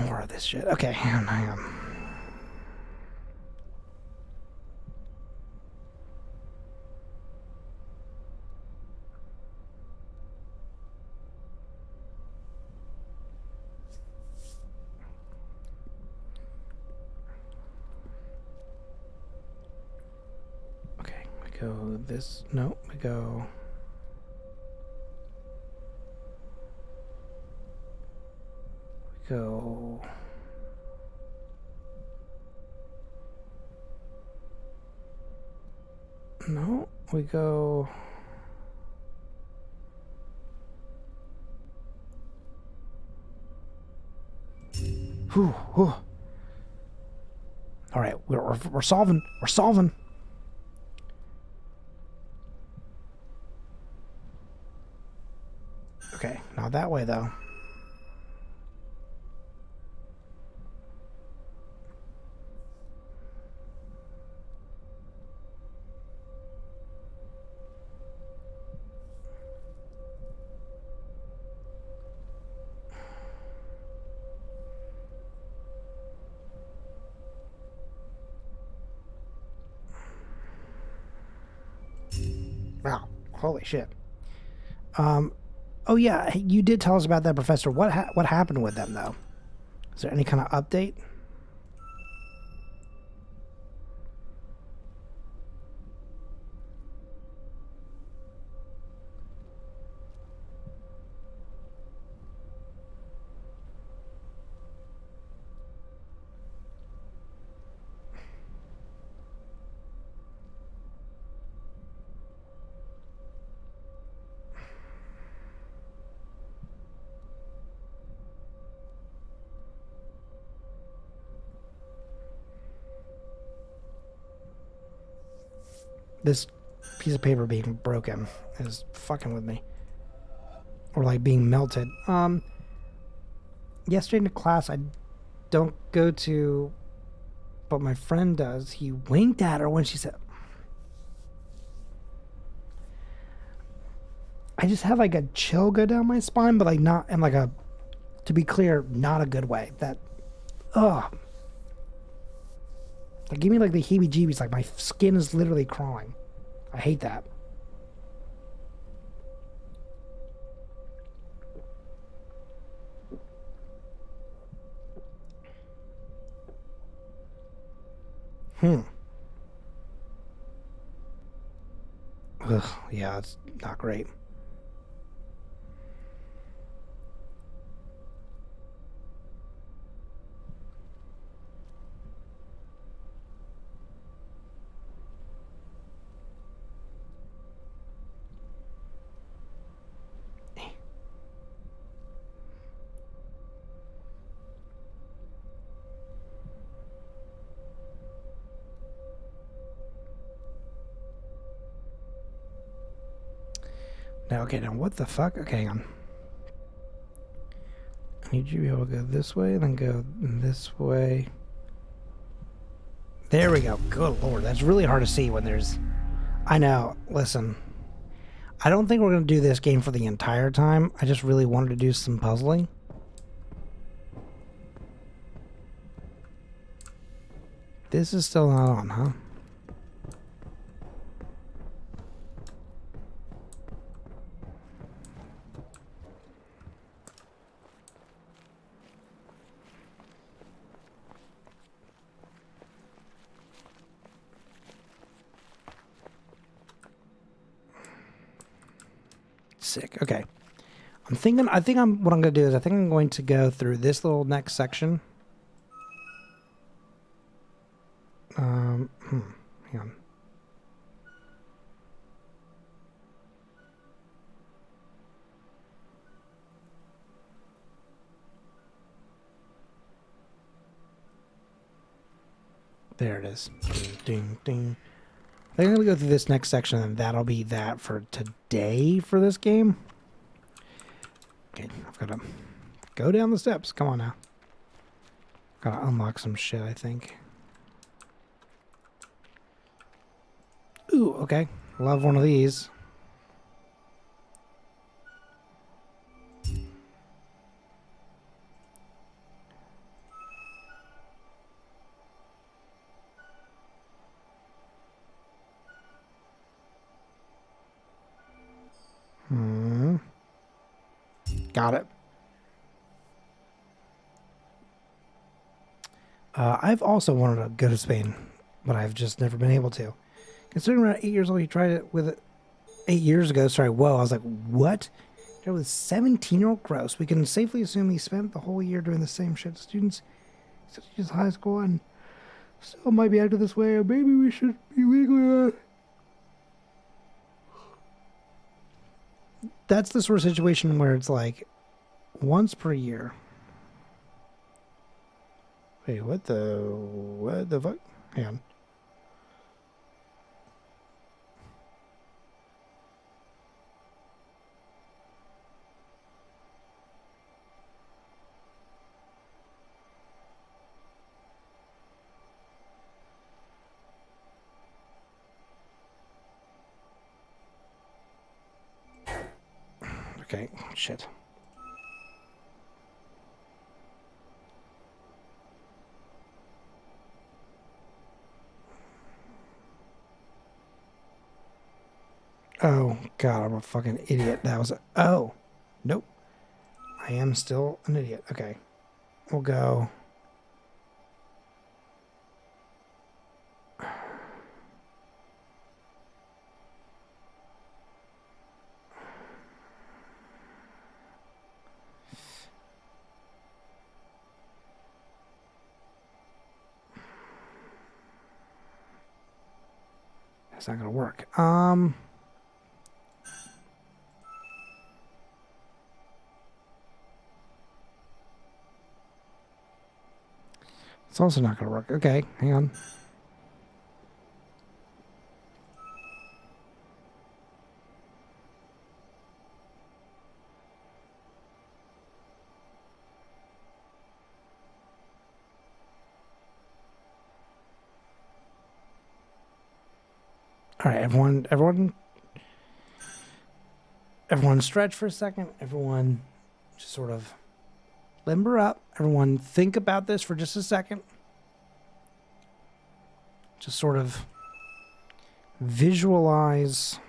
More of this shit. Okay, hang on. Okay, we go this. No, we go. Go. No, we go. Whew, whew. All right, we're solving. We're solving. Okay, not that way though. Wow, holy shit. Oh yeah, you did tell us about that professor. What happened with them though? Is there any kind of update? This piece of paper being broken is fucking with me. Or like being melted. Yesterday in class I don't go to, but my friend does. He winked at her when she said, I just have like a chill go down my spine, but like not in like a, to be clear, not a good way. That, ugh. Like give me like the heebie-jeebies. Like my skin is literally crawling. I hate that. Ugh, yeah, it's not great. Now, okay, now what the fuck? Okay, hang on. I need you to be able to go this way, then go this way. There we go. Good lord, that's really hard to see when there's... I know, listen. I don't think we're going to do this game for the entire time. I just really wanted to do some puzzling. This is still not on, huh? Sick. Okay. I think what I'm going to do is I think I'm going to go through this little next section. Hang on. There it is. Ding, ding, ding. I think I'm going to go through this next section, and that'll be that for today for this game. Okay, I've got to go down the steps. Come on now. Got to unlock some shit, I think. Ooh, okay. Love one of these. Got it. I've also wanted to go to Spain, but I've just never been able to. Considering around 8 years old, he tried it with it 8 years ago. Sorry, whoa. I was like, what? It was 17-year-old gross. We can safely assume he spent the whole year doing the same shit. Students, such as high school, and still might be acting this way. Maybe we should be legally. That's the sort of situation where it's like once per year. Wait, what the fuck? Hang on. Okay, shit. Oh, God, I'm a fucking idiot. That was a... Oh. Nope. I am still an idiot. Okay. We'll go... That's not gonna work. It's also not gonna work. Okay, hang on. All right, everyone stretch for a second. Everyone just sort of limber up. Everyone think about this for just a second. Just sort of visualize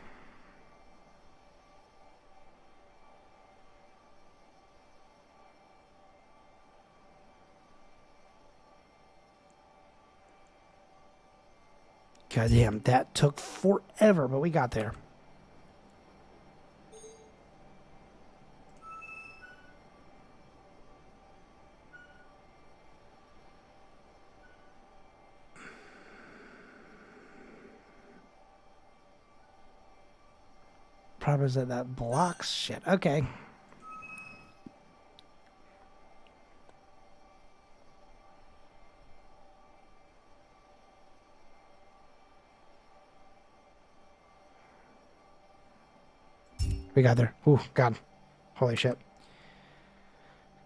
God damn, that took forever, but we got there. Probably is that blocks shit. Okay. We got there. Ooh, God. Holy shit.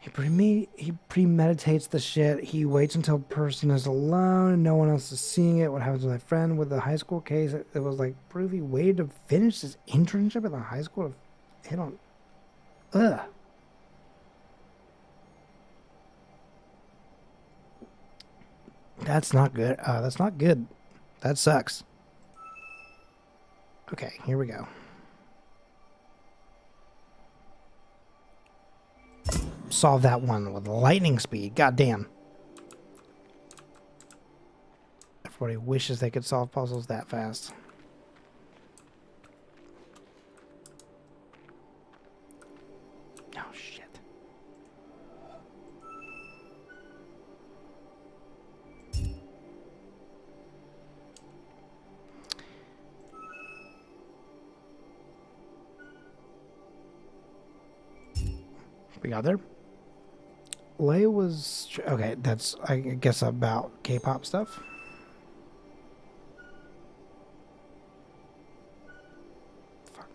He premeditates the shit. He waits until person is alone and no one else is seeing it. What happens with my friend with the high school case? It was like proof he waited to finish his internship at the high school to hit on. Ugh. That's not good. That's not good. That sucks. Okay, here we go. Solve that one with lightning speed. God damn. Everybody wishes they could solve puzzles that fast. Oh, shit. We got there. Leia was... Okay, that's, I guess, about K-pop stuff. Fuck.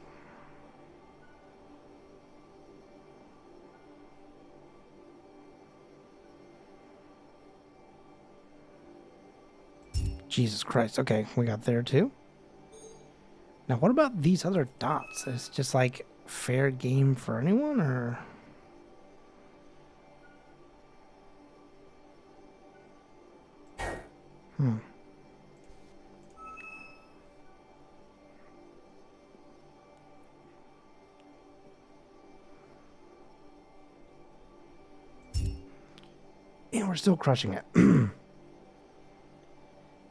Jesus Christ. Okay, we got there too. Now, what about these other dots? Is it just like fair game for anyone, or... Hmm. And we're still crushing it.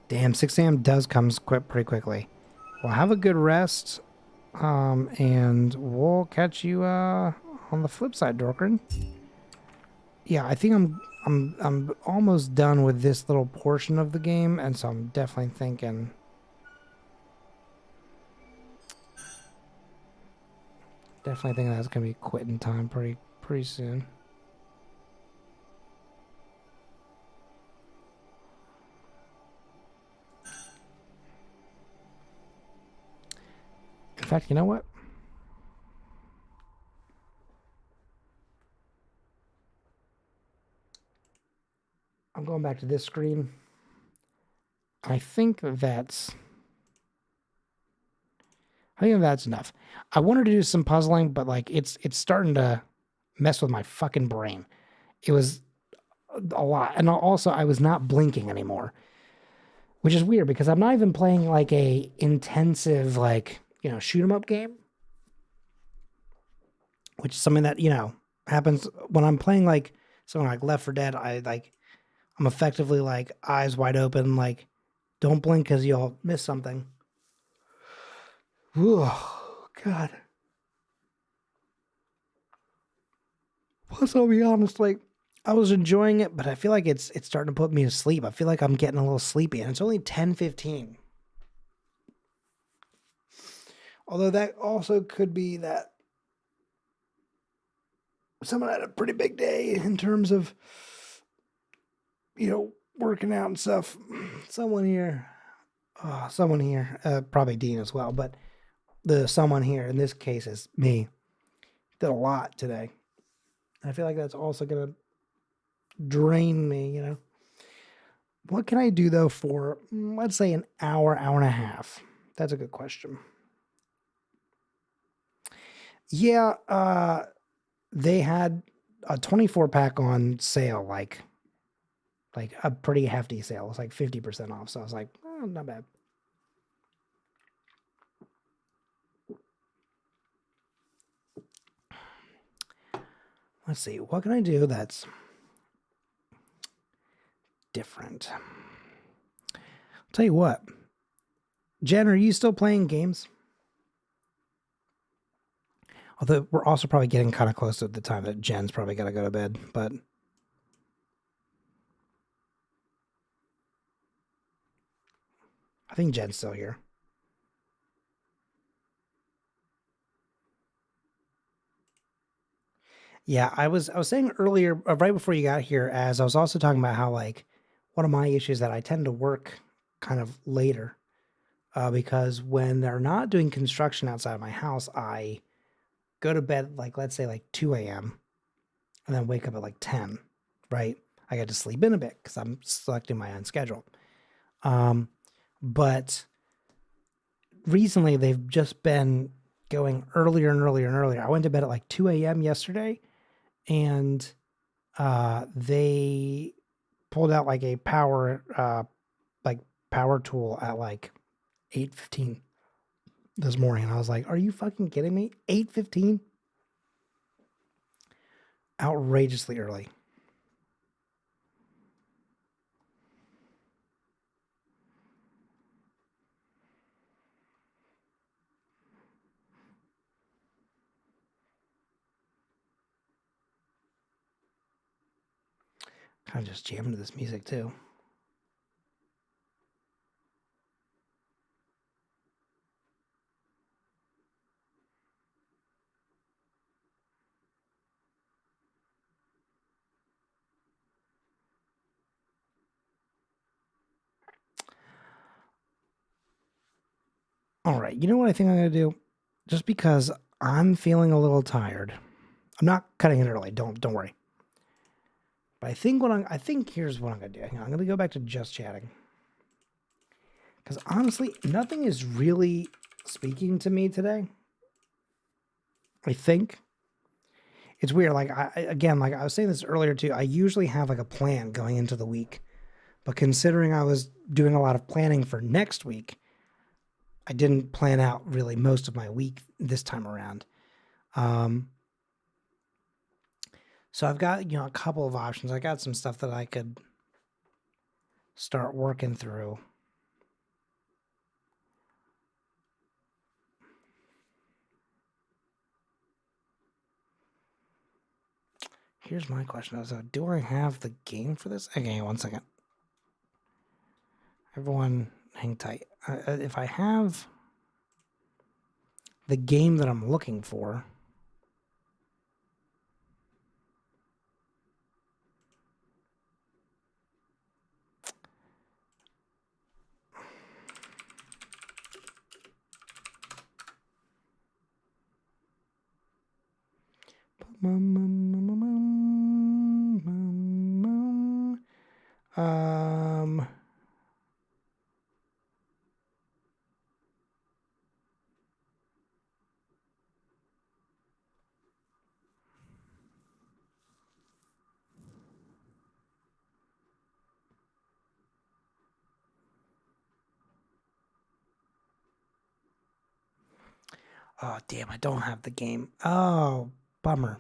Damn, 6 a.m. does come pretty quickly. Well, have a good rest. And we'll catch you on the flip side, Dorkrin. Yeah, I think I'm almost done with this little portion of the game, and so I'm definitely thinking that's gonna be quitting time pretty soon. In fact, you know what? I'm going back to this screen. I think I think that's enough. I wanted to do some puzzling, but like it's starting to mess with my fucking brain. It was a lot. And also I was not blinking anymore, which is weird because I'm not even playing like a intensive like, shoot 'em up game, which is something that, happens when I'm playing like something like Left 4 Dead. I'm effectively like eyes wide open, like don't blink cuz you'll miss something. Oh god. Plus, I'll be honest, like I was enjoying it, but I feel like it's starting to put me to sleep. I feel like I'm getting a little sleepy, and it's only 10:15. Although that also could be that someone had a pretty big day in terms of working out and stuff. Someone here, probably Dean as well, but the someone here in this case is me. Did a lot today. I feel like that's also gonna drain me. What can I do though for let's say an hour, hour and a half? That's a good question. Yeah, they had a 24 pack on sale, like a pretty hefty sale. It was like 50% off. So I was like, oh, not bad. Let's see, what can I do that's different? I'll tell you what. Jen, are you still playing games? Although we're also probably getting kind of close to the time that Jen's probably got to go to bed, but I think Jen's still here. Yeah, I was saying earlier, right before you got here, as I was also talking about how like one of my issues that I tend to work kind of later, because when they're not doing construction outside of my house, I go to bed like let's say like 2 a.m. and then wake up at like 10. Right? I get to sleep in a bit because I'm selecting my own schedule. But recently they've just been going earlier and earlier and earlier. I went to bed at like 2 a.m. yesterday, and they pulled out like a power tool at like 8:15 this morning. And I was like, are you fucking kidding me? 8:15? Outrageously early. Kind of just jamming to this music too. All right, you know what I think I'm gonna do? Just because I'm feeling a little tired. I'm not cutting it early. Don't worry. But I think here's what I'm gonna do. Hang on, I'm gonna go back to just chatting. Because honestly, nothing is really speaking to me today. I think it's weird. Like again, like I was saying this earlier too. I usually have like a plan going into the week, but considering I was doing a lot of planning for next week, I didn't plan out really most of my week this time around. So I've got a couple of options. I got some stuff that I could start working through. Here's my question. So do I have the game for this? Okay, 1 second. Everyone hang tight. If I have the game that I'm looking for, um, Oh, damn, I don't have the game. Oh, bummer.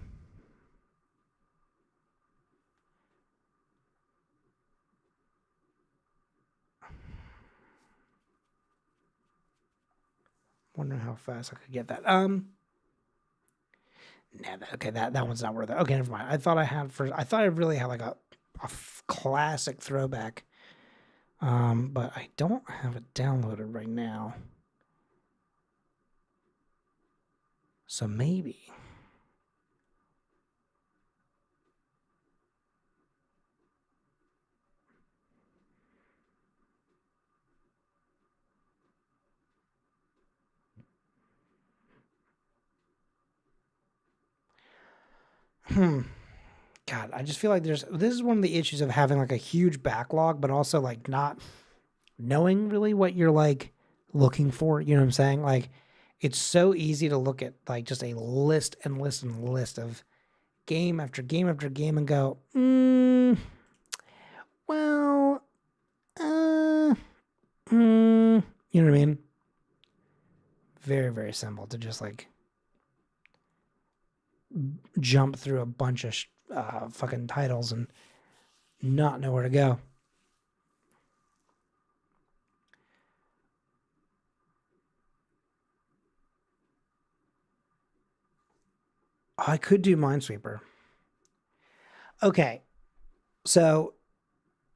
Wondering how fast I could get that. Nah, okay, that one's not worth it. Okay, never mind. I thought I really had like a classic throwback. But I don't have it downloaded right now. So maybe. God, I just feel like this is one of the issues of having like a huge backlog, but also like not knowing really what you're like looking for. You know what I'm saying? Like it's so easy to look at like just a list and list and list of game after game after game and go, well, you know what I mean? Very, very simple to just like jump through a bunch of fucking titles and not know where to go. I could do Minesweeper. Okay, so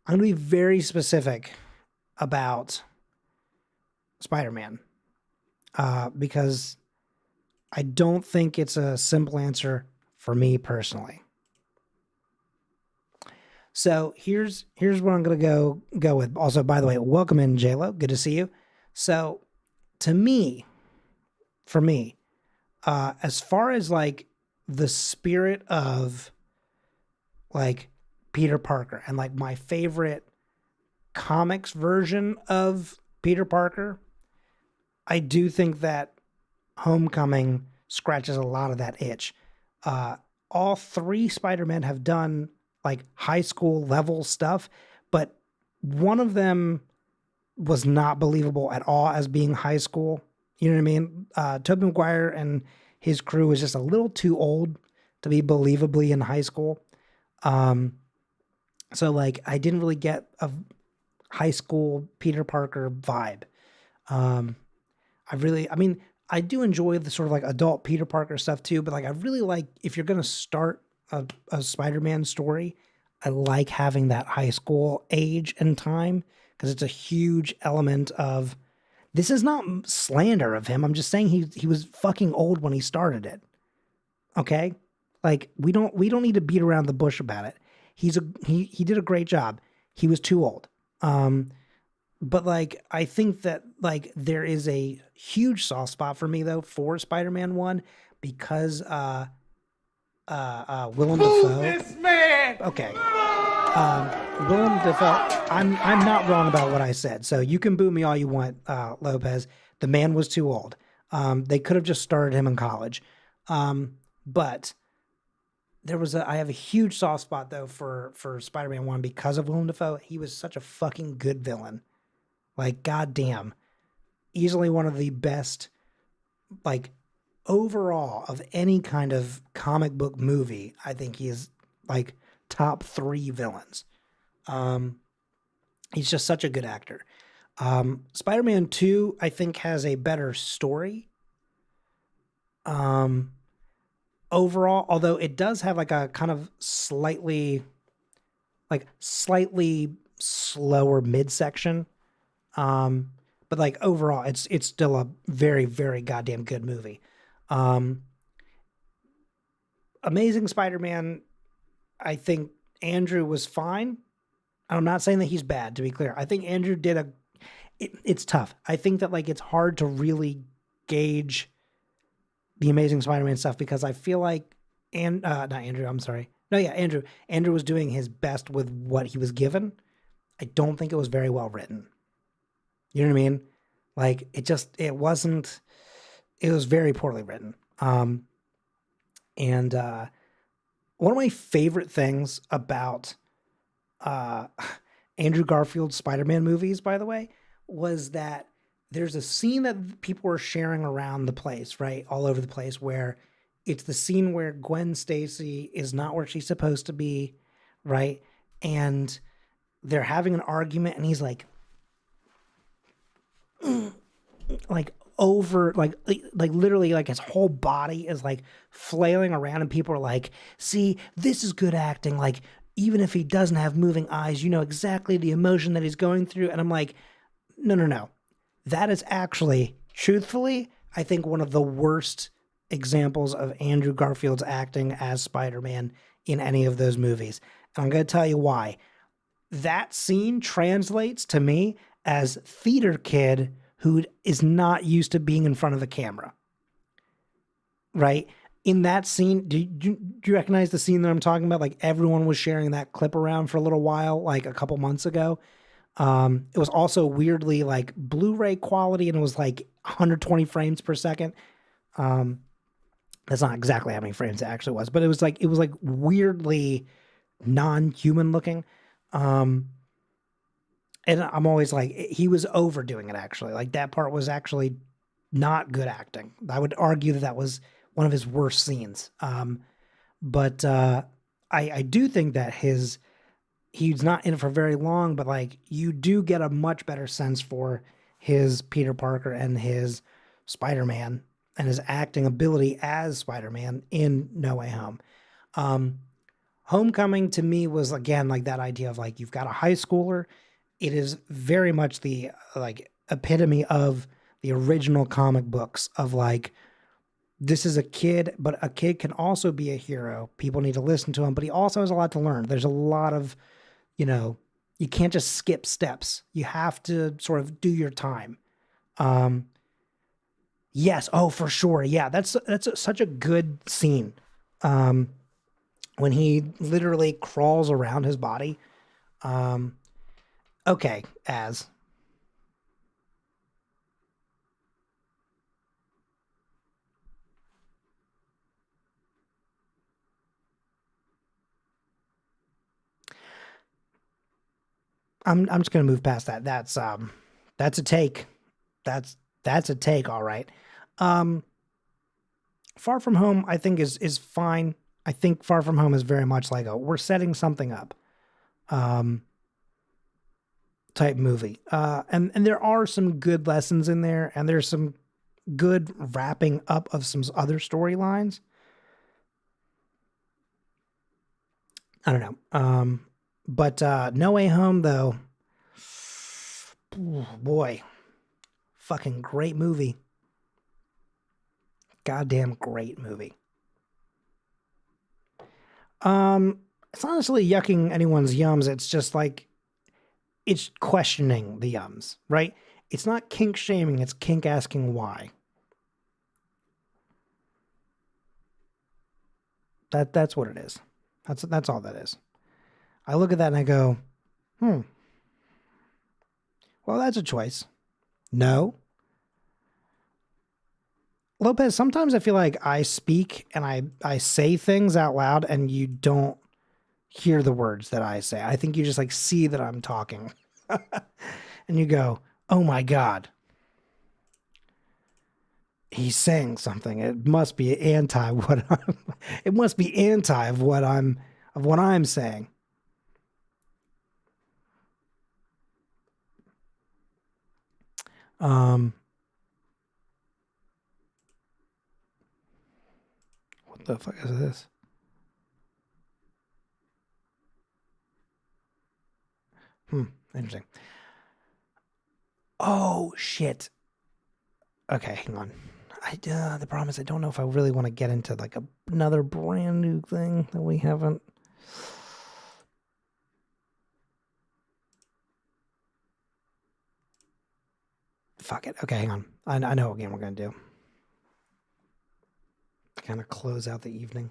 I'm gonna be very specific about Spider-Man because I don't think it's a simple answer for me personally. So here's what I'm gonna go with. Also, by the way, welcome in JLo. Good to see you. So to me, for me, as far as like the spirit of like Peter Parker and like my favorite comics version of Peter Parker, I do think that Homecoming scratches a lot of that itch. Uh, all three Spider-Men have done like high school level stuff, but one of them was not believable at all as being high school. You know what I mean? Tobey Maguire and his crew was just a little too old to be believably in high school. Um, so like I didn't really get a high school Peter Parker vibe. Um, I mean, I do enjoy the sort of like adult Peter Parker stuff too, but like I really like if you're gonna start a Spider-Man story, I like having that high school age and time because it's a huge element of this is not slander of him. I'm just saying he was fucking old when he started it. Okay? Like we don't need to beat around the bush about it. He did a great job. He was too old. Um but like I think that like there is a huge soft spot for me though for Spider-Man 1 because Willem Dafoe. This man. Okay. Willem Dafoe. I'm not wrong about what I said. So you can boo me all you want, Lopez. The man was too old. They could have just started him in college. But I have a huge soft spot though for Spider-Man 1 because of Willem Dafoe. He was such a fucking good villain. Like goddamn. Easily one of the best like overall of any kind of comic book movie. I think he is like top 3 villains. He's just such a good actor. Spider-Man 2 I think has a better story. Overall, although it does have like a kind of slightly slower midsection. But like overall, it's still a very very goddamn good movie. Um, Amazing Spider-Man, I think Andrew was fine. I'm not saying that he's bad. To be clear, I think Andrew did it's tough. I think that like it's hard to really gauge the Amazing Spider-Man stuff because I feel like not Andrew. I'm sorry. No, yeah, Andrew. Andrew was doing his best with what he was given. I don't think it was very well written. You know what I mean? Like it wasn't. It was very poorly written. And one of my favorite things about uh, Andrew Garfield's Spider-Man movies, by the way, was that there's a scene that people are sharing around the place, right? All over the place, where it's the scene where Gwen Stacy is not where she's supposed to be, right? And they're having an argument, and he's like over like literally like his whole body is like flailing around, and people are like, see, this is good acting. Like, even if he doesn't have moving eyes, you know exactly the emotion that he's going through. And I'm like, no. That is actually, truthfully, I think one of the worst examples of Andrew Garfield's acting as Spider-Man in any of those movies. And I'm going to tell you why. That scene translates to me as theater kid who is not used to being in front of a camera, right? In that scene, do you recognize the scene that I'm talking about? Like, everyone was sharing that clip around for a little while, like a couple months ago. It was also weirdly like Blu-ray quality, and it was like 120 frames per second. That's not exactly how many frames it actually was, but it was like weirdly non-human looking. And I'm always like, he was overdoing it actually. Like, that part was actually not good acting. I would argue that was one of his worst scenes. But I do think that he's not in it for very long, but like, you do get a much better sense for his Peter Parker and his Spider-Man and his acting ability as Spider-Man in No Way Home. Homecoming to me was, again, like that idea of like, you've got a high schooler. It is very much the like epitome of the original comic books of like, this is a kid, but a kid can also be a hero. People need to listen to him, but he also has a lot to learn. There's a lot of, you know, you can't just skip steps. You have to sort of do your time. Yes. Oh, for sure. Yeah. Such a good scene. When he literally crawls around his body. Okay. I'm just gonna move past that. That's a take. That's a take. All right. Um, Far From Home, I think is fine. I think Far From Home is very much like a, we're setting something up, um, type movie. And there are some good lessons in there, and there's some good wrapping up of some other storylines. I don't know. But No Way Home, though, ooh, boy, fucking great movie. Goddamn great movie. It's not necessarily yucking anyone's yums. It's just like, it's questioning the yums, right? It's not kink shaming. It's kink asking why. That's what it is. That's all that is. I look at that and I go, hmm. Well, that's a choice. No. Lopez, sometimes I feel like I speak and I say things out loud and you don't hear the words that I say. I think you just like see that I'm talking. And you go, "Oh my god. He's saying something. It must be anti what I'm it must be anti of what I'm saying." Um what the fuck is this? Interesting. Oh shit. Okay, hang on. The problem is I don't know if I really want to get into like another brand new thing that we haven't. Fuck it. Okay, hang on. I know what game we're gonna do. Kind of close out the evening.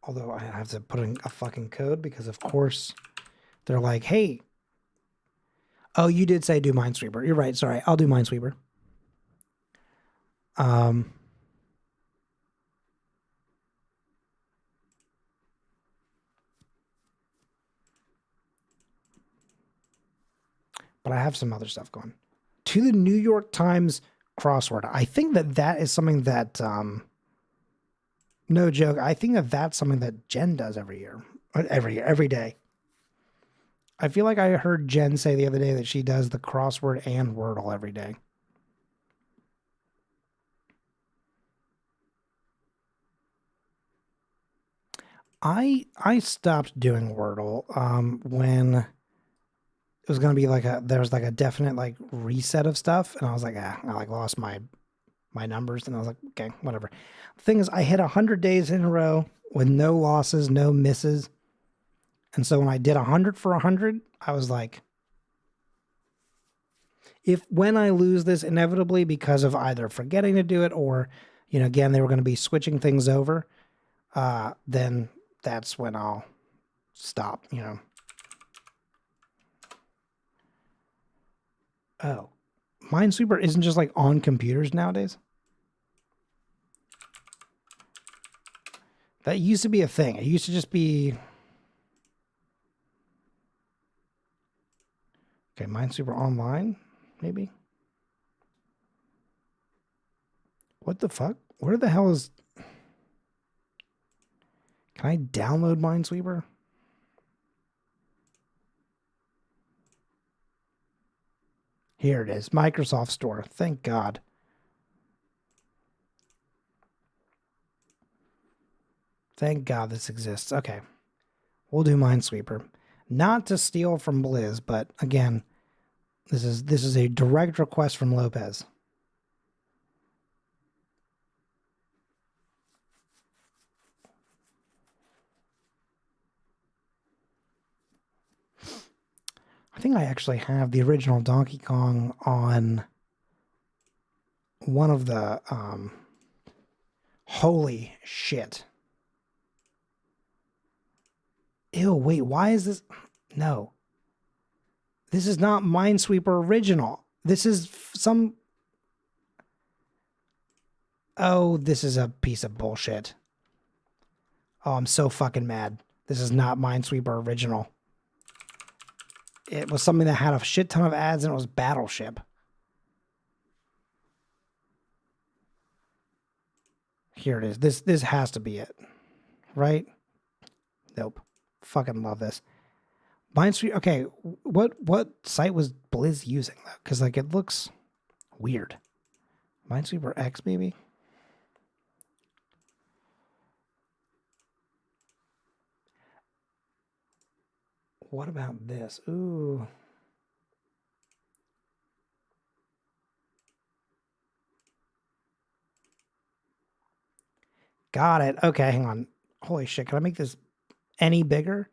Although I have to put in a fucking code because of course they're like, hey. Oh, you did say do Minesweeper. You're right. Sorry, I'll do Minesweeper. but I have some other stuff going. To the New York Times crossword. I think that is something that, no joke, I think that's something that Jen does every year. Every day. I feel like I heard Jen say the other day that she does the crossword and Wordle every day. I stopped doing Wordle when it was gonna be like there was like a definite like reset of stuff, and I was like, I like lost my numbers, and I was like, okay, whatever. The thing is, I hit 100 days in a row with no losses, no misses, and so when I did 100 for 100, I was like, when I lose this inevitably because of either forgetting to do it or, again, they were going to be switching things over, then that's when I'll stop, Oh, Minesweeper isn't just like on computers nowadays. That used to be a thing. It used to just be. Okay, Minesweeper Online, maybe. What the fuck? Where the hell is. Can I download Minesweeper? Here it is. Microsoft Store. Thank God. Thank God this exists. Okay. We'll do Minesweeper. Not to steal from Blizz, but again, this is a direct request from Lopez. I think I actually have the original Donkey Kong on one of the holy shit. Ew, wait, why is this? No. This is not Minesweeper original. This is some. Oh, this is a piece of bullshit. Oh, I'm so fucking mad. This is not Minesweeper original. It was something that had a shit ton of ads and it was Battleship. Here it is. This has to be it. Right? Nope. Fucking love this. Minesweeper. Okay, what site was Blizz using though? Because like it looks weird. Minesweeper X maybe. What about this? Ooh. Got it. Okay, hang on. Holy shit! Can I make this any bigger?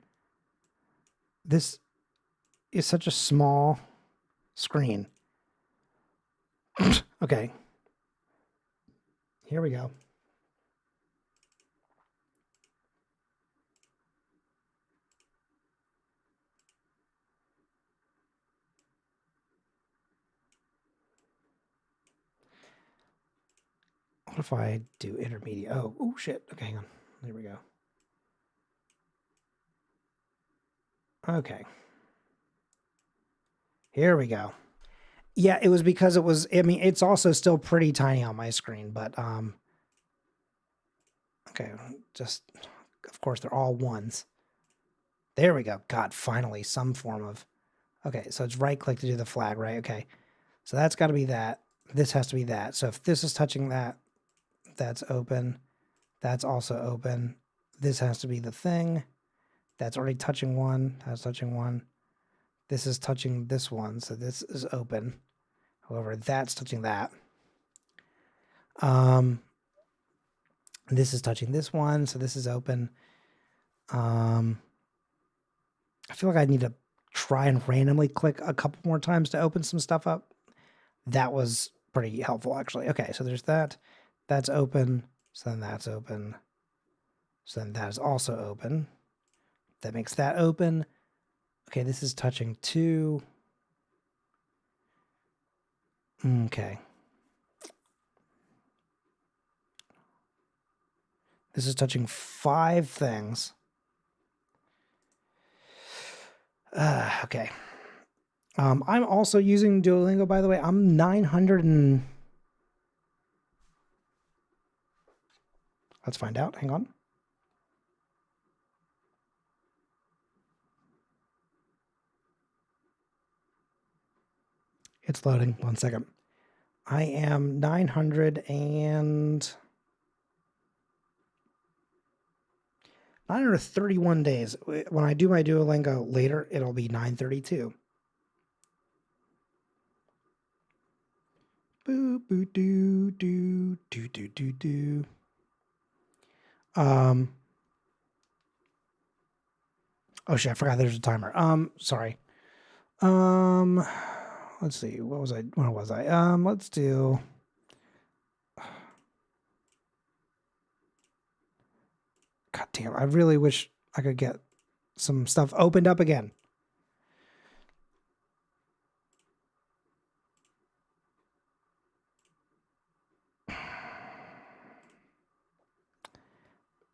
This is such a small screen. Okay. Here we go. What if I do intermediate? Oh shit. Okay, hang on. There we go. Okay. Here we go. Yeah, it was because it was, I mean, it's also still pretty tiny on my screen, but okay, just of course they're all ones. There we go. God, finally some form of. Okay, so it's right click to do the flag, right? Okay. So that's got to be that. This has to be that. So if this is touching that, that's open. That's also open. This has to be the thing. That's already touching one. That's touching one. This is touching this one. So this is open. However, that's touching that. This is touching this one. So this is open. I feel like I need to try and randomly click a couple more times to open some stuff up. That was pretty helpful, actually. Okay, so there's that. That's open. So then that's open. So then that is also open. That makes that open. Okay, this is touching 2. Okay. This is touching 5 things. Okay. I'm also using Duolingo, by the way. I'm 900 and... Let's find out. Hang on. It's loading. 1 second. I am 900 and... 931 days. When I do my Duolingo later, it'll be 932. Boo boo doo doo doo doo doo doo. Oh shit, I forgot there's a timer. Sorry. Let's see. Where was I? Let's do... God damn, I really wish I could get some stuff opened up again.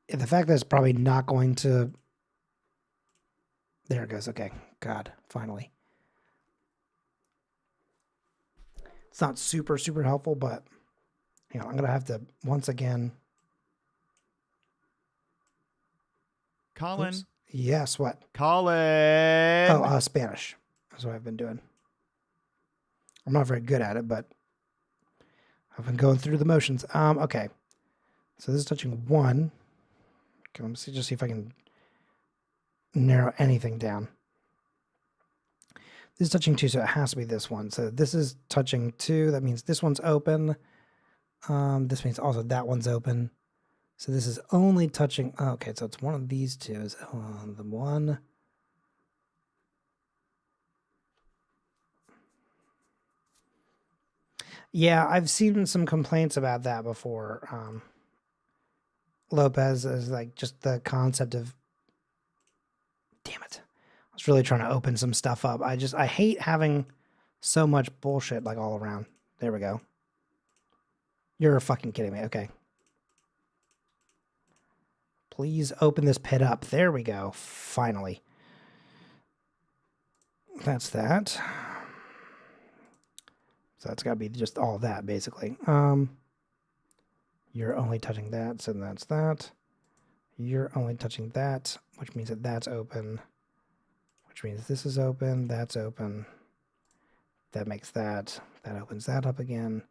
The fact that it's probably not going to... There it goes. Okay. God, finally. It's not super, super helpful, but I'm going to have to once again... Colin. Oops. Yes, what? Colin. Oh, Spanish. That's what I've been doing. I'm not very good at it, but I've been going through the motions. Okay. So this is touching 1. Okay, let me see if I can narrow anything down. This is touching 2, so it has to be this one. So this is touching 2. That means this one's open. This means also that one's open. So this is only touching... Oh, okay, so it's one of these two. Is the one... Yeah, I've seen some complaints about that before. Lopez is like just the concept of... Damn it. I was really trying to open some stuff up. I hate having so much bullshit like all around. There we go. You're fucking kidding me. Okay. Please open this pit up. There we go. Finally. That's that. So that's got to be just all that, basically. You're only touching that, so that's that. You're only touching that, which means that that's open. Which means this is open, that's open. That makes that. That opens that up again.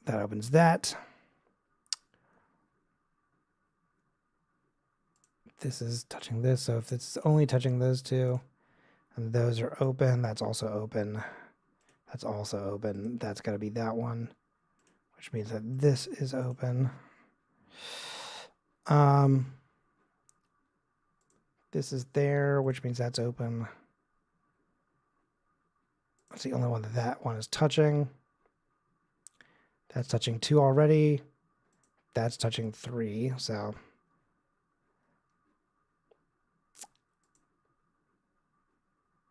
That opens that. This is touching this, so if it's only touching those two, and those are open, that's also open. That's also open. That's got to be that one, which means that this is open. This is there, which means that's open. That's the only one that one is touching. That's touching 2 already. That's touching 3, so...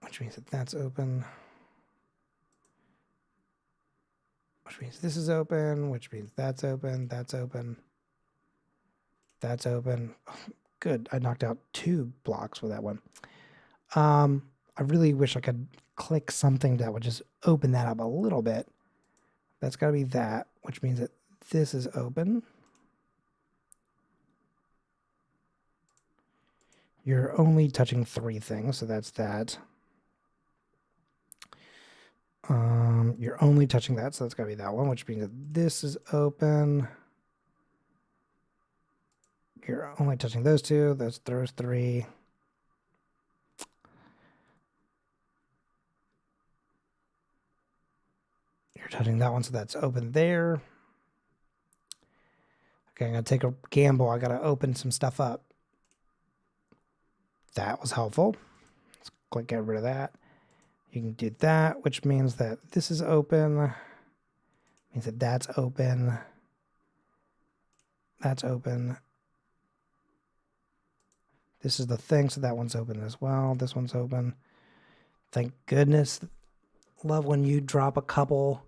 Which means that that's open. Which means this is open, which means that's open, that's open. That's open. Oh, good, I knocked out 2 blocks with that one. I really wish I could click something that would just open that up a little bit. That's got to be that, which means that this is open. You're only touching 3 things, so that's that. You're only touching that, so that's got to be that one, which means that this is open. You're only touching those 2. Those 3. You're touching that one, so that's open there. Okay, I'm going to take a gamble. I got to open some stuff up. That was helpful. Let's click get rid of that. You can do that, which means that this is open. Means that that's open. That's open. This is the thing, so that one's open as well. This one's open. Thank goodness. Love when you drop a couple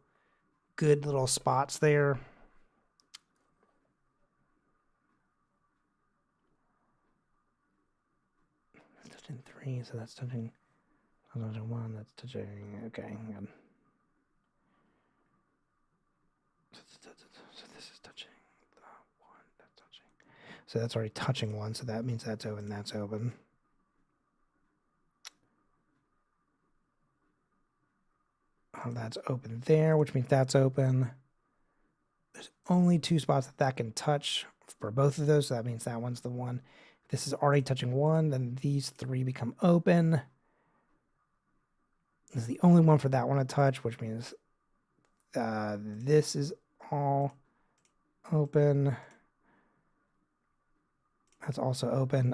good little spots there. Touching 3, so that's touching Another one that's touching. Okay, hang on. So this is touching the one that's touching. So that's already touching one. So that means that's open. That's open. Oh, that's open there, which means that's open. There's only 2 spots that can touch for both of those. So that means that one's the one. If this is already touching one, then these 3 become open. This is the only one for that one to touch, which means this is all open. That's also open.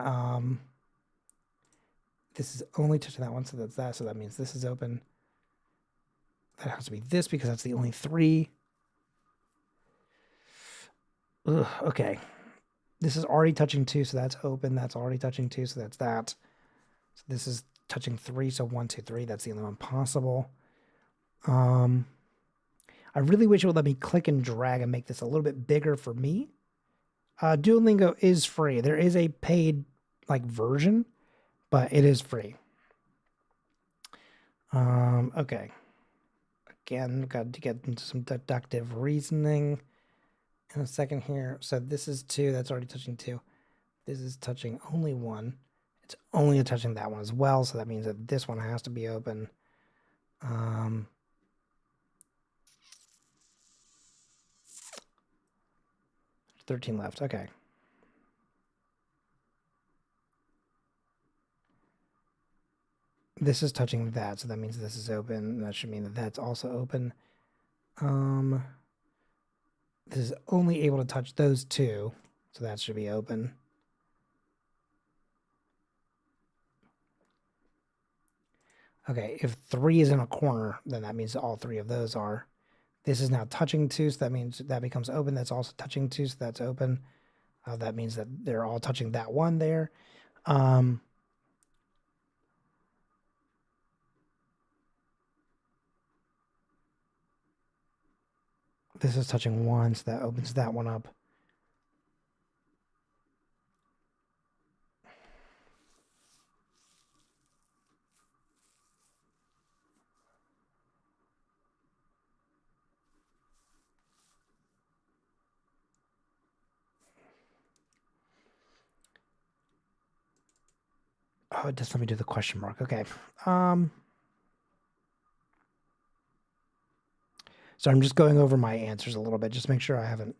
This is only touching that one, so that's that. So that means this is open. That has to be this because that's the only 3. Ugh, okay. This is already touching 2, so that's open. That's already touching 2, so that's that. So this is touching 3, so 1, 2, 3. That's the only one possible. I really wish it would let me click and drag and make this a little bit bigger for me. Duolingo is free. There is a paid version, but it is free. Okay. Again, got to get into some deductive reasoning in a second here. So this is 2. That's already touching 2. This is touching only 1. It's only touching that one as well. So that means that this one has to be open. 13 left. Okay. This is touching that, so that means this is open. That should mean that that's also open. This is only able to touch those 2, so that should be open. Okay, if 3 is in a corner, then that means all 3 of those are. This is now touching 2, so that means that becomes open. That's also touching 2, so that's open. That means that they're all touching that one there. This is touching 1, so that opens that one up. Oh, it does let me do the question mark. Okay. So I'm just going over my answers a little bit, just to make sure I haven't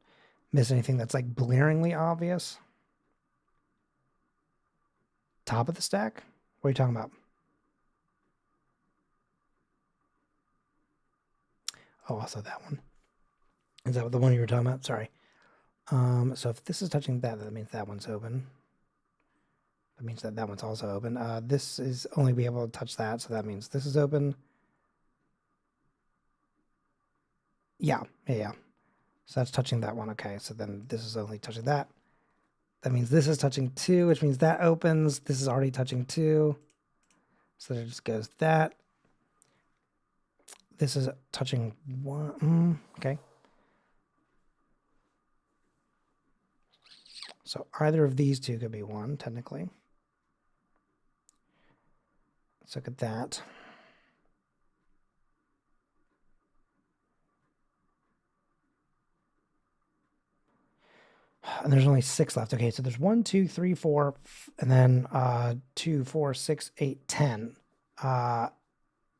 missed anything that's blaringly obvious. Top of the stack? What are you talking about? Oh, also that one. Is that the one you were talking about? Sorry. So if this is touching that, that means that one's open. That means that that one's also open. This is only be able to touch that, so that means this is open. Yeah. So that's touching that one. Okay, so then this is only touching that. That means this is touching 2, which means that opens. This is already touching 2. So there just goes that. This is touching 1. Okay. So either of these 2 could be 1, technically. Let's look at that. And there's only 6 left. Okay, so there's 1, 2, 3, 4, and then 2, 4, 6, 8, 10.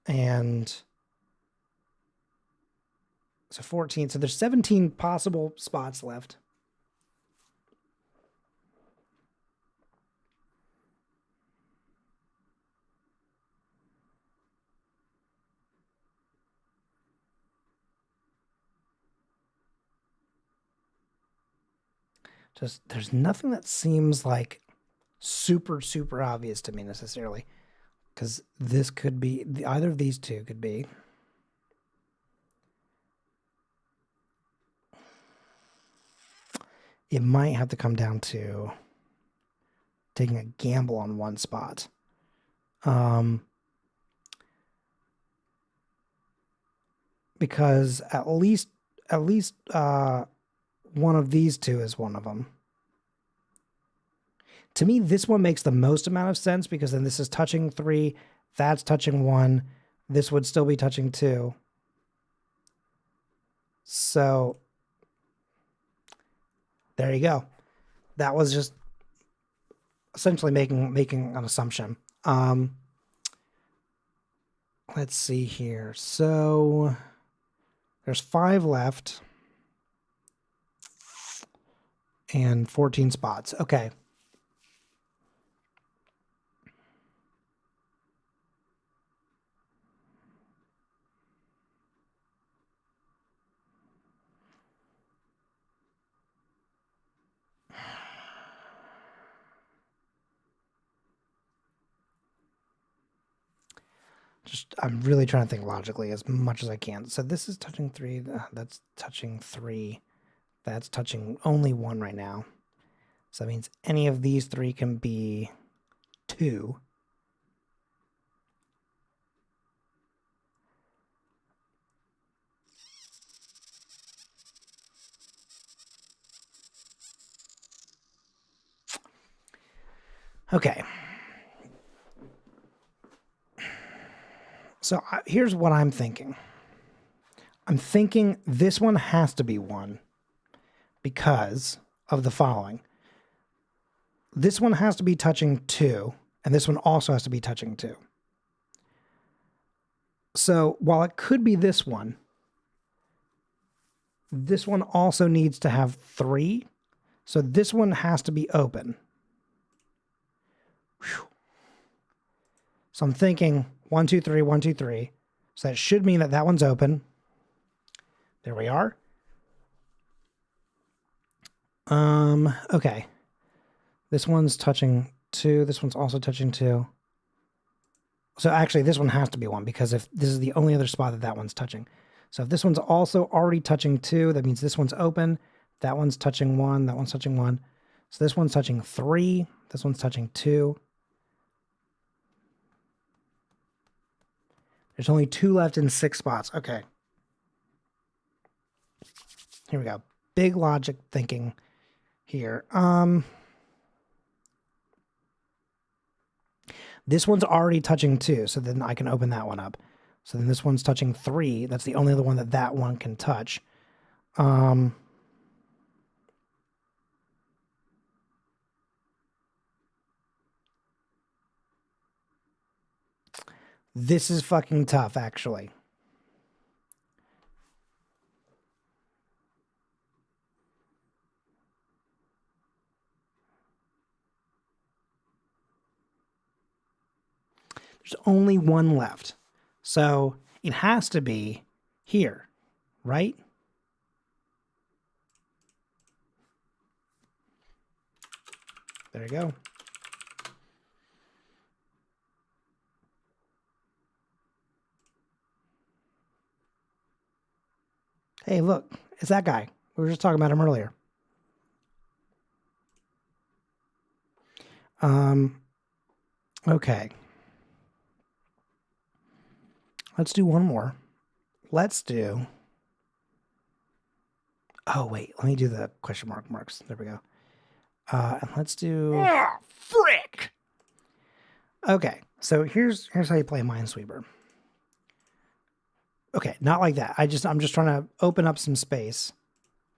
And so 14. So there's 17 possible spots left. Just there's nothing that seems super obvious to me necessarily, because this could be either of these 2 could be. It might have to come down to taking a gamble on one spot. Because at least one of these 2 is one of them. To me, this one makes the most amount of sense because then this is touching 3, That's touching 1. This would still be touching 2. So there you go. That was just essentially making an assumption. Let's see here. So there's 5 left and 14 spots. Okay. I'm really trying to think logically as much as I can. So this is touching 3. That's touching 3. That's touching only 1 right now. So that means any of these 3 can be 2. Okay. So here's what I'm thinking. I'm thinking this one has to be 1 because of the following. This one has to be touching 2, and this one also has to be touching 2. So while it could be this one also needs to have 3. So this one has to be open. Whew. So I'm thinking 1, 2, 3, 1, 2, 3. So that should mean that one's open. There we are. Okay. This one's touching 2. This one's also touching 2. So actually, this one has to be 1 because if this is the only other spot that one's touching. So if this one's also already touching 2, that means this one's open. That one's touching 1. That one's touching 1. So this one's touching 3. This one's touching 2. There's only 2 left in 6 spots. Okay. Here we go. Big logic thinking here. This one's already touching 2, so then I can open that one up. So then this one's touching 3. That's the only other one that one can touch. This is fucking tough, actually. There's only 1 left. So it has to be here, right? There you go. Hey, look, it's that guy. We were just talking about him earlier. Okay. Let's do one more. Let's do... Oh, wait. Let me do the question marks. There we go. And let's do... Oh, frick! Okay, so here's how you play Minesweeper. Okay, not like that. I'm just trying to open up some space.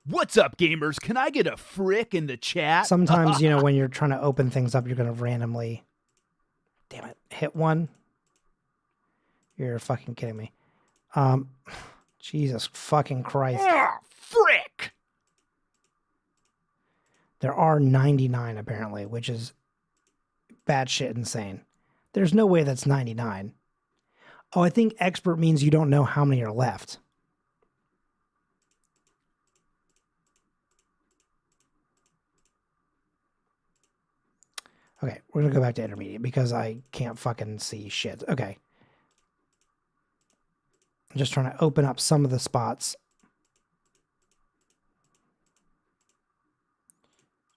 What's up, gamers? Can I get a frick in the chat? Sometimes, when you're trying to open things up, you're going to randomly, damn it, hit one. You're fucking kidding me. Jesus fucking Christ. Oh, frick! There are 99 apparently, which is batshit insane. There's no way that's 99. Oh, I think expert means you don't know how many are left. Okay, we're going to go back to intermediate because I can't fucking see shit. Okay. I'm just trying to open up some of the spots.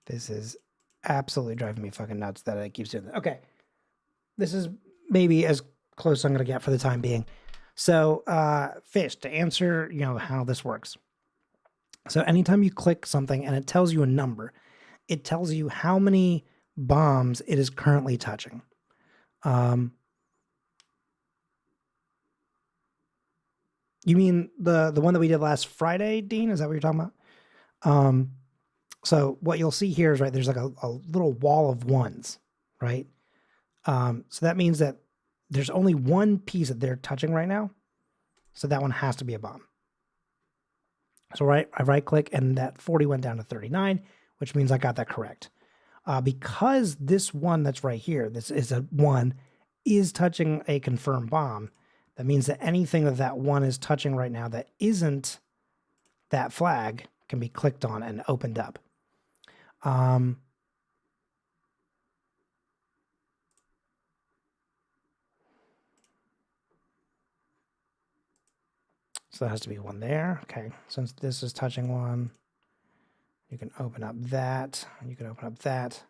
This is absolutely driving me fucking nuts that it keeps doing that. Okay. This is maybe as close as I'm going to get for the time being. So, Fish, to answer, how this works. So anytime you click something and it tells you a number, it tells you how many bombs it is currently touching. You mean the one that we did last Friday, Dean? Is that what you're talking about? So what you'll see here is, right, there's like a little wall of ones, right? So that means that there's only one piece that they're touching right now. So that one has to be a bomb. So I right click and that 40 went down to 39, which means I got that correct. Because this one that's right here, this is a one, is touching a confirmed bomb. That means that anything that one is touching right now that isn't that flag can be clicked on and opened up. So there has to be one there. Okay, since this is touching one, you can open up that. You can open up that.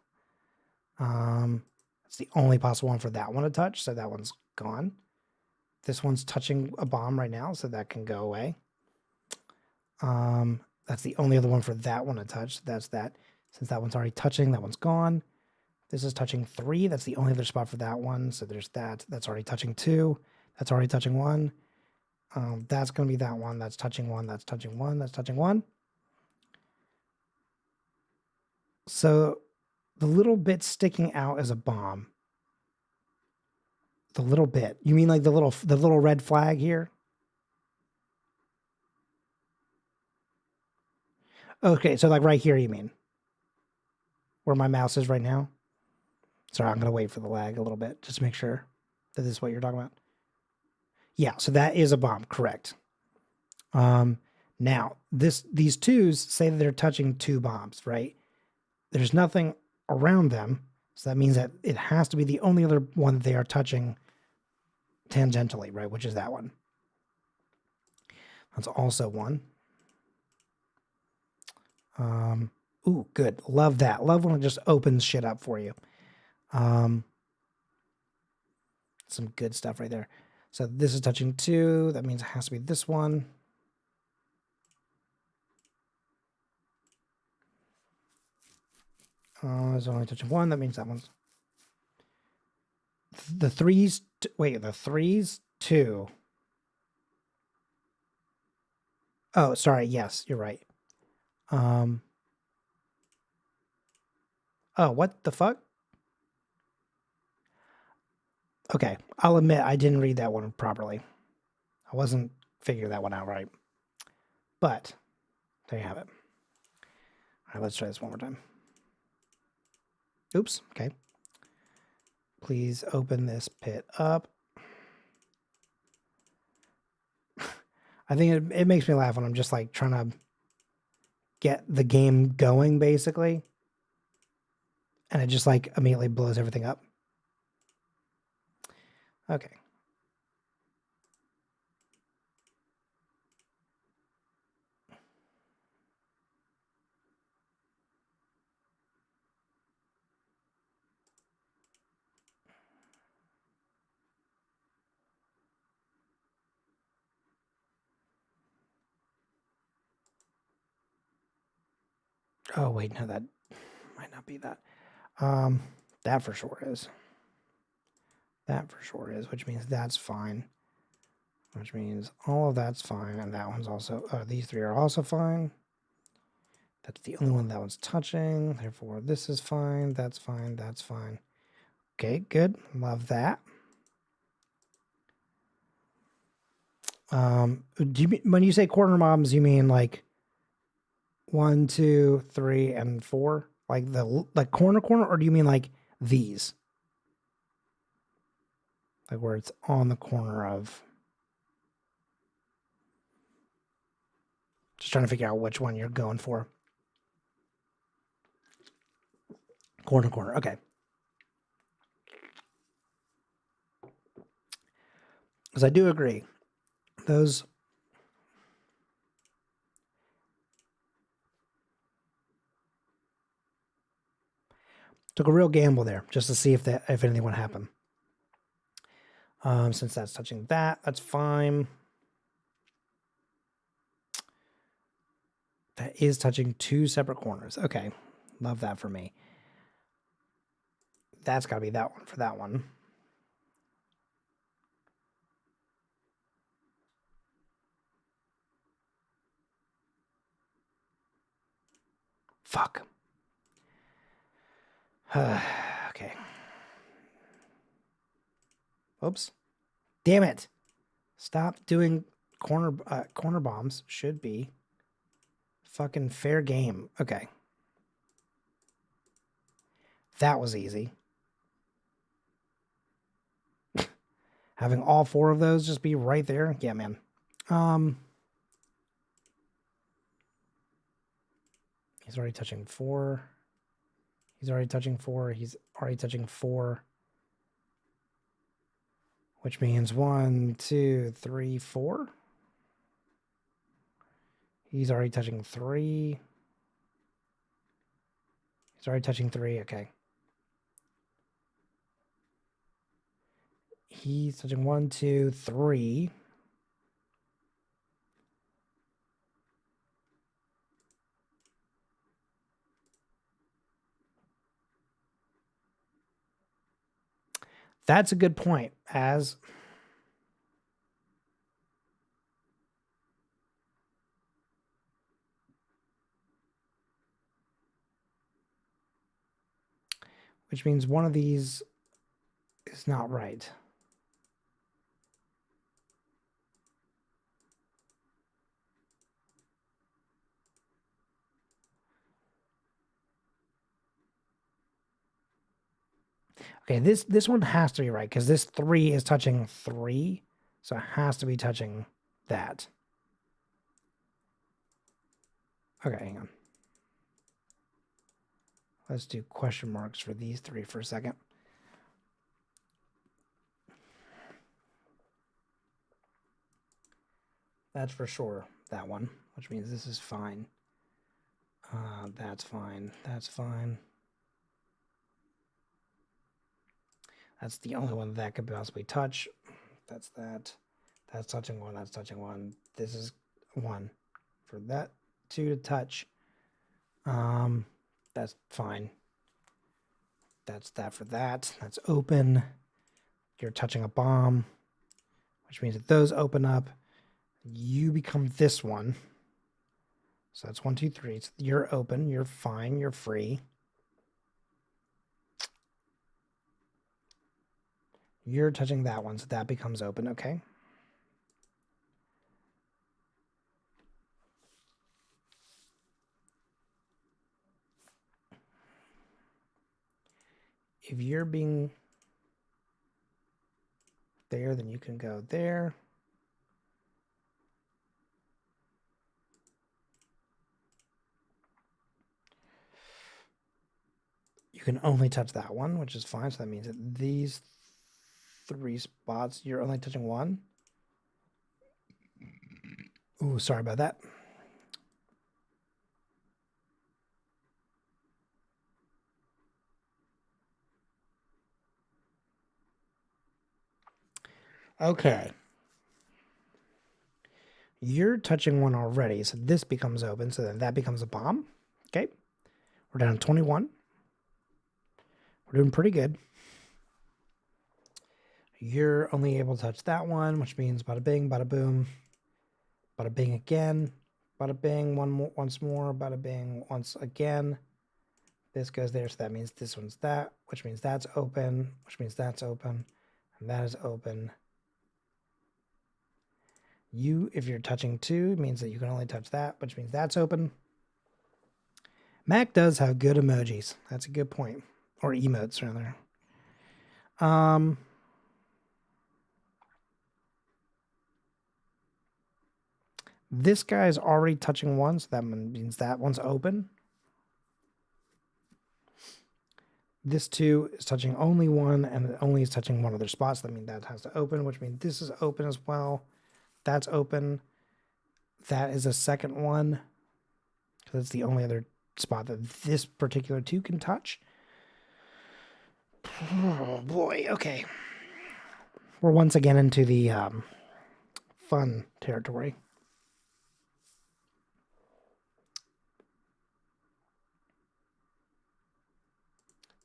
It's the only possible one for that one to touch, so that one's gone. This one's touching a bomb right now, so that can go away. That's the only other one for that one to touch. So that's that. Since that one's already touching, that one's gone. This is touching 3. That's the only other spot for that one. So there's that. That's already touching 2. That's already touching 1. That's going to be that one. That's touching 1. That's touching 1. That's touching 1. So the little bit sticking out is a bomb. The little bit. You mean like the little red flag here? Okay, so like right here, you mean? Where my mouse is right now? Sorry, I'm going to wait for the lag a little bit just to make sure that this is what you're talking about. Yeah, so that is a bomb, correct. Now, these twos say that they're touching 2 bombs, right? There's nothing around them, so that means that it has to be the only other one that they are touching tangentially, right? Which is that one. That's also 1. Ooh, good. Love that. Love when it just opens shit up for you. Some good stuff right there. So this is touching 2. That means it has to be this one. It's only touching 1. That means that one's the 3s. Wait, the 3s 2. Oh, sorry. Yes, you're right. Oh, what the fuck? Okay, I'll admit I didn't read that one properly. I wasn't figuring that one out right. But there you have it. All right, let's try this one more time. Oops, okay. Please open this pit up. I think it makes me laugh when I'm just like trying to get the game going, basically. And it just like immediately blows everything up. Okay. Oh, wait, no, that might not be that. That for sure is. That for sure is, which means that's fine. Which means all of that's fine, and that one's also, these 3 are also fine. That's the only one that one's touching, therefore this is fine, that's fine, that's fine. Okay, good, love that. Do you, when you say corner bombs, you mean like 1, 2, 3, and 4? Like the corner, or do you mean like these? Like where it's on the corner of... Just trying to figure out which one you're going for. Corner, okay. Because I do agree. Those... Took a real gamble there just to see if anything would happen. Since that's touching that, that's fine. That is touching 2 separate corners. Okay, love that for me. That's got to be that one for that one. Fuck. Okay. Oops. Damn it. Stop doing corner bombs. Should be fucking fair game. Okay. That was easy. Having all 4 of those just be right there. Yeah, man. He's already touching 4. He's already touching 4. He's already touching 4. Which means 1, 2, 3, 4. He's already touching 3. He's already touching 3. Okay. He's touching 1, 2, 3. That's a good point. Which means one of these is not right. Okay, this one has to be right because this 3 is touching 3, so it has to be touching that. Okay, hang on. Let's do question marks for these 3 for a second. That's for sure, that one, which means this is fine. That's fine. That's fine. That's the only one that could possibly touch. That's that. That's touching 1. That's touching 1. This is 1. For that 2 to touch. That's fine. That's that for that. That's open. You're touching a bomb, which means that those open up. You become this one. So that's 1, 2, 3. So you're open. You're fine. You're free. You're touching that one, so that becomes open. Okay. If you're being there, then you can go there. You can only touch that one, which is fine. So that means that these 3 spots, you're only touching 1. Ooh, sorry about that. Okay. You're touching 1 already, so this becomes open, so then that becomes a bomb. Okay. We're down to 21. We're doing pretty good. You're only able to touch that one, which means bada bing, bada boom, bada bing again, bada bing once more, bada bing once again. This goes there, so that means this one's that, which means that's open, which means that's open, and that is open. If you're touching 2, it means that you can only touch that, which means that's open. Mac does have good emojis. That's a good point. Or emotes, rather. This guy is already touching 1, so that means that one's open. This 2 is touching only 1, and it only is touching 1 other spot, so that means that has to open, which means this is open as well. That's open. That is a second one, because it's the only other spot that this particular 2 can touch. Oh, boy. Okay. We're once again into the fun territory.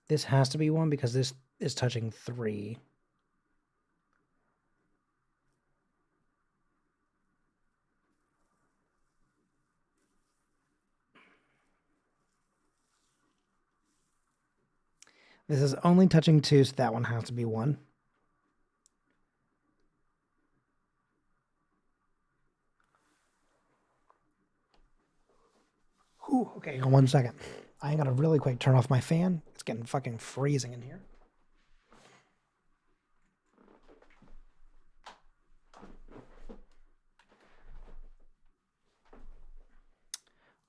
This has to be 1 because this is touching 3. This is only touching 2, so that one has to be 1. Whew, okay, hang on 1 second. I gotta really quick turn off my fan. It's getting fucking freezing in here.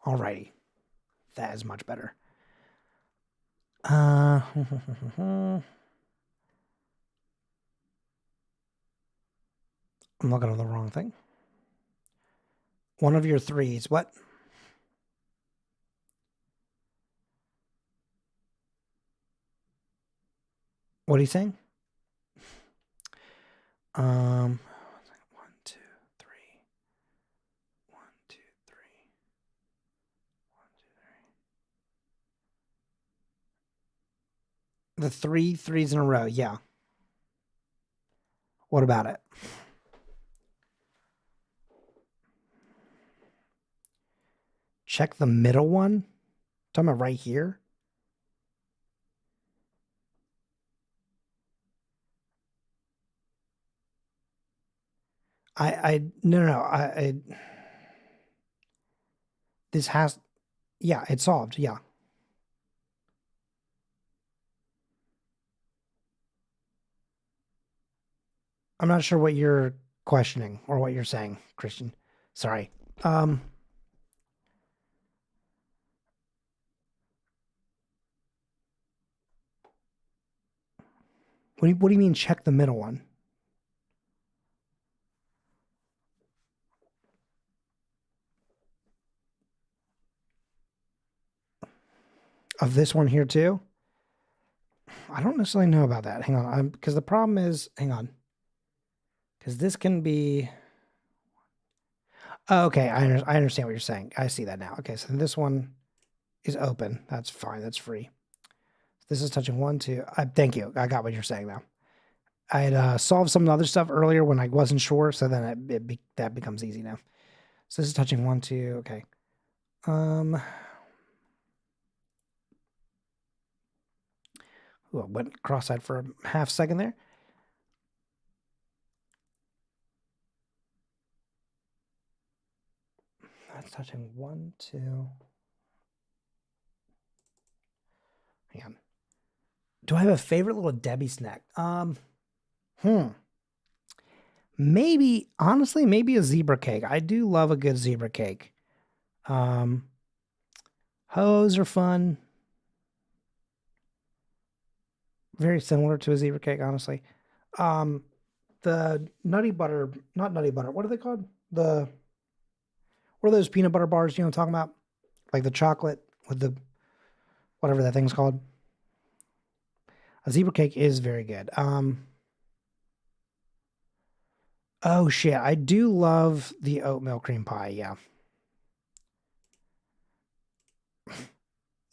Alrighty. That is much better. I'm looking at the wrong thing. One of your 3s. What? What are you saying? 1, 2, 3. 1, 2, 3. 1, 2, 3. The 3 threes in a row, yeah. What about it? Check the middle one. Talking about right here. No. This has, yeah, it's solved. Yeah. I'm not sure what you're questioning or what you're saying, Christian. Sorry. What do you mean check the middle one? Of this one here too? I don't necessarily know about that. Hang on. Because the problem is, hang on. Because this can be... Oh, okay, I understand what you're saying. I see that now. Okay, so this one is open. That's fine. That's free. This is touching 1, 2. Thank you. I got what you're saying now. I had solved some other stuff earlier when I wasn't sure, so then that becomes easy now. So this is touching 1, 2. Okay. Ooh, I went cross-eyed for a half second there. That's touching 1, 2. Hang on. Do I have a favorite little Debbie snack? Maybe, honestly, maybe a zebra cake. I do love a good zebra cake. Hoes are fun. Very similar to a zebra cake, honestly. The nutty butter, not nutty butter. What are they called? What are those peanut butter bars? You know what I'm talking about? Like the chocolate with the whatever that thing's called. A zebra cake is very good. Oh shit, I do love the oatmeal cream pie. Yeah.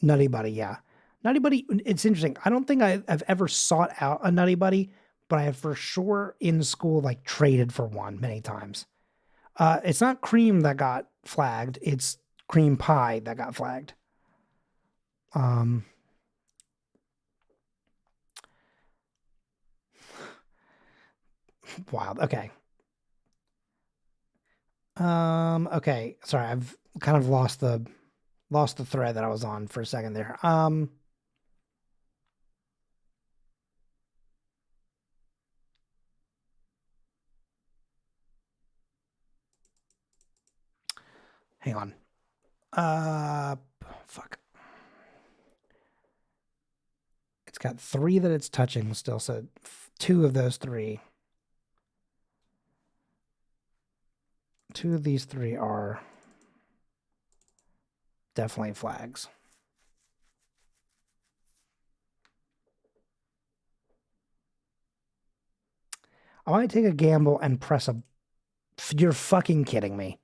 Nutty Buddy, yeah. Nutty Buddy, it's interesting. I don't think I've ever sought out a Nutty Buddy, but I have for sure in school like traded for one many times. It's not cream that got flagged, it's cream pie that got flagged. Wild. Okay. Okay. Sorry, I've kind of lost the thread that I was on for a second there. Hang on. Fuck. It's got 3 that it's touching still, so 2 of those 3. 2 of these 3 are definitely flags. I might take a gamble and press a... You're fucking kidding me.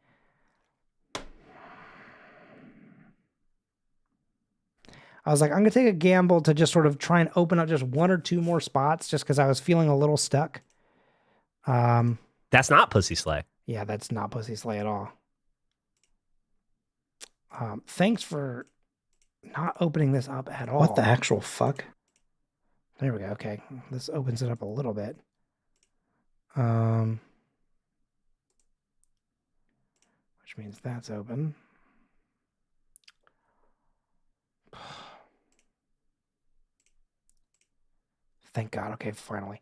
I was like, I'm going to take a gamble to just sort of try and open up just 1 or 2 more spots just because I was feeling a little stuck. That's not Pussy Slay. Yeah, that's not Pussy Slay at all. Thanks for not opening this up at all. What the actual fuck? There we go. Okay, this opens it up a little bit. Which means that's open. Thank God. Okay, finally.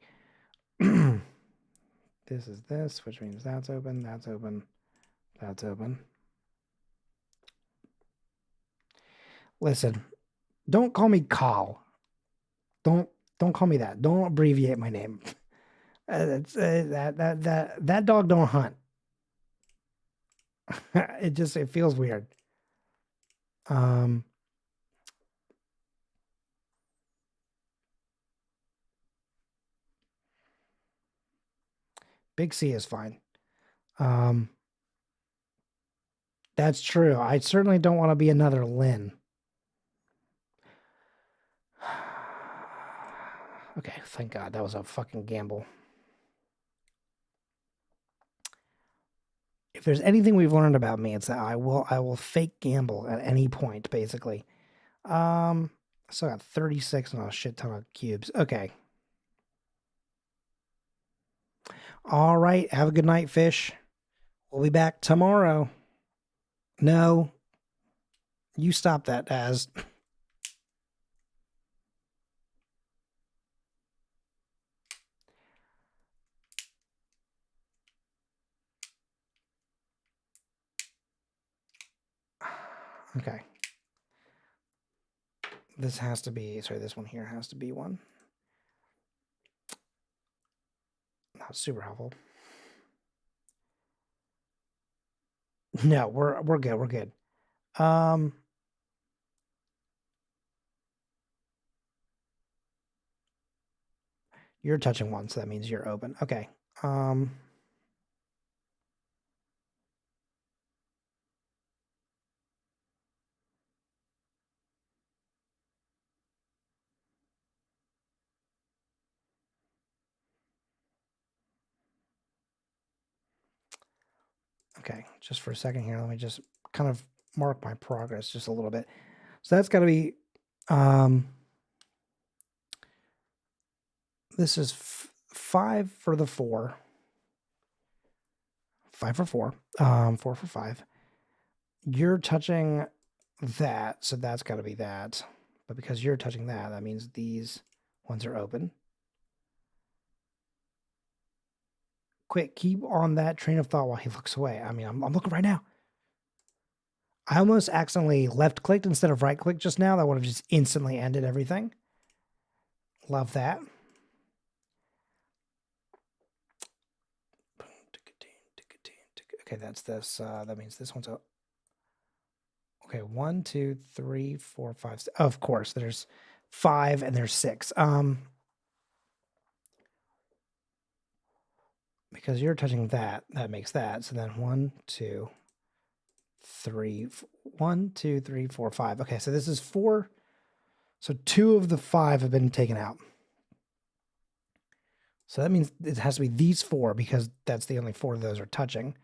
This is this, which means that's open, that's open, that's open. Listen, don't call me Carl. Don't call me that. Don't abbreviate my name. That dog don't hunt. It feels weird. Big C is fine. That's true. I certainly don't want to be another Lynn. Okay, thank God. That was a fucking gamble. If there's anything we've learned about me, it's that I will fake gamble at any point, basically. I still got 36 and a shit ton of cubes. Okay. All right. Have a good night, fish. We'll be back tomorrow. No. You stop that, Daz. Okay. This has to be, sorry, this one here has to be one. Not super helpful. No, we're good. We're good. You're touching one, so that means you're open. Okay. Okay, just for a second here, let me just kind of mark my progress just a little bit. So that's got to be, this is 5 for the 4. 5 for 4. 4 for 5. You're touching that, so that's got to be that. But because you're touching that, that means these ones are open. Quick, keep on that train of thought while he looks away. I mean, I'm looking right now. I almost accidentally left clicked instead of right clicked just now. That would have just instantly ended everything. Love that. Okay, that's this. That means this one's up. Okay, 1, 2, 3, 4, 5. Of course, there's 5 and there's 6. Because you're touching that, that makes that. So then 1, 2, 3, 1, 2, 3, 4, 5. Okay, so this is 4. So 2 of the 5 have been taken out. So that means it has to be these 4 because that's the only 4 of those are touching.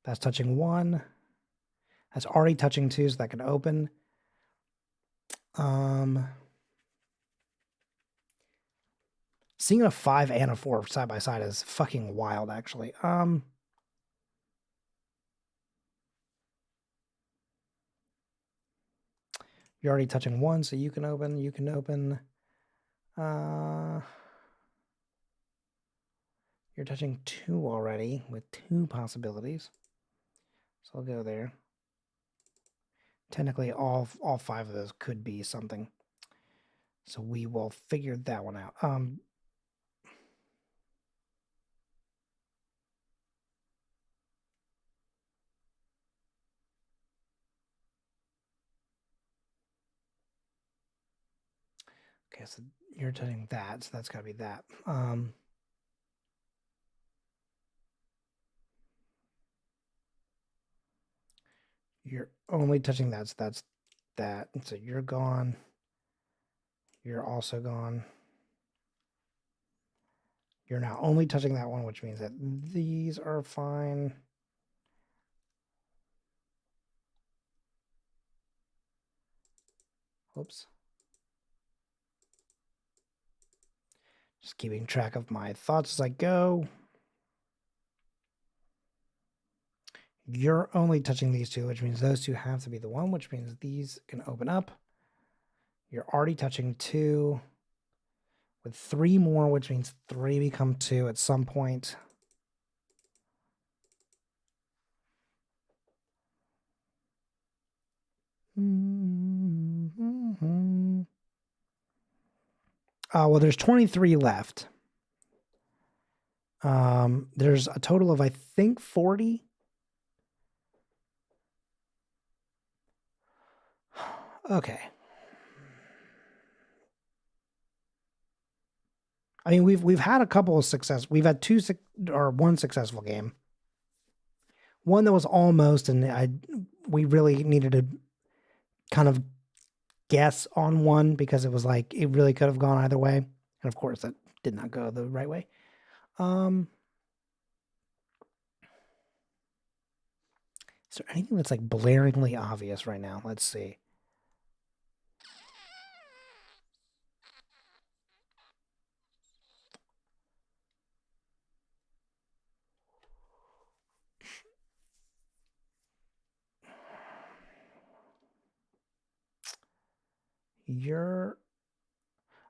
That's touching 1. That's already touching 2, so that can open. Seeing a 5 and a 4 side by side is fucking wild, actually. You're already touching 1, so you can open. You can open. You're touching 2 already with 2 possibilities. So I'll go there. Technically, all 5 of those could be something. So we will figure that one out. Okay, so you're touching that, so that's got to be that. You're only touching that, so that's that. And so you're gone. You're also gone. You're now only touching that one, which means that these are fine. Whoops. Just keeping track of my thoughts as I go. You're only touching these two, which means those two have to be the one, which means these can open up. You're already touching 2 with 3 more, which means 3 become 2 at some point. Well, there's 23 left. There's a total of, I think, 40. Okay. I mean, we've had a couple of success. We've had one successful game. One that was almost, and we really needed to kind of guess on one because it was like it really could have gone either way, and of course that did not go the right way. Is there anything that's like blaringly obvious right now? Let's see.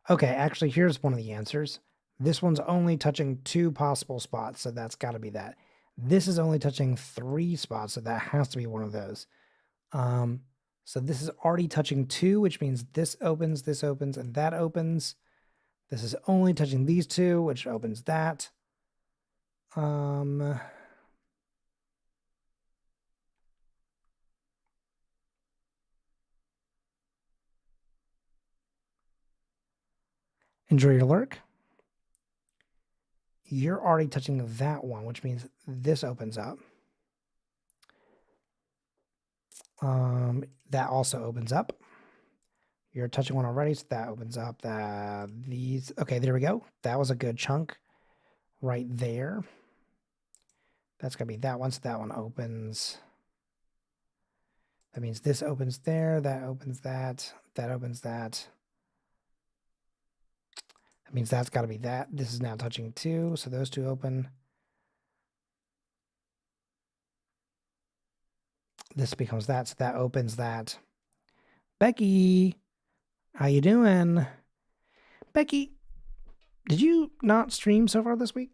Okay, actually, here's one of the answers. This one's only touching 2 possible spots, so that's got to be that. This is only touching 3 spots, so that has to be one of those. So this is already touching 2, which means this opens, and that opens. This is only touching these 2, which opens that. Enjoy your lurk. You're already touching that one, which means this opens up. That also opens up. You're touching one already, so that opens up. Okay, there we go. That was a good chunk right there. That's gonna be that one, so that one opens. That means this opens there, that opens that opens that. That means that's got to be that. This is now touching 2, so those 2 open. This becomes that, so that opens that. Becky, how you doing? Becky, did you not stream so far this week?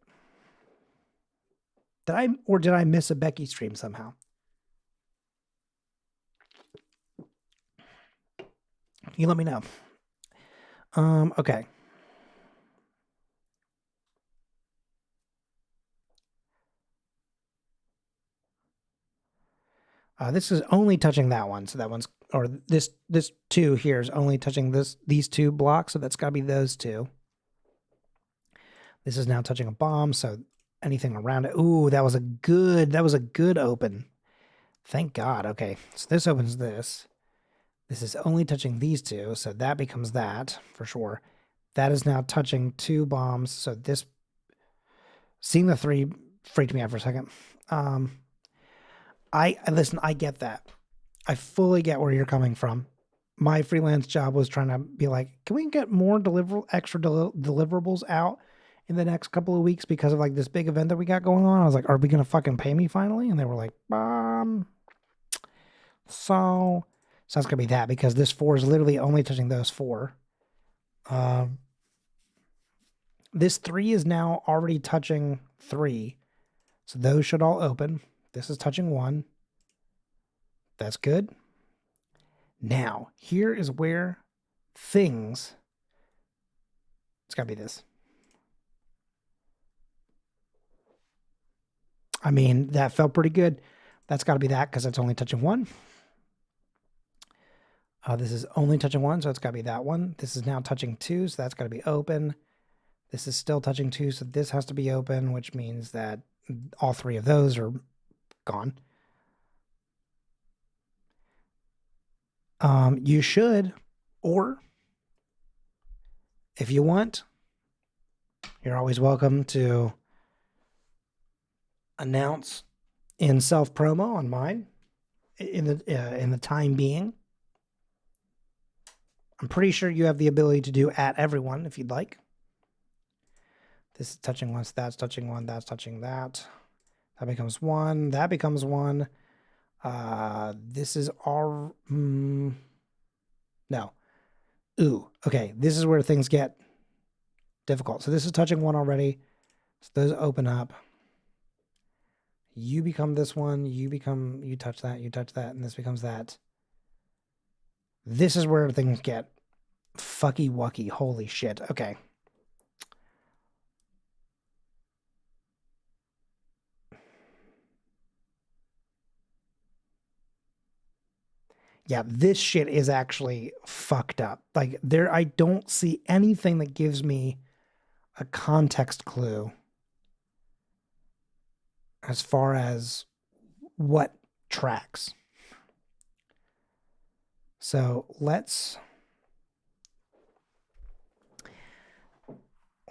Did I miss a Becky stream somehow? You let me know. Okay. This is only touching that one, so that one's, or this 2 here is only touching these 2 blocks, so that's got to be those 2. This is now touching a bomb, so anything around it. Ooh, that was a good open. Thank God. Okay, so this opens this. This is only touching these 2, so that becomes that for sure. That is now touching 2 bombs, so this, seeing the 3 freaked me out for a second. Listen, I get that. I fully get where you're coming from. My freelance job was trying to be like, can we get more extra deliverables out in the next couple of weeks because of like this big event that we got going on? I was like, are we gonna fucking pay me finally? And they were like, so it's gonna be that because this 4 is literally only touching those 4. This 3 is now already touching 3, so those should all open. This is touching 1. That's good. Now, here is where it's got to be this. I mean, that felt pretty good. That's got to be that because it's only touching 1. This is only touching 1, so it's got to be that one. This is now touching 2, so that's got to be open. This is still touching 2, so this has to be open, which means that all 3 of those are gone. You should, or if you want, you're always welcome to announce in self promo on mine in the time being. I'm pretty sure you have the ability to do at everyone if you'd like. This is touching one, so that's touching one, that's touching that. That becomes one, that becomes one. This is our, no. Ooh, okay, this is where things get difficult. So this is touching one already. So those open up. You become this one, you touch that, and this becomes that. This is where things get fucky wucky. Holy shit. Okay. Yeah, this shit is actually fucked up. Like I don't see anything that gives me a context clue as far as what tracks. So let's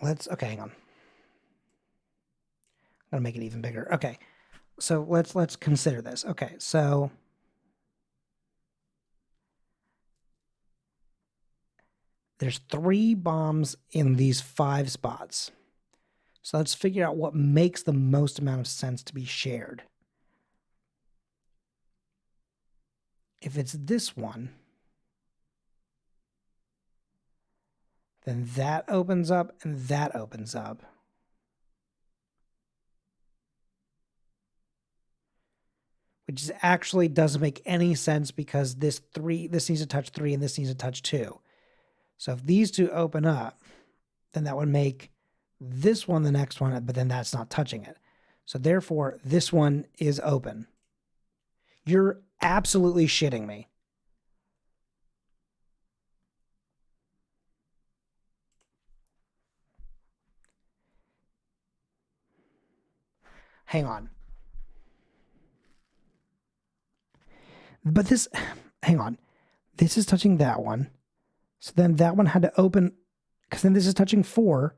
okay, hang on. I'm gonna make it even bigger. Okay. So let's consider this. Okay, so there's 3 bombs in these 5 spots. So let's figure out what makes the most amount of sense to be shared. If it's this one, then that opens up and that opens up. Which actually doesn't make any sense because this needs to touch 3 and this needs to touch 2. So if these 2 open up, then that would make this one the next one, but then that's not touching it. So therefore, this one is open. You're absolutely shitting me. Hang on. But this, hang on. This is touching that one. So then that one had to open, because then this is touching 4.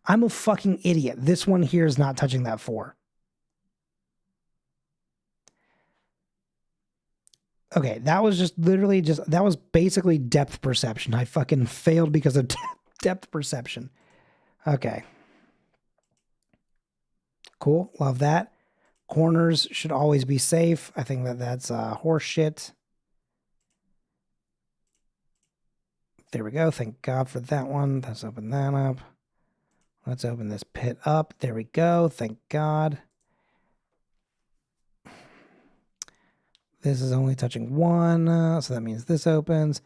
I'm a fucking idiot. This one here is not touching that 4. Okay, that was just literally that was basically depth perception. I fucking failed because of depth perception. Okay. Cool. Love that. Corners should always be safe. I think that's horse shit. There we go. Thank God for that one. Let's open that up. Let's open this pit up. There we go. Thank God. This is only touching 1. So that means this opens.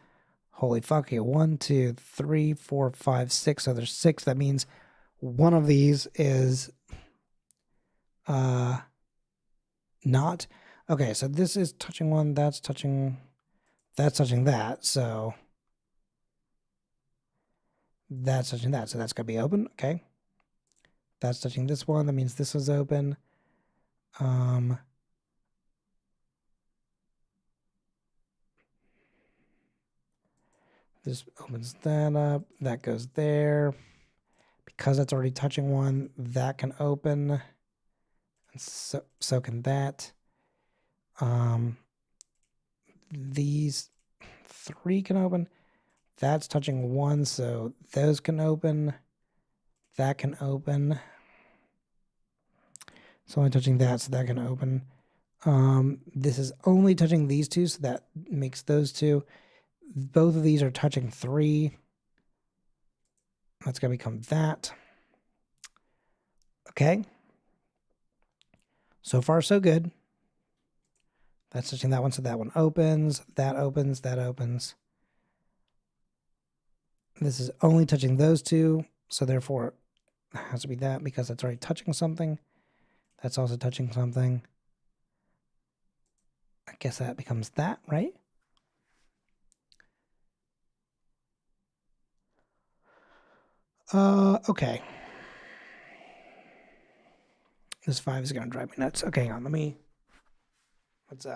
Holy fuck. Here. 1, 2, 3, 4, 5, 6. So there's 6. That means one of these is not. Okay. So this is touching 1. That's touching that. So that's touching that. So that's going to be open. Okay. That's touching this one. That means this is open. This opens that up. That goes there. Because that's already touching 1, that can open. And so can that. These 3 can open. That's touching 1, so those can open. That can open. It's only touching that, so that can open. This is only touching these 2, so that makes those 2. Both of these are touching 3. That's going to become that. Okay. So far, so good. That's touching that one, so that one opens. That opens. That opens. This is only touching those 2, so therefore it has to be that because that's already touching something. That's also touching something. I guess that becomes that, right? Okay. This 5 is going to drive me nuts. Okay, hang on. Let's,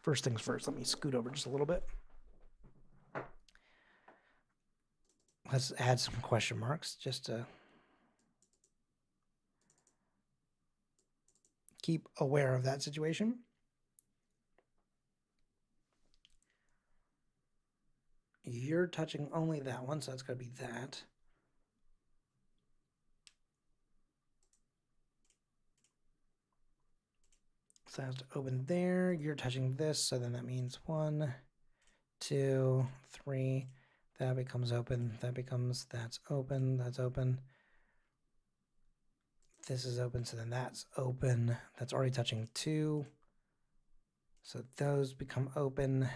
first things first, let me scoot over just a little bit. Let's add some question marks just to keep aware of that situation. You're touching only that one, so it's going to be that. So that has to open there. You're touching this, so then that means 1, 2, 3. That becomes open. That becomes, that's open. That's open. This is open, so then that's open. That's already touching 2. So those become open.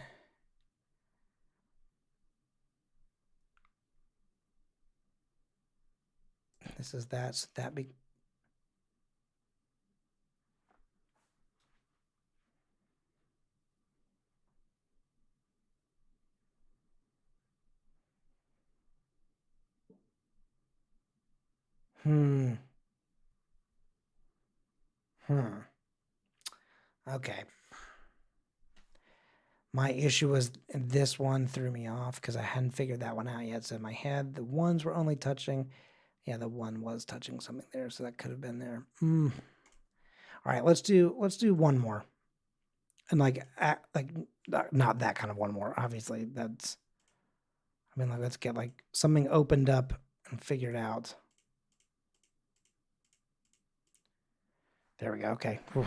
This is that. So that be. Okay. My issue was this one threw me off because I hadn't figured that one out yet. So in my head, the ones were only touching. Yeah, the one was touching something there, so that could have been there. All right, let's do one more, and like not that kind of one more. Obviously, that's. I mean, like let's get like something opened up and figured out. There we go. Okay, whew.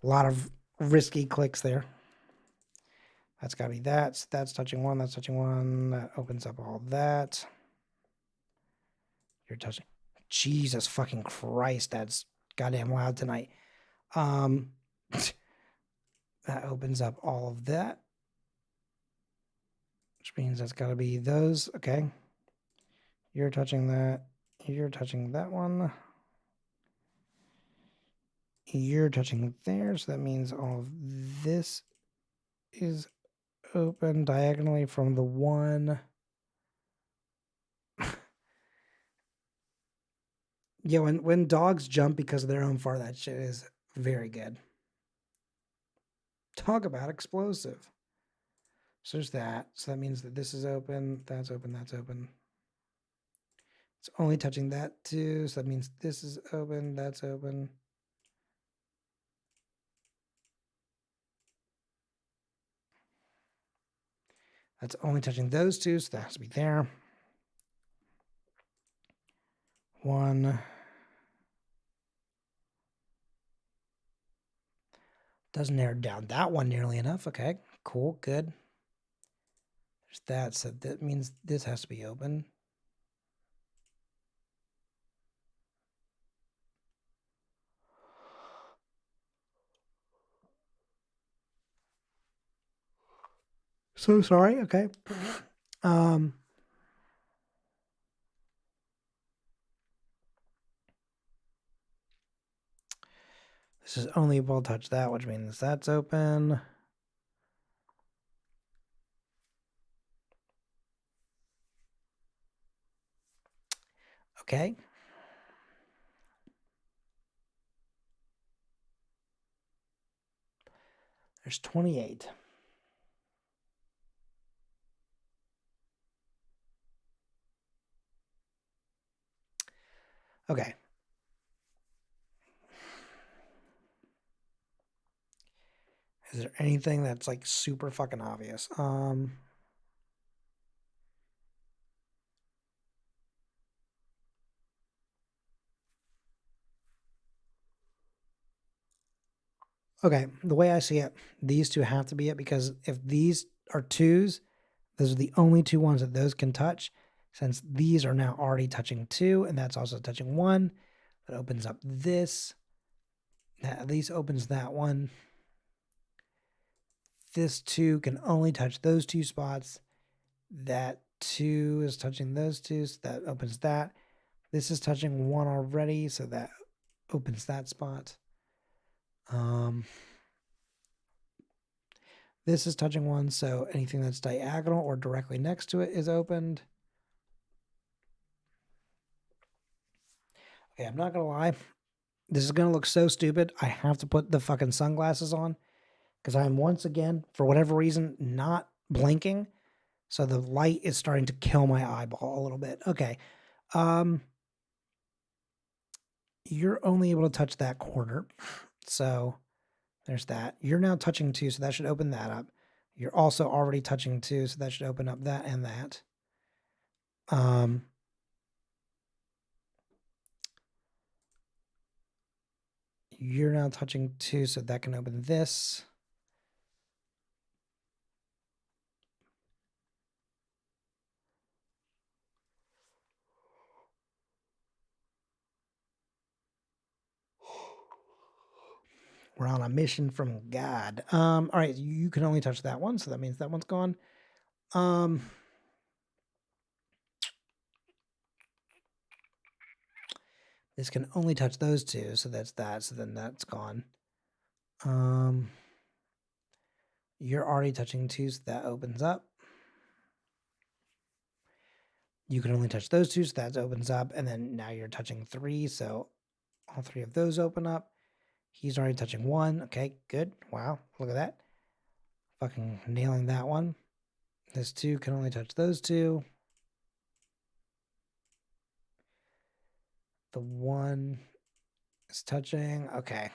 A lot of risky clicks there. That's got to be that. That's touching one. That's touching one. That opens up all that. You're touching. Jesus fucking Christ, that's goddamn loud tonight. That opens up all of that, which means that's got to be those. Okay. You're touching that. You're touching that one. You're touching there, so that means all of this is open diagonally from the one. Yeah, when dogs jump because of their own far, that shit is very good. Talk about explosive. So there's that. So that means that this is open, that's open, that's open. It's only touching that too. So that means this is open, that's open. That's only touching those two, so that has to be there. 1. Doesn't narrow down that one nearly enough. Okay, cool, good. There's that, so that means this has to be open. So sorry, okay. This is only will touch that, which means that's open. Okay. There's 28. Okay. Is there anything that's like super fucking obvious? Okay, the way I see it, these two have to be it because if these are 2s, those are the only 2 ones that those can touch. Since these are now already touching 2, and that's also touching 1, that opens up this. That at least opens that one. This 2 can only touch those 2 spots. That 2 is touching those 2, so that opens that. This is touching 1 already, so that opens that spot. This is touching 1, so anything that's diagonal or directly next to it is opened. Okay, I'm not gonna lie. This is gonna look so stupid. I have to put the fucking sunglasses on because I'm once again, for whatever reason, not blinking. So the light is starting to kill my eyeball a little bit. Okay. You're only able to touch that corner. So there's that. You're now touching 2, so that should open that up. You're also already touching 2, so that should open up that and that. You're now touching 2, so that can open this. We're on a mission from God. All right, you can only touch that one, so that means that one's gone. This can only touch those 2, so that's that. So then that's gone. You're already touching 2, so that opens up. You can only touch those 2, so that opens up. And then now you're touching 3, so all 3 of those open up. He's already touching 1. Okay, good. Wow, look at that. Fucking nailing that one. This 2 can only touch those 2. The 1 is touching. Okay.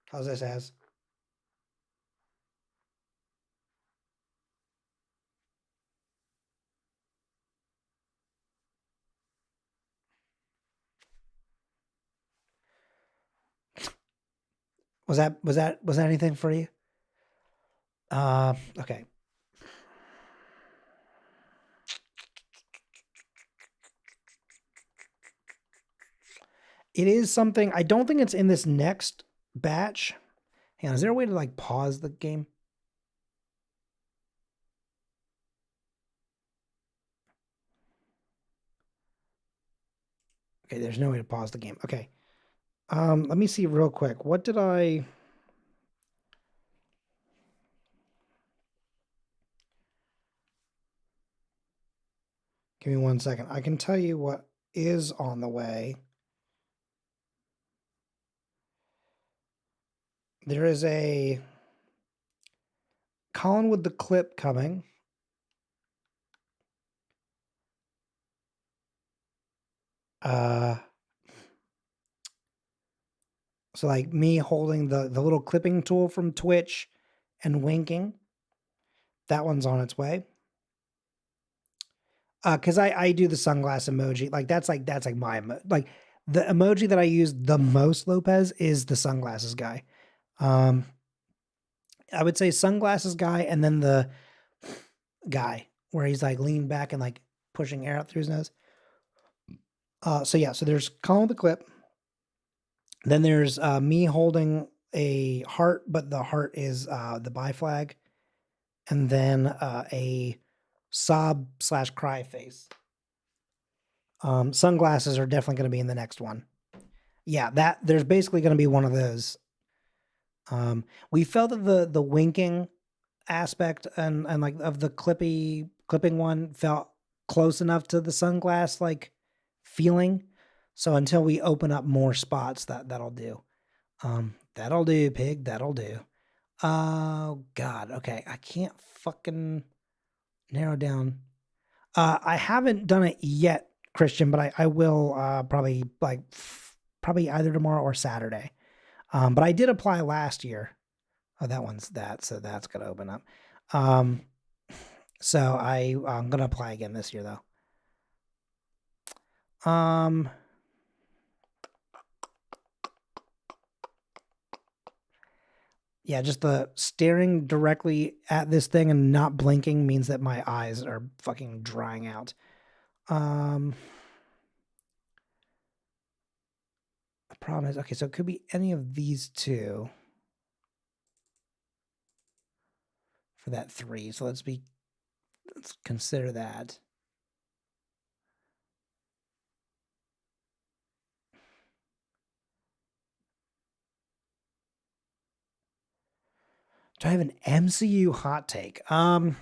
How's this as? Was that anything for you? Okay. It is something. I don't think it's in this next batch. Hang on, is there a way to like pause the game? Okay, there's no way to pause the game. Okay. Let me see real quick. What did I... Give me 1 second. I can tell you what is on the way. There is a Colin with the clip coming. So like me holding the little clipping tool from Twitch and winking. That one's on its way. Cause I do the sunglass emoji. Like that's like my like the emoji that I use the most, Lopez, is the sunglasses guy. I would say sunglasses guy and then the guy where he's like leaned back and like pushing air out through his nose. So yeah, so there's Colin with the clip. Then there's me holding a heart, but the heart is the buy flag. And then a sob/cry face. Sunglasses are definitely going to be in the next one. Yeah, that there's basically going to be one of those. We felt that the winking aspect and like of the clipping one felt close enough to the sunglass like feeling. So until we open up more spots, that'll do. That'll do, pig. That'll do. Oh God. Okay, I can't fucking narrow down. I haven't done it yet, Christian, but I will probably probably either tomorrow or Saturday. But I did apply last year. Oh, that one's that, so that's gonna open up. So I'm gonna apply again this year though. Yeah, just the staring directly at this thing and not blinking means that my eyes are fucking drying out. The problem is, okay, so it could be any of these 2 for that 3. So let's consider that. Do I have an MCU hot take? Do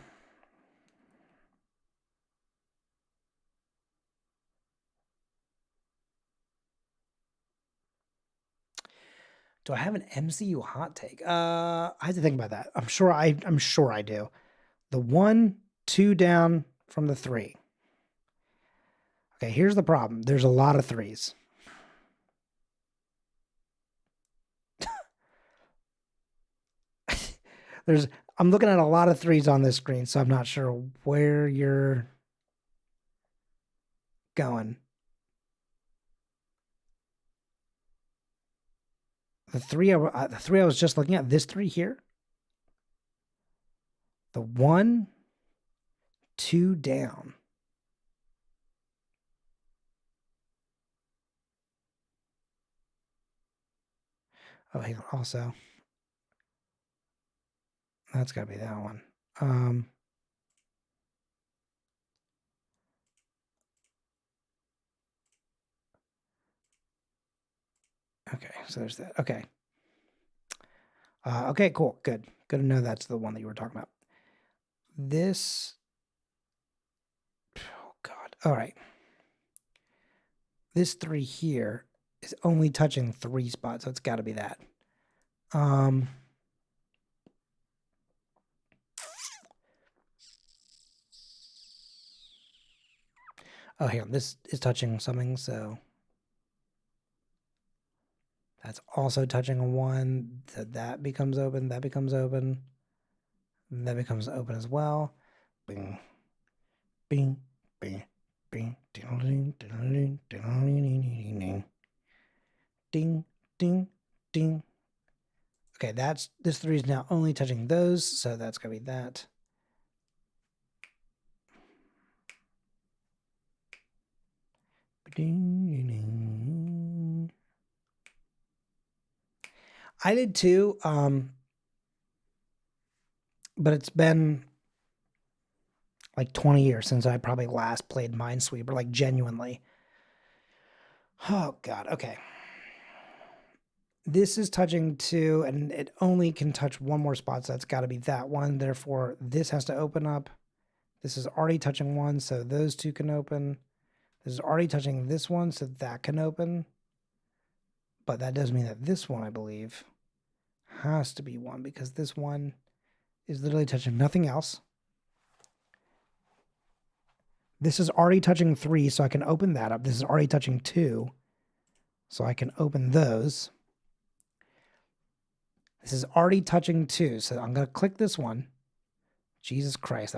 I have an MCU hot take? I have to think about that. I'm sure I do. The 1, 2 down from the 3. Okay, here's the problem. There's a lot of 3s. I'm looking at a lot of threes on this screen, so I'm not sure where you're going. The three I was just looking at, this three here. The 1, 2 down. Oh, hang on. Also, that's got to be that one. Okay, so there's that. Okay. Okay, cool. Good. Good to know that's the one that you were talking about. This. Oh, God. All right. This 3 here is only touching 3 spots, so it's got to be that. Oh, hang on. This is touching something, so that's also touching a 1. So that becomes open. That becomes open. That becomes open as well. Bing, bing, bing, bing, ding, ding, ding, ding, ding, ding. Okay, this 3 is now only touching those, so that's gonna be that. I did too, but it's been like 20 years since I probably last played Minesweeper, like genuinely. Oh God, okay. This is touching 2, and it only can touch 1 more spot, so that's got to be that one. Therefore, this has to open up. This is already touching 1, so those 2 can open. This is already touching this one, so that can open. But that does mean that this one, I believe, has to be 1, because this one is literally touching nothing else. This is already touching 3, so I can open that up. This is already touching 2, so I can open those. This is already touching 2, so I'm going to click this one. Jesus Christ,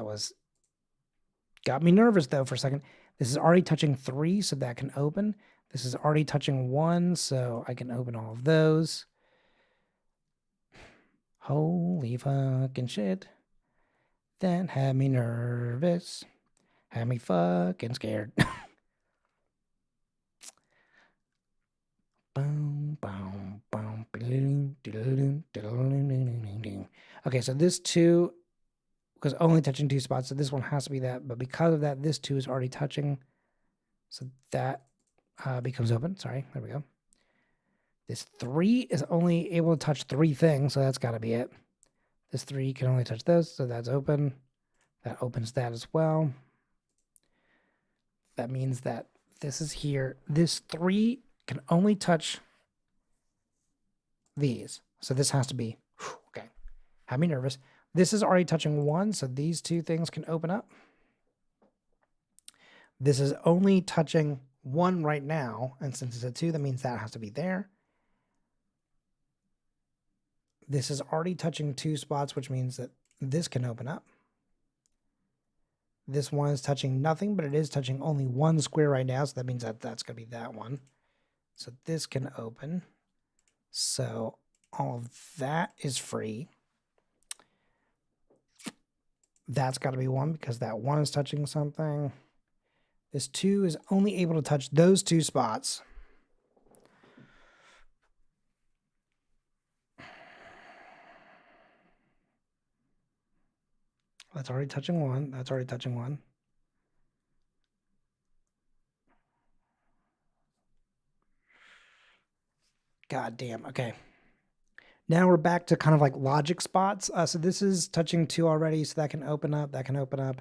got me nervous, though, for a second. This is already touching 3, so that can open. This is already touching 1, so I can open all of those. Holy fucking shit. That had me nervous. Had me fucking scared. Okay, so this 2, because only touching 2 spots, so this one has to be that. But because of that, this 2 is already touching. So that becomes open. Sorry, there we go. This 3 is only able to touch 3 things, so that's got to be it. This 3 can only touch those, so that's open. That opens that as well. That means that this is here. This 3 can only touch these. So this has to be, okay, had me nervous. This is already touching 1, so these 2 things can open up. This is only touching 1 right now, and since it's a 2, that means that has to be there. This is already touching 2 spots, which means that this can open up. This one is touching nothing, but it is touching only 1 square right now, so that means that that's going to be that one. So this can open. So all of that is free. That's got to be 1 because that 1 is touching something. This 2 is only able to touch those 2 spots. That's already touching 1. That's already touching 1. God damn. Okay. Now we're back to kind of like logic spots. So this is touching 2 already, so that can open up. That can open up.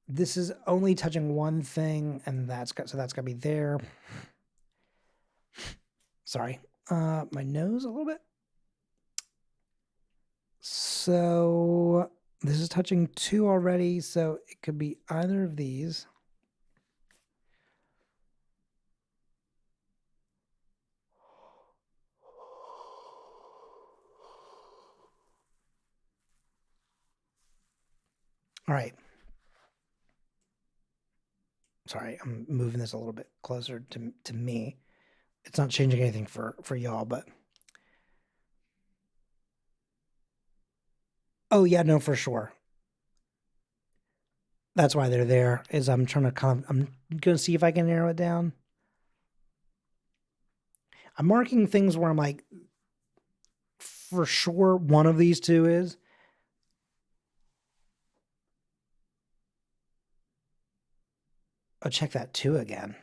This is only touching 1 thing, and that's got to be there. Sorry, my nose a little bit. So this is touching 2 already, so it could be either of these. All right. Sorry, I'm moving this a little bit closer to me. It's not changing anything for y'all, but oh yeah, no, for sure. That's why they're there. Is I'm trying to I'm gonna see if I can narrow it down. I'm marking things where I'm like, for sure, one of these two is. Oh, check that two again.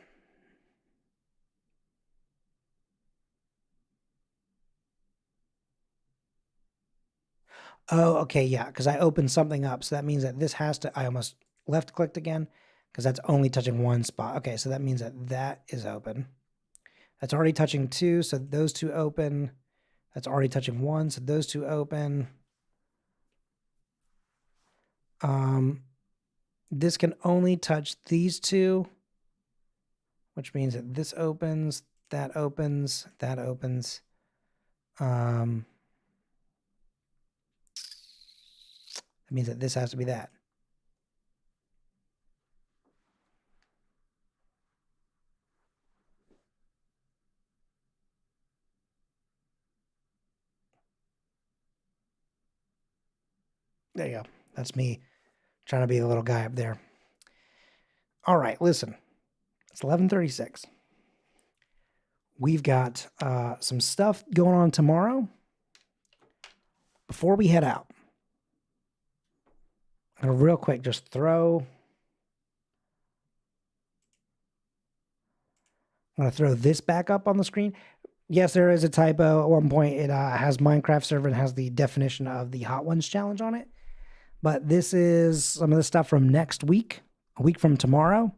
Oh, okay, yeah, because I opened something up, so that means that this has to. I almost left clicked again because that's only touching one spot. Okay, so that means that that is open. That's already touching two, so those two open. That's already touching one, so those two open. This can only touch these two, which means that this opens, that opens, that opens. That means that this has to be that. There you go. That's me trying to be the little guy up there. All right, listen. It's 11:36. We've got some stuff going on tomorrow. Before we head out, I'm gonna real quick just throw. I'm gonna throw this back up on the screen. Yes, there is a typo. At one point, it has Minecraft server and has the definition of the Hot Ones challenge on it. But this is some of the stuff from next week, a week from tomorrow,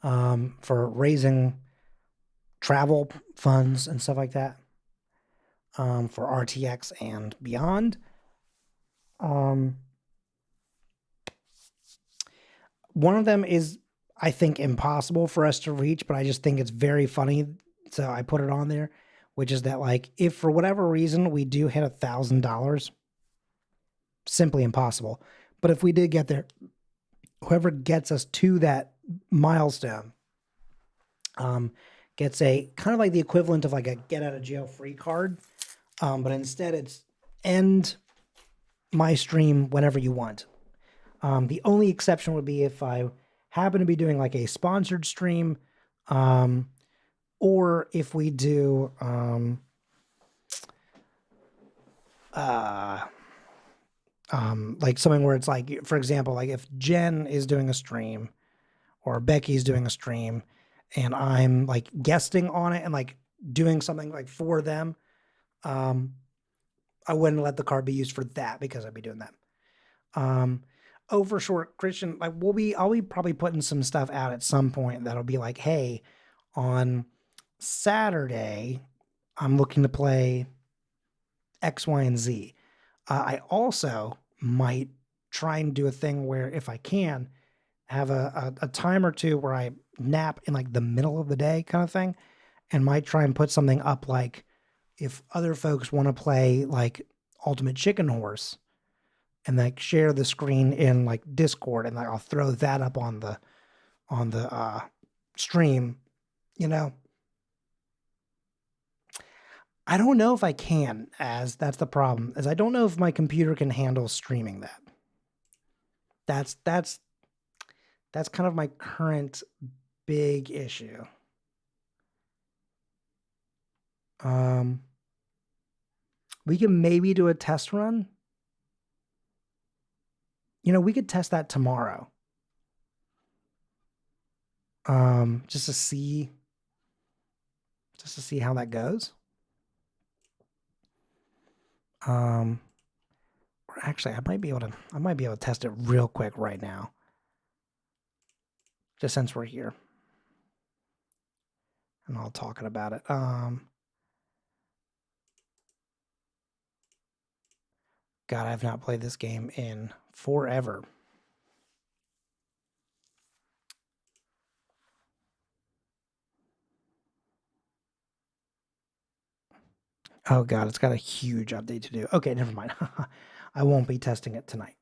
for raising travel funds and stuff like that, for RTX and beyond. One of them is, I think, impossible for us to reach, but I just think it's very funny, so I put it on there, which is that, like, if for whatever reason we do hit $1,000, simply impossible. But if we did get there, whoever gets us to that milestone gets a kind of like the equivalent of like a get out of jail free card. But instead it's end my stream whenever you want. The only exception would be if I happen to be doing like a sponsored stream, or if we do like something where it's like, for example, like if Jen is doing a stream or Becky's doing a stream and I'm like guesting on it and like doing something like for them, I wouldn't let the card be used for that because I'd be doing that. For sure, Christian, like I'll be probably putting some stuff out at some point that'll be like, hey, on Saturday, I'm looking to play X, Y, and Z. I also might try and do a thing where, if I can, have a time or two where I nap in like the middle of the day kind of thing, and might try and put something up like if other folks want to play like Ultimate Chicken Horse and like share the screen in like Discord, and like I'll throw that up on the stream, you know. I don't know if I can, as that's the problem, as I don't know if my computer can handle streaming that. That's kind of my current big issue. We can maybe do a test run. You know, we could test that tomorrow. Just to see how that goes. Or actually, I might be able to test it real quick right now. Just since we're here. And all talking about it. God, I've not played this game in forever. Oh God, it's got a huge update to do. Okay, never mind. I won't be testing it tonight.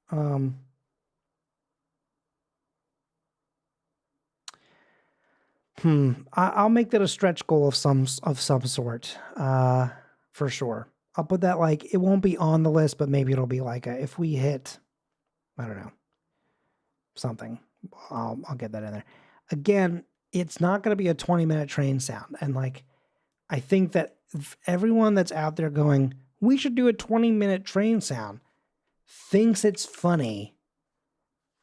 I'll make that a stretch goal of some sort, for sure. I'll put that like it won't be on the list, but maybe it'll be like if we hit, I don't know, something. I'll get that in there. Again, it's not going to be a 20-minute train sound, and like I think that everyone that's out there going, we should do a 20-minute train sound, thinks it's funny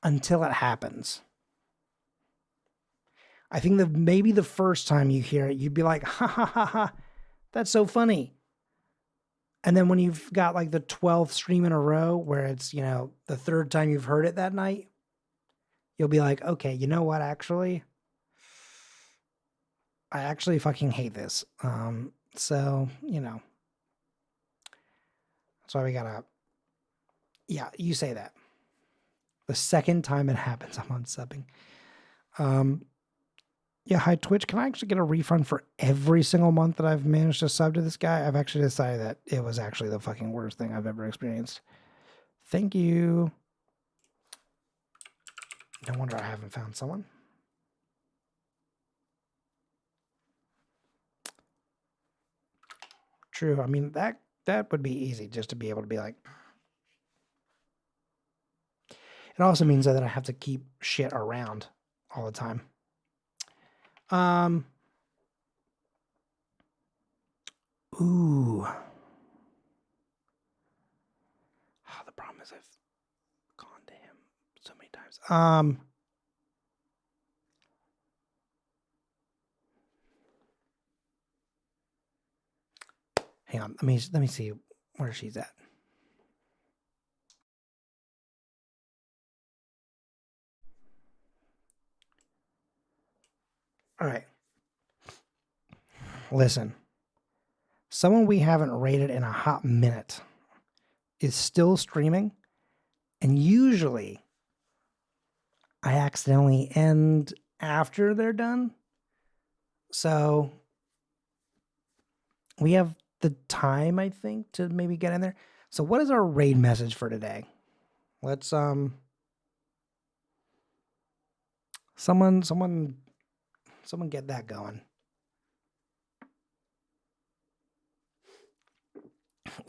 until it happens. I think that maybe the first time you hear it, you'd be like, ha ha ha ha, that's so funny. And then when you've got like the 12th stream in a row where it's, you know, the third time you've heard it that night, you'll be like, okay, you know what, actually? I actually fucking hate this. So, you know. That's why we gotta, yeah, you say that. The second time it happens, I'm unsubbing. Yeah, hi Twitch. Can I actually get a refund for every single month that I've managed to sub to this guy? I've actually decided that it was actually the fucking worst thing I've ever experienced. Thank you. No wonder I haven't found someone. True. I mean, that would be easy just to be able to be like. It also means that I have to keep shit around all the time. Ooh. Oh, the problem is I've gone to him so many times. Hang on. Let me see where she's at. All right. Listen. Someone we haven't rated in a hot minute is still streaming, and usually I accidentally end after they're done. So we have the time, I think, to maybe get in there. So what is our raid message for today? Let's someone get that going.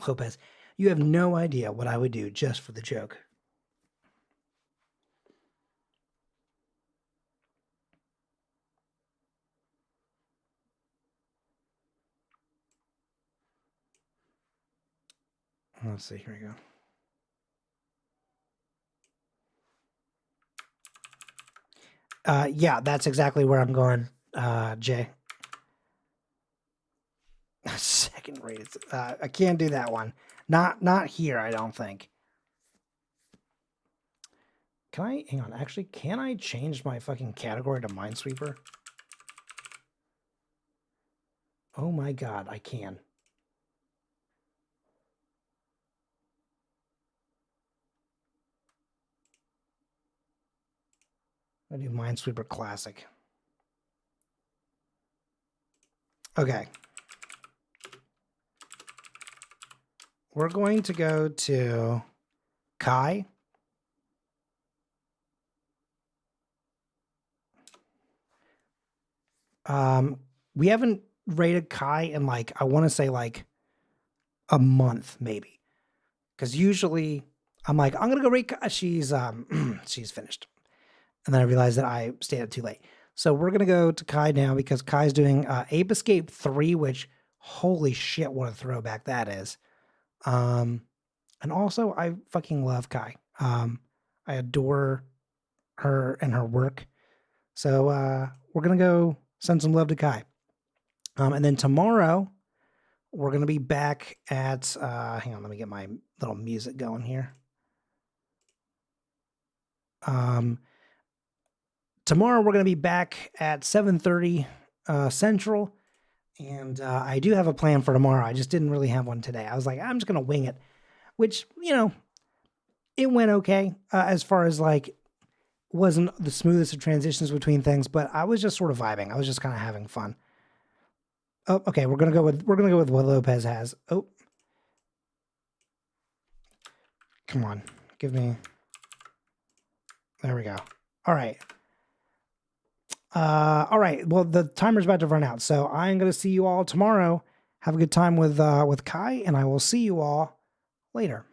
Lopez, you have no idea what I would do just for the joke. Let's see, here we go. Yeah, that's exactly where I'm going, Jay. Second rated. I can't do that one. Not here, I don't think. Can I, hang on, actually, can I change my fucking category to Minesweeper? Oh my god, I can. I do Minesweeper Classic. Okay. We're going to go to Kai. We haven't rated Kai in like, I want to say like a month maybe. Because usually I'm like, I'm going to go rate Kai. She's finished. And then I realized that I stayed up too late. So we're going to go to Kai now because Kai's doing Ape Escape 3, which holy shit, what a throwback that is. And also I fucking love Kai. I adore her and her work. So we're going to go send some love to Kai. And then tomorrow we're going to be back at, hang on, let me get my little music going here. Tomorrow we're going to be back at 7:30 Central. And I do have a plan for tomorrow. I just didn't really have one today. I was like, I'm just going to wing it, which, you know, it went okay as far as like, wasn't the smoothest of transitions between things, but I was just sort of vibing. I was just kind of having fun. Oh, okay. We're going to go with what Lopez has. Oh, Come on. Give me. There we go. All right. All right. Well, the timer's about to run out, so I'm going to see you all tomorrow. Have a good time with Kai, and I will see you all later.